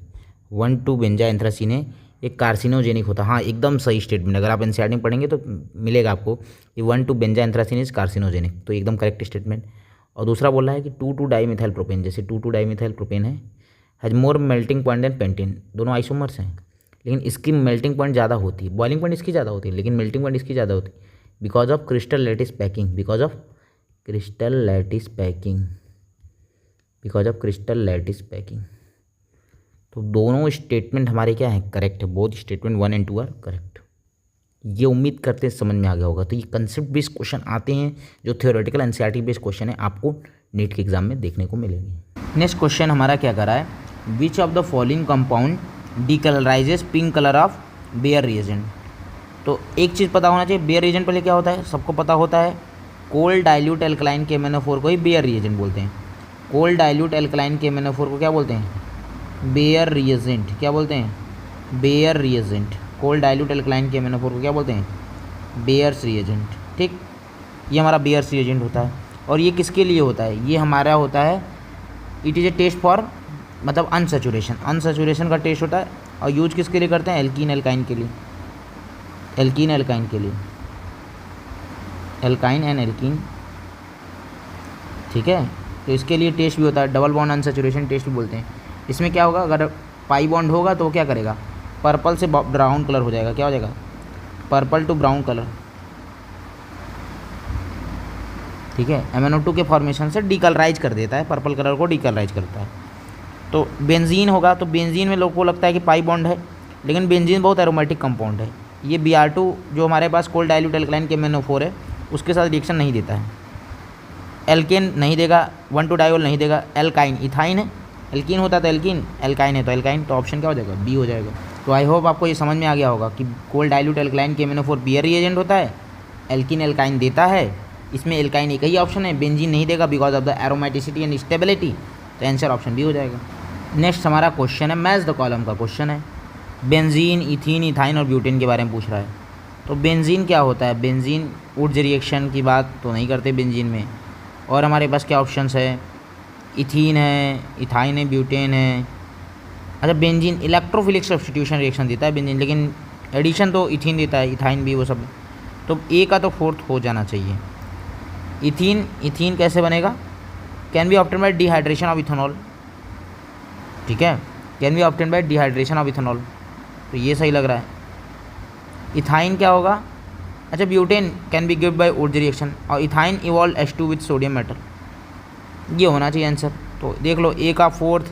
1,2-बेंजा एंथ्रासीन है, एक कार्सिनोजेनिक होता है। हाँ, एकदम सही स्टेटमेंट, अगर आप एनसीईआरटी में पढ़ेंगे तो मिलेगा आपको कि 1,2-बेंजा एंथ्रासीन इज कार्सिनोजेनिक, तो एकदम करेक्ट स्टेटमेंट। और दूसरा बोल रहा है कि 2,2-डाइमिथाइल प्रोपेन, जैसे 2,2-डाइमिथाइल प्रोपेन है, has more melting point than pentane, दोनों आइसोमर्स हैं, लेकिन इसकी मेल्टिंग पॉइंट ज़्यादा होती है, बॉइलिंग पॉइंट इसकी ज़्यादा होती है, लेकिन मेल्टिंग पॉइंट इसकी ज़्यादा होती है because of crystal lattice packing, because of crystal lattice packing, because of crystal lattice packing. तो दोनों स्टेटमेंट हमारे क्या हैं, करेक्ट है, both statement 1 and 2 are correct. ये उम्मीद करते हैं समझ में आ गया होगा। तो ये कंसेप्ट बेस्ड क्वेश्चन आते हैं जो थ्योरेटिकल एनसीईआरटी बेस्ड क्वेश्चन है, आपको नीट के एग्जाम में देखने को मिलेंगे। नेक्स्ट क्वेश्चन हमारा क्या कर रहा है, which of the following compound decolourises pink colour of Baeyer reagent. तो एक चीज़ पता होना चाहिए, बेयर रिएजेंट पहले क्या होता है, सबको पता होता है, कोल्ड डाइल्यूट एल्कलाइन KMnO4 को ही बेयर रिएजेंट बोलते हैं। कोल्ड डाइल्यूट एल्कलाइन KMnO4 को क्या बोलते हैं, बेयर रिएजेंट, क्या बोलते हैं, Baeyer reagent. Cold dilute alkaline KMnO4 को क्या बोलते हैं, बेयर्स रिएजेंट, ठीक। ये हमारा बेयर्स रिएजेंट होता है। और ये किसके लिए होता है, ये हमारा होता है, it is a test for, मतलब अनसेचुरेशन, अनसेचुरेशन का टेस्ट होता है। और यूज किसके लिए करते हैं, एल्कीन एल्काइन के लिए, एल्कीन एल्काइन के लिए, एल्काइन एंड एल्कीन, ठीक है। तो इसके लिए टेस्ट भी होता है, डबल बॉन्ड अनसेचुरेशन टेस्ट भी बोलते हैं। इसमें क्या होगा, अगर पाई बॉन्ड होगा तो वो क्या करेगा, पर्पल से ब्राउन कलर हो जाएगा, क्या हो जाएगा, पर्पल टू ब्राउन कलर, ठीक है। MnO2 के फॉर्मेशन से डीकलराइज कर देता है, पर्पल कलर को डीकलराइज करता है। तो बेंजीन होगा, तो बेंजीन में लोगों को लगता है कि पाई बॉन्ड है, लेकिन बेंजीन बहुत एरोमेटिक कंपाउंड है। ये Br2 जो हमारे पास कोल्ड डाइल्यूट एल्कलाइन KMnO4 है, उसके साथ रिएक्शन नहीं देता है, एल्केन नहीं देगा, 1,2-डायोल नहीं देगा, एल्काइन, इथाइन है, एल्कीन होता तो एल्कीन, एल्काइन है तो एल्काइन, तो ऑप्शन क्या हो जाएगा, बी हो जाएगा। तो आई होप आपको ये समझ में आ गया होगा कि cold dilute alkaline KMnO4 Baeyer reagent होता है, एल्कीन एल्काइन देता है, इसमें एल्काइन एक ही ऑप्शन है, बेंजीन नहीं देगा because of the aromaticity and stability, तो आंसर ऑप्शन बी हो जाएगा। नेक्स्ट हमारा क्वेश्चन है, मैच द कॉलम का क्वेश्चन है, बेंजीन, इथीन, इथाइन और ब्यूटेन के बारे में पूछ रहा है। तो बेंजीन क्या होता है, बेंजीन वुड्स रिएक्शन की बात तो नहीं करते बेंजीन में। और हमारे पास क्या ऑप्शंस है, इथीन है, इथाइन है, ब्यूटेन है। अच्छा, बेंजीन इलेक्ट्रोफिलिक सब्स्टिट्यूशन रिएक्शन देता है बेंजीन, लेकिन एडिशन तो इथीन देता है, इथाइन भी, वो सब। तो ए का तो 4th हो जाना चाहिए। इथीन, इथीन कैसे बनेगा, can be obtain bye dehydration of ethanol, ठीक है, can be obtain bye dehydration of ethanol, तो ये सही लग रहा है। इथाइन क्या होगा, अच्छा, butane can be gived by Wurtz reaction, और ethyne evolve H2 with sodium metal, ये होना चाहिए आंसर। तो देख लो, ए का 4th,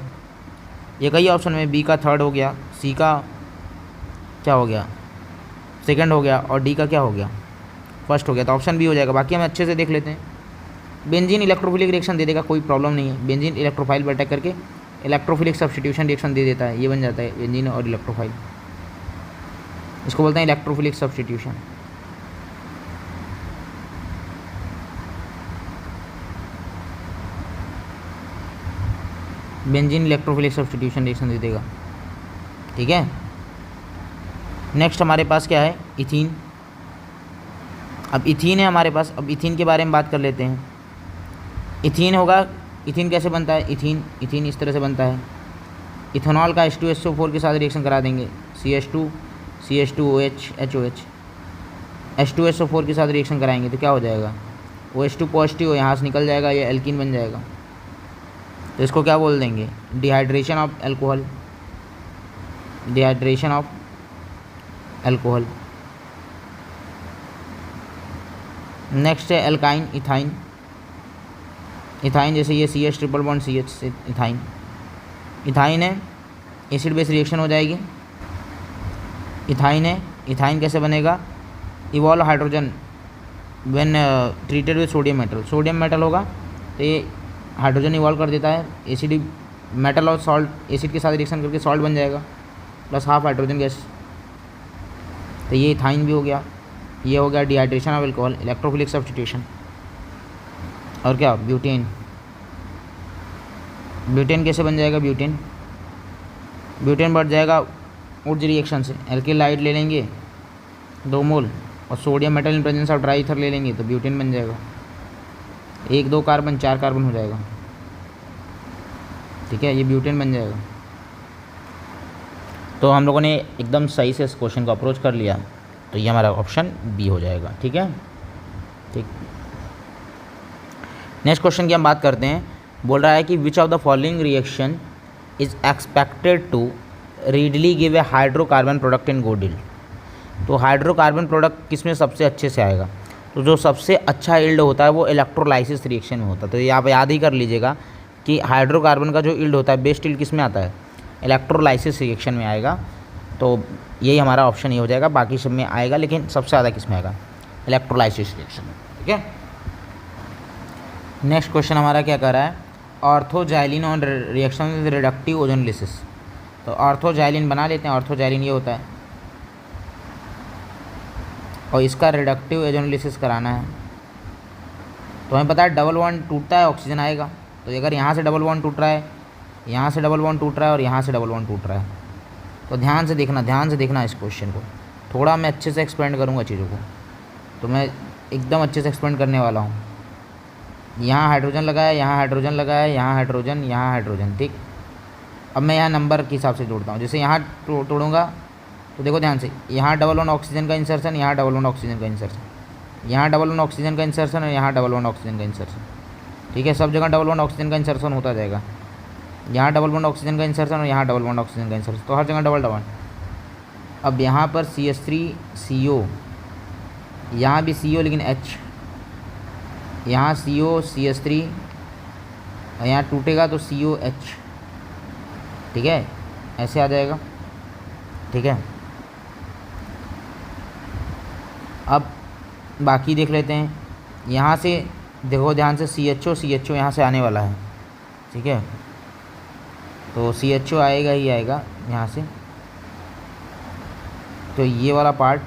ये कई ऑप्शन में, बी का 3rd हो गया, सी का क्या हो गया, 2nd हो गया, और डी का क्या हो गया, 1st हो गया, तो ऑप्शन बी हो जाएगा। बाकी हम अच्छे से देख लेते हैं। बेंजीन इलेक्ट्रोफिलिक रिएक्शन दे देगा, कोई प्रॉब्लम नहीं है, बेंजीन इलेक्ट्रोफाइल पर अटैक करके इलेक्ट्रोफिलिक सब्स्टिट्यूशन रिएक्शन दे देता है, ये बन जाता है बेंजीन और इलेक्ट्रोफाइल, इसको बोलते हैं electrophilic substitution. Benzene electrophilic substitution reaction दे देगा, ठीक है। नेक्स्ट हमारे पास क्या है, इथीन। अब इथीन है हमारे पास, अब इथीन के बारे में बात कर लेते हैं। इथीन होगा, इथीन कैसे बनता है, इथीन, इथीन इस तरह से बनता है, इथेनॉल का H2SO4 के साथ रिएक्शन करा देंगे, CH2 CH2OH HOH, H2SO4 के साथ रिएक्शन कराएंगे तो क्या हो जाएगा, OH2 पॉजिटिव, यहाँ से निकल जाएगा, ये एल्कीन बन जाएगा। तो इसको क्या बोल देंगे, dehydration of alcohol, dehydration of alcohol. Next है एल्काइन, इथाइन, इथाइन जैसे ये CH ट्रिपल बॉन्ड CH से इथाइन, इथाइन है, एसिड बेस रिएक्शन हो जाएगी, इथाइन है। इथाइन कैसे बनेगा, evolve hydrogen when treated with sodium metal, sodium metal होगा तो ये हाइड्रोजन इवॉल्व कर देता है, एसिड मेटल और सॉल्ट, एसिड के साथ रिएक्शन करके सॉल्ट बन जाएगा, प्लस हाफ हाइड्रोजन गैस, तो ये इथाइन भी हो गया। ये हो गया dehydration of alcohol, electrophilic substitution. और क्या, ब्यूटेन, ब्यूटेन कैसे बन जाएगा? ब्यूटेन बढ़ जाएगा उड्स रिएक्शन से। एल्किलाइड ले लेंगे 2 मोल और sodium metal in presence of dry ether ले लेंगे तो ब्यूटेन बन जाएगा। 1 2 कार्बन 4 कार्बन हो जाएगा। ठीक है, ये ब्यूटेन बन जाएगा। तो हम लोगों ने एकदम सही से इस क्वेश्चन को अप्रोच कर लिया, तो ये हमारा ऑप्शन बी हो जाएगा। ठीक है, ठीक। नेक्स्ट क्वेश्चन की हम बात करते हैं। बोल रहा है कि which of the following reaction is expected to readily give a hydrocarbon product in good yield. तो हाइड्रोकार्बन प्रोडक्ट किस में सबसे अच्छे से आएगा? तो जो सबसे अच्छा यील्ड होता है वो इलेक्ट्रोलाइसिस रिएक्शन में होता है। तो ये आप याद ही कर लीजिएगा कि हाइड्रोकार्बन का जो यील्ड होता है, बेस्ट यील्ड किस में आता है? इलेक्ट्रोलाइसिस रिएक्शन में आएगा। तो यही हमारा ऑप्शन ये हो जाएगा। बाकी सब में आएगा लेकिन सबसे ज़्यादा किस में आएगा? इलेक्ट्रोलाइसिस रिएक्शन में। ठीक है, नेक्स्ट क्वेश्चन हमारा क्या कर रहा है? ऑर्थोजाइलिन on reaction with reductive ozonolysis. तो ऑर्थोजाइलिन बना लेते हैं। ऑर्थोजाइलिन ये होता है और इसका रिडक्टिव ओजोनोलिसिस कराना है। तो हमें पता है डबल बॉन्ड टूटता है, ऑक्सीजन आएगा। तो अगर यहाँ से डबल बॉन्ड टूट रहा है, यहाँ से डबल बॉन्ड टूट रहा है और यहाँ से डबल बॉन्ड टूट रहा है, तो ध्यान से देखना इस क्वेश्चन को। थोड़ा मैं अच्छे से एक्सप्लेन करूँगा चीज़ों को, तो मैं एकदम अच्छे से एक्सप्लेन करने वाला हूँ। यहाँ हाइड्रोजन लगाया, यहाँ हाइड्रोजन लगाया, यहाँ हाइड्रोजन, यहाँ हाइड्रोजन। ठीक, अब मैं यहाँ नंबर के हिसाब से जोड़ता हूँ। जैसे यहाँ तोड़ूंगा तो देखो ध्यान से, यहाँ डबल बॉन्ड ऑक्सीजन का इंसर्शन, यहाँ डबल बॉन्ड ऑक्सीजन का इंसर्शन, यहाँ डबल बॉन्ड ऑक्सीजन का इंसर्शन और यहाँ डबल बॉन्ड ऑक्सीजन का इंसर्शन। ठीक है, सब जगह डबल बॉन्ड ऑक्सीजन का इंसर्शन होता जाएगा। यहाँ डबल बॉन्ड ऑक्सीजन का इंसर्शन और यहाँ डबल बॉन्ड ऑक्सीजन का इंसर्शन, तो हर जगह डबल डबल। अब यहाँ पर CH3 CO, यहाँ भी CO लेकिन H, यहाँ CO CH3 और यहाँ टूटेगा तो COH। ठीक है, ऐसे आ जाएगा। ठीक है, अब बाकी देख लेते हैं। यहाँ से देखो ध्यान से, CHO यहाँ से आने वाला है। ठीक है, तो CHO आएगा ही आएगा यहाँ से। तो ये वाला पार्ट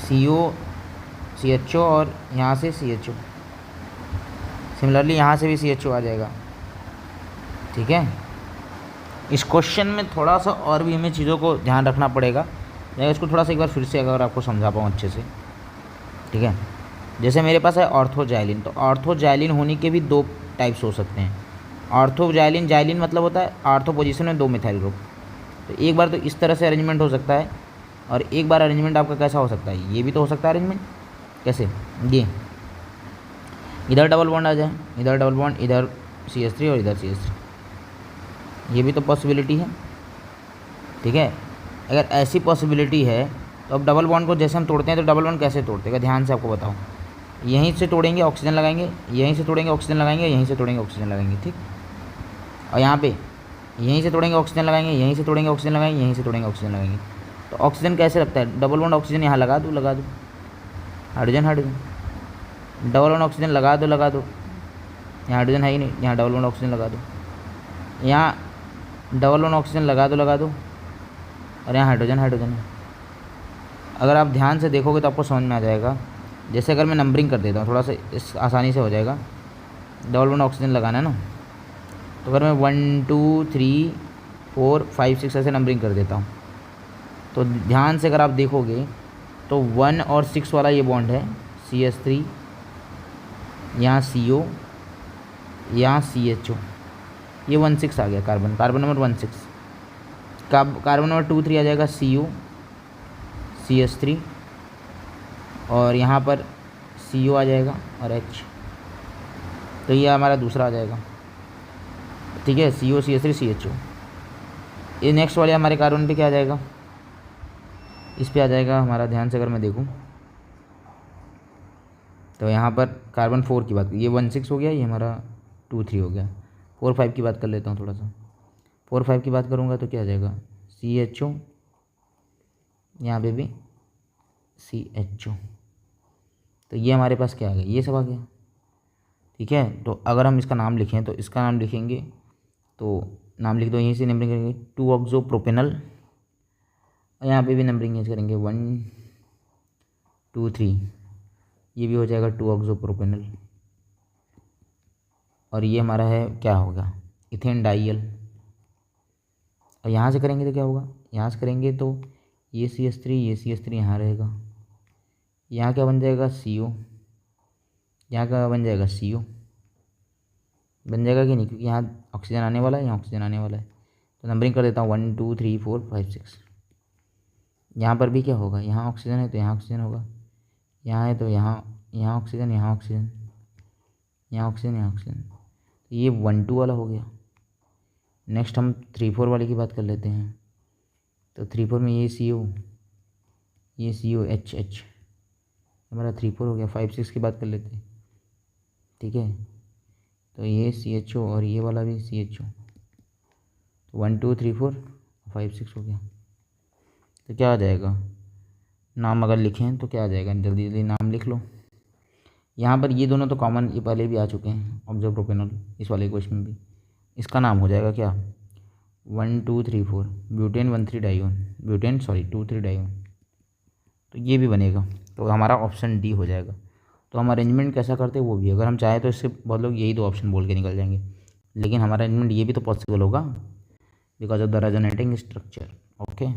CHO और यहाँ से CHO, सिमिलरली यहाँ से भी CHO आ जाएगा। ठीक है, इस क्वेश्चन में थोड़ा सा और भी हमें चीज़ों को ध्यान रखना पड़ेगा। मैं इसको थोड़ा सा एक बार फिर से अगर आपको समझा पाऊँ अच्छे से। ठीक है, जैसे मेरे पास है ऑर्थोजाइलिन, तो ऑर्थोजाइलिन होने के भी 2 टाइप्स हो सकते हैं। ऑर्थोजाइलिन, जाइलिन मतलब होता है ऑर्थो पोजीशन में 2 मिथाइल ग्रुप। तो एक बार तो इस तरह से अरेंजमेंट हो सकता है और एक बार अरेंजमेंट आपका कैसा हो सकता है? ये भी तो हो सकता है अरेंजमेंट। कैसे? ये इधर डबल बॉन्ड आ जाए, इधर डबल बॉन्ड, इधर CH3 और इधर CH3, ये भी तो पॉसिबिलिटी है। ठीक है, अगर ऐसी पॉसिबिलिटी है तो अब डबल बॉन्ड को जैसे हम तोड़ते हैं तो डबल बॉन्ड कैसे तोड़ते हैं? ध्यान से आपको बताऊँ। यहीं से तोड़ेंगे, ऑक्सीजन लगाएंगे, यहीं से तोड़ेंगे, ऑक्सीजन लगाएंगे, यहीं से तोड़ेंगे, ऑक्सीजन लगाएंगे। ठीक, और यहाँ पे यहीं से तोड़ेंगे, ऑक्सीजन लगाएंगे, यहीं से तोड़ेंगे, ऑक्सीजन लगाएंगे, यहीं से तोड़ेंगे, ऑक्सीजन लगाएंगे। तो ऑक्सीजन कैसे लगता है? डबल बॉन्ड ऑक्सीजन यहाँ लगा दो, हाइड्रोजन डबल बॉन्ड ऑक्सीजन लगा दो, यहाँ हाइड्रोजन है ही नहीं, यहाँ डबल बॉन्ड ऑक्सीजन लगा दो, यहाँ डबल बॉन्ड ऑक्सीजन लगा दो और यहाँ हाइड्रोजन है। अगर आप ध्यान से देखोगे तो आपको समझ में आ जाएगा। जैसे अगर मैं नंबरिंग कर देता हूँ, थोड़ा सा इस आसानी से हो जाएगा। डबल बॉन्ड ऑक्सीजन लगाना है ना, तो अगर मैं 1 2 3 4 5 6 ऐसे नंबरिंग कर देता हूँ, तो ध्यान से अगर आप देखोगे तो 1 और 6 वाला ये बॉन्ड है, CH3, यहाँ CO, यहाँ CHO, ये 1 6 आ गया कार्बन नंबर 1 6। कार्बन नंबर 2 3 आ जाएगा CO CH3 और यहाँ पर CO आ जाएगा और H, तो ये हमारा दूसरा आ जाएगा। ठीक है, CO CH3 CHO। ये नेक्स्ट वाले हमारे कार्बन पे क्या आ जाएगा? इस पे आ जाएगा हमारा, ध्यान से अगर मैं देखूँ तो यहाँ पर कार्बन 4 की बात, ये 1 6 हो गया, ये हमारा 2 3 हो गया। 4 5 की बात कर लेता हूँ थोड़ा सा। 4 5 की बात करूँगा तो क्या आ जाएगा? CHO, यहाँ पे भी CHO। तो ये हमारे पास क्या आ गया? ये सब आ गया। ठीक है, तो अगर हम इसका नाम लिखें तो इसका नाम लिखेंगे, तो नाम लिख दो, यहीं से नंबरिंग करेंगे 2 ऑक्सोप्रोपेनल, और यहाँ पे भी नंबरिंग करेंगे 1 2 3, ये भी हो जाएगा 2 ऑक्सोप्रोपेनल। और ये हमारा है क्या होगा, इथेन डाइयल। और यहाँ से करेंगे तो क्या होगा, यहाँ से करेंगे तो ये CH3 ये CH3 यहाँ रहेगा, यहाँ क्या बन जाएगा CO, यहाँ क्या बन जाएगा CO, बन जाएगा कि नहीं, क्योंकि यहाँ ऑक्सीजन आने वाला है, यहाँ ऑक्सीजन आने वाला है। तो नंबरिंग कर देता हूँ 1 2 3 4 5 6। यहाँ पर भी क्या होगा, यहाँ ऑक्सीजन है तो यहाँ ऑक्सीजन होगा, यहाँ है तो यहाँ ऑक्सीजन, यहाँ ऑक्सीजन, यहाँ ऑक्सीजन, यहाँ ऑक्सीजन। तो ये 1 2 वाला हो गया। नेक्स्ट हम 3 4 वाले की बात कर लेते हैं। तो 3 4 में ये CO, ये CO H हमारा 3 4 हो गया। 5 6 की बात कर लेते हैं, ठीक है। तो ये CHO और ये वाला भी CHO। तो 1 2 3 4 5 6 हो गया। तो क्या आ जाएगा, नाम अगर लिखें तो क्या आ जाएगा, जल्दी जल्दी नाम लिख लो। यहाँ पर ये दोनों तो कॉमन, ये पहले भी आ चुके हैं, ऑब्जर्व प्रोपेनॉल, इस वाले क्वेश्चन में भी। इसका नाम हो जाएगा क्या, 1 2 3 4 ब्यूटेन 1 3 डाइओन, ब्यूटेन 2 3 डाइओन। तो ये भी बनेगा, तो हमारा ऑप्शन डी हो जाएगा। तो हम अरेंजमेंट कैसा करते हैं वो भी, अगर हम चाहें तो इससे बहुत लोग यही 2 ऑप्शन बोल के निकल जाएंगे, लेकिन हमारा अरेंजमेंट ये भी तो पॉसिबल होगा because of the resonating structure. Okay,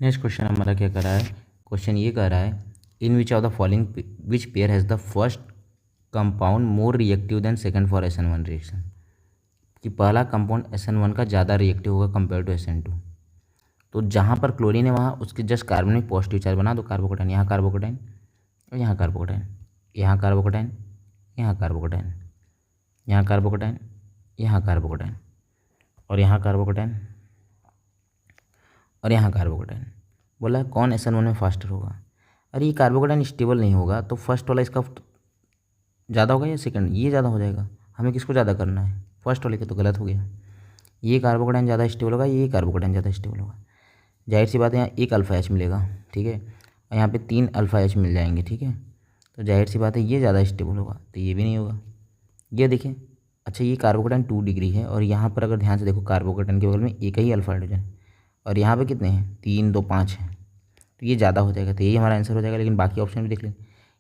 next question हमारा क्या कर रहा है, क्वेश्चन ये कर रहा है in which of the following which pair has the first compound more reactive than second for SN1 reaction, कि पहला कंपाउंड SN1 का ज़्यादा रिएक्टिव होगा कंपेयर टू SN2। तो जहाँ पर क्लोरीन है वहाँ उसके जस्ट कार्बन में पॉजिटिव चार्ज बना दो, कार्बोकेटाइन, यहाँ कार्बोकेटाइन और यहाँ कार्बोकेटाइन, यहाँ कार्बोकेटाइन, यहाँ कार्बोकेटाइन, यहाँ कार्बोकेटाइन, यहाँ कार्बोकेटाइन और यहाँ कार्बोकेटाइन और यहाँ कार्बोकेटाइन। बोला कौन SN1 में फास्टर होगा। अरे ये कार्बोकेटाइन स्टेबल नहीं होगा तो फर्स्ट वाला इसका ज़्यादा होगा या सेकंड, ये ज़्यादा हो जाएगा। हमें किसको ज़्यादा करना है, फर्स्ट वाले का, तो गलत हो गया। ये कार्बोकेटाइन ज़्यादा स्टेबल होगा, ये कार्बोकेटाइन ज़्यादा स्टेबल होगा। जाहिर सी बात है यहाँ 1 अल्फ़ा H मिलेगा, ठीक है, और यहाँ पे 3 अल्फ़ा H मिल जाएंगे, ठीक है। तो जाहिर सी बात है ये ज़्यादा स्टेबल होगा, तो ये भी नहीं होगा। ये देखें, अच्छा ये कार्बोकेटाइन 2 डिग्री है और यहाँ पर अगर ध्यान से देखो कार्बोकेटाइन के बगल में एक ही अल्फ़ा हाइड्रोजन और यहाँ पे कितने हैं, 3 2 5 हैं, तो ये ज़्यादा हो जाएगा, तो यही हमारा आंसर हो जाएगा। लेकिन बाकी ऑप्शन भी देख लें,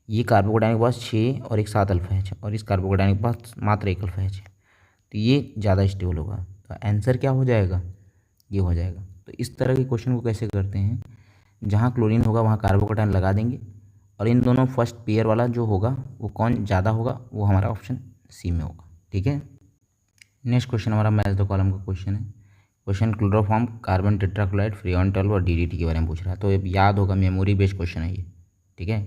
ये कार्बोकेटाइन के पास 6 और एक 7 अल्फ़ा H और इस कार्बोकेटाइन के पास मात्र 1 अल्फ़ा H है, तो ये ज़्यादा स्टेबल होगा। तो आंसर क्या हो जाएगा, ये हो जाएगा। तो इस तरह के क्वेश्चन को कैसे करते हैं, जहाँ क्लोरीन होगा वहाँ कार्बोकेटाइन लगा देंगे और इन दोनों फर्स्ट पेयर वाला जो होगा वो कौन ज़्यादा होगा, वो हमारा ऑप्शन सी में होगा, ठीक है। नेक्स्ट क्वेश्चन हमारा मैच द कॉलम का क्वेश्चन है। Question chloroform, carbon tetrachloride, freon 12 और DDT के बारे में पूछ रहा है। तो ये याद होगा, मेमोरी बेस्ड क्वेश्चन है ये, ठीक है,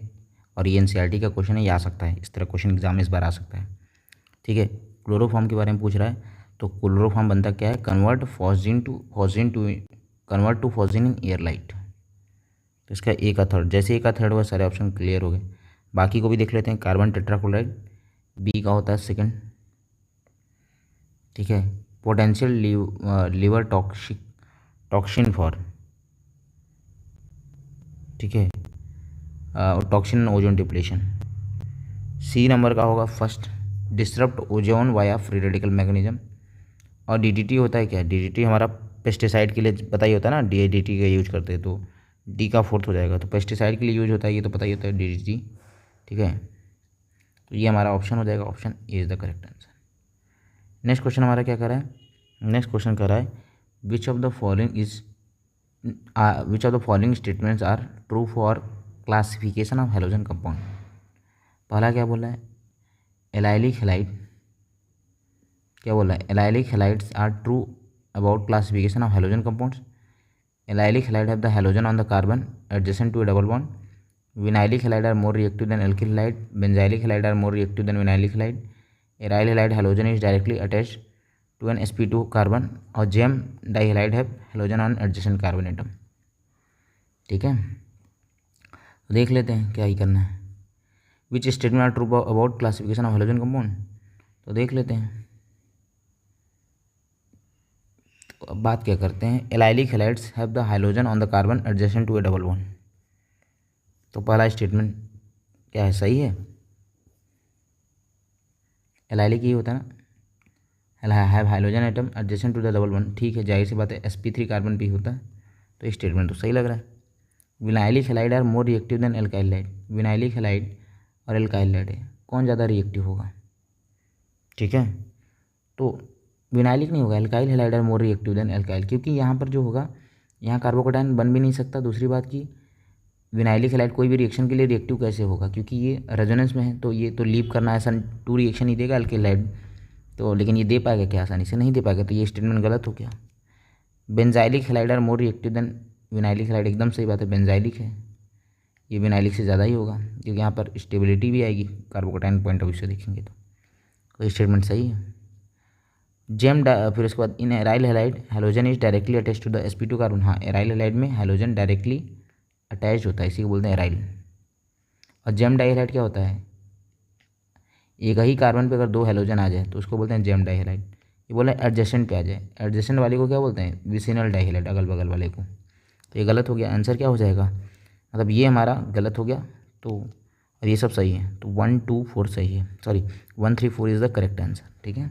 और ये NCERT का क्वेश्चन है, ये आ सकता है, इस तरह क्वेश्चन एग्जाम में इस बार आ सकता है, ठीक है। क्लोरोफॉर्म के बारे में पूछ रहा है, तो क्लोरोफॉर्म बनता क्या है, convert to phosgene in air light. तो इसका एक का थर्ड, जैसे एक का थर्ड हुआ सारे ऑप्शन क्लियर हो गए। बाकी को भी देख लेते हैं। कार्बन टेट्राक्लोराइड बी का होता है सेकंड, ठीक है। पोटेंशियल लिवर टॉक्सिन फॉर, ठीक है, toxin ozone depletion. C number का होगा first, disrupt ozone via free radical mechanism. और DDT होता है क्या, DDT हमारा पेस्टिसाइड के लिए पता ही होता है ना, DDT का यूज करते हैं, तो डी का फोर्थ हो जाएगा। तो पेस्टिसाइड के लिए यूज होता है, ये तो पता ही होता है DDT, ठीक है। तो ये हमारा ऑप्शन हो जाएगा, option A is the correct answer. Next question हमारा क्या कर रहा है, नेक्स्ट क्वेश्चन कर रहा है which of the following statements are true for classification of halogen compound. पहला क्या बोला है, एलाइलिक हैलाइड, क्या बोला है, allylic halides are true about classification of halogen compounds. Allylic halide have the halogen on the carbon adjacent to a double bond. Vinylic halide are more reactive than alkyl halide. Benzylic halide are more reactive than vinylic halide. Aryl halide halogen is directly attached to an sp2 carbon और gem dihalide have halogen on adjacent carbon atom, ठीक है। तो देख लेते हैं क्या ही करना है। Which statement are true about classification of halogen compound, तो देख लेते हैं। तो अब बात क्या करते हैं, allylic halides have the halogen on the carbon adjacent to a double bond। तो पहला स्टेटमेंट क्या है, सही है, एलाइलिक ही होता है ना, have hydrogen atom adjacent to the double bond, ठीक है, जाहिर सी बात है sp3 कार्बन भी होता है, तो स्टेटमेंट तो सही लग रहा है। Vinylic halide are more reactive than alkyl halide. Vinylic halide और एल्काइल हैलाइड है, कौन ज़्यादा रिएक्टिव होगा, ठीक है। तो विनाइलिक नहीं होगा, alkyl halide are more reactive than alkyl, क्योंकि यहाँ पर जो होगा, यहाँ कार्बोकेटायन बन भी नहीं सकता। दूसरी बात की विनाइलिक हैलाइड कोई भी रिएक्शन के लिए रिएक्टिव कैसे होगा, क्योंकि ये रेजोनेंस में है, तो ये तो लीव करना ऐसा टू रिएक्शन ही देगा एल्काइल हैलाइड तो, लेकिन ये दे पाएगा क्या, आसानी से नहीं दे पाएगा, तो ये स्टेटमेंट गलत हो गया। Benzylic halide are more reactive than vinylic halide, एकदम सही बात है, बेंजाइलिक है, ये विनाइलिक से ज़्यादा ही होगा, क्योंकि यहाँ पर स्टेबिलिटी भी आएगी कार्बोकेटायन पॉइंट ऑफ व्यू से देखेंगे तो स्टेटमेंट सही है। फिर उसके बाद in aryl halide halogen is directly attach to the sp2 carbon. हाँ, एराइल हैलाइड में हैलोजन डायरेक्टली अटैच होता है, इसी को बोलते हैं एराइल। और जेम डाइहैलाइड क्या होता है, एक ही कार्बन पे अगर दो हैलोजन आ जाए तो उसको बोलते हैं जेम डाइहैलाइड। ये बोला एडजेसेंट पे आ जाए, एडजेसेंट वाले को क्या बोलते हैं, विसिनल डाइहैलाइड, अगल बगल वाले को। तो ये गलत हो गया, आंसर क्या हो जाएगा, मतलब ये हमारा गलत हो गया, तो और ये सब सही है, तो 1 2 4 सही है, sorry 1 3 4 is the correct answer. ठीक है,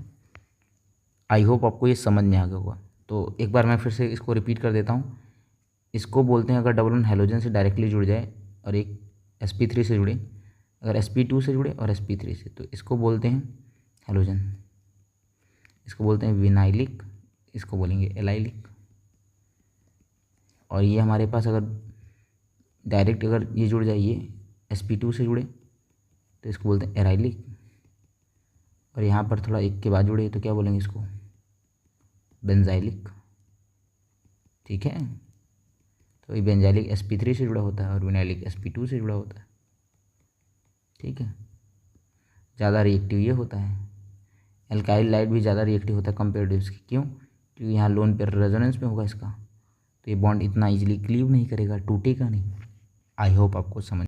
आई होप आपको ये समझ में आ गया होगा। तो एक बार मैं फिर से इसको रिपीट कर देता हूँ। इसको बोलते हैं अगर डबल बॉन्ड हैलोजन से डायरेक्टली जुड़ जाए और एक sp3 से जुड़े, अगर sp2 से जुड़े और sp3 से, तो इसको बोलते हैं हैलोजन, इसको बोलते हैं विनाइलिक, इसको बोलेंगे एलाइलिक। और ये हमारे पास अगर डायरेक्ट अगर ये जुड़ जाए, ये sp2 से जुड़े तो इसको बोलते हैं एराइलिक, और यहाँ पर थोड़ा एक के बाद जुड़े तो क्या बोलेंगे इसको, बेंजाइलिक। ठीक है, तो ये बेंजाइलिक sp3 से जुड़ा होता है और विनाइलिक sp2 से जुड़ा होता है। ठीक है, ज़्यादा रिएक्टिव ये होता है, एल्काइल लाइट भी ज़्यादा रिएक्टिव होता है कंपेयर टू इसके, क्यों, क्योंकि यहाँ लोन पेयर रेजोनेंस में होगा इसका, तो ये बॉन्ड इतना इजीली क्लीव नहीं करेगा, टूटेगा नहीं। आई होप आपको समझ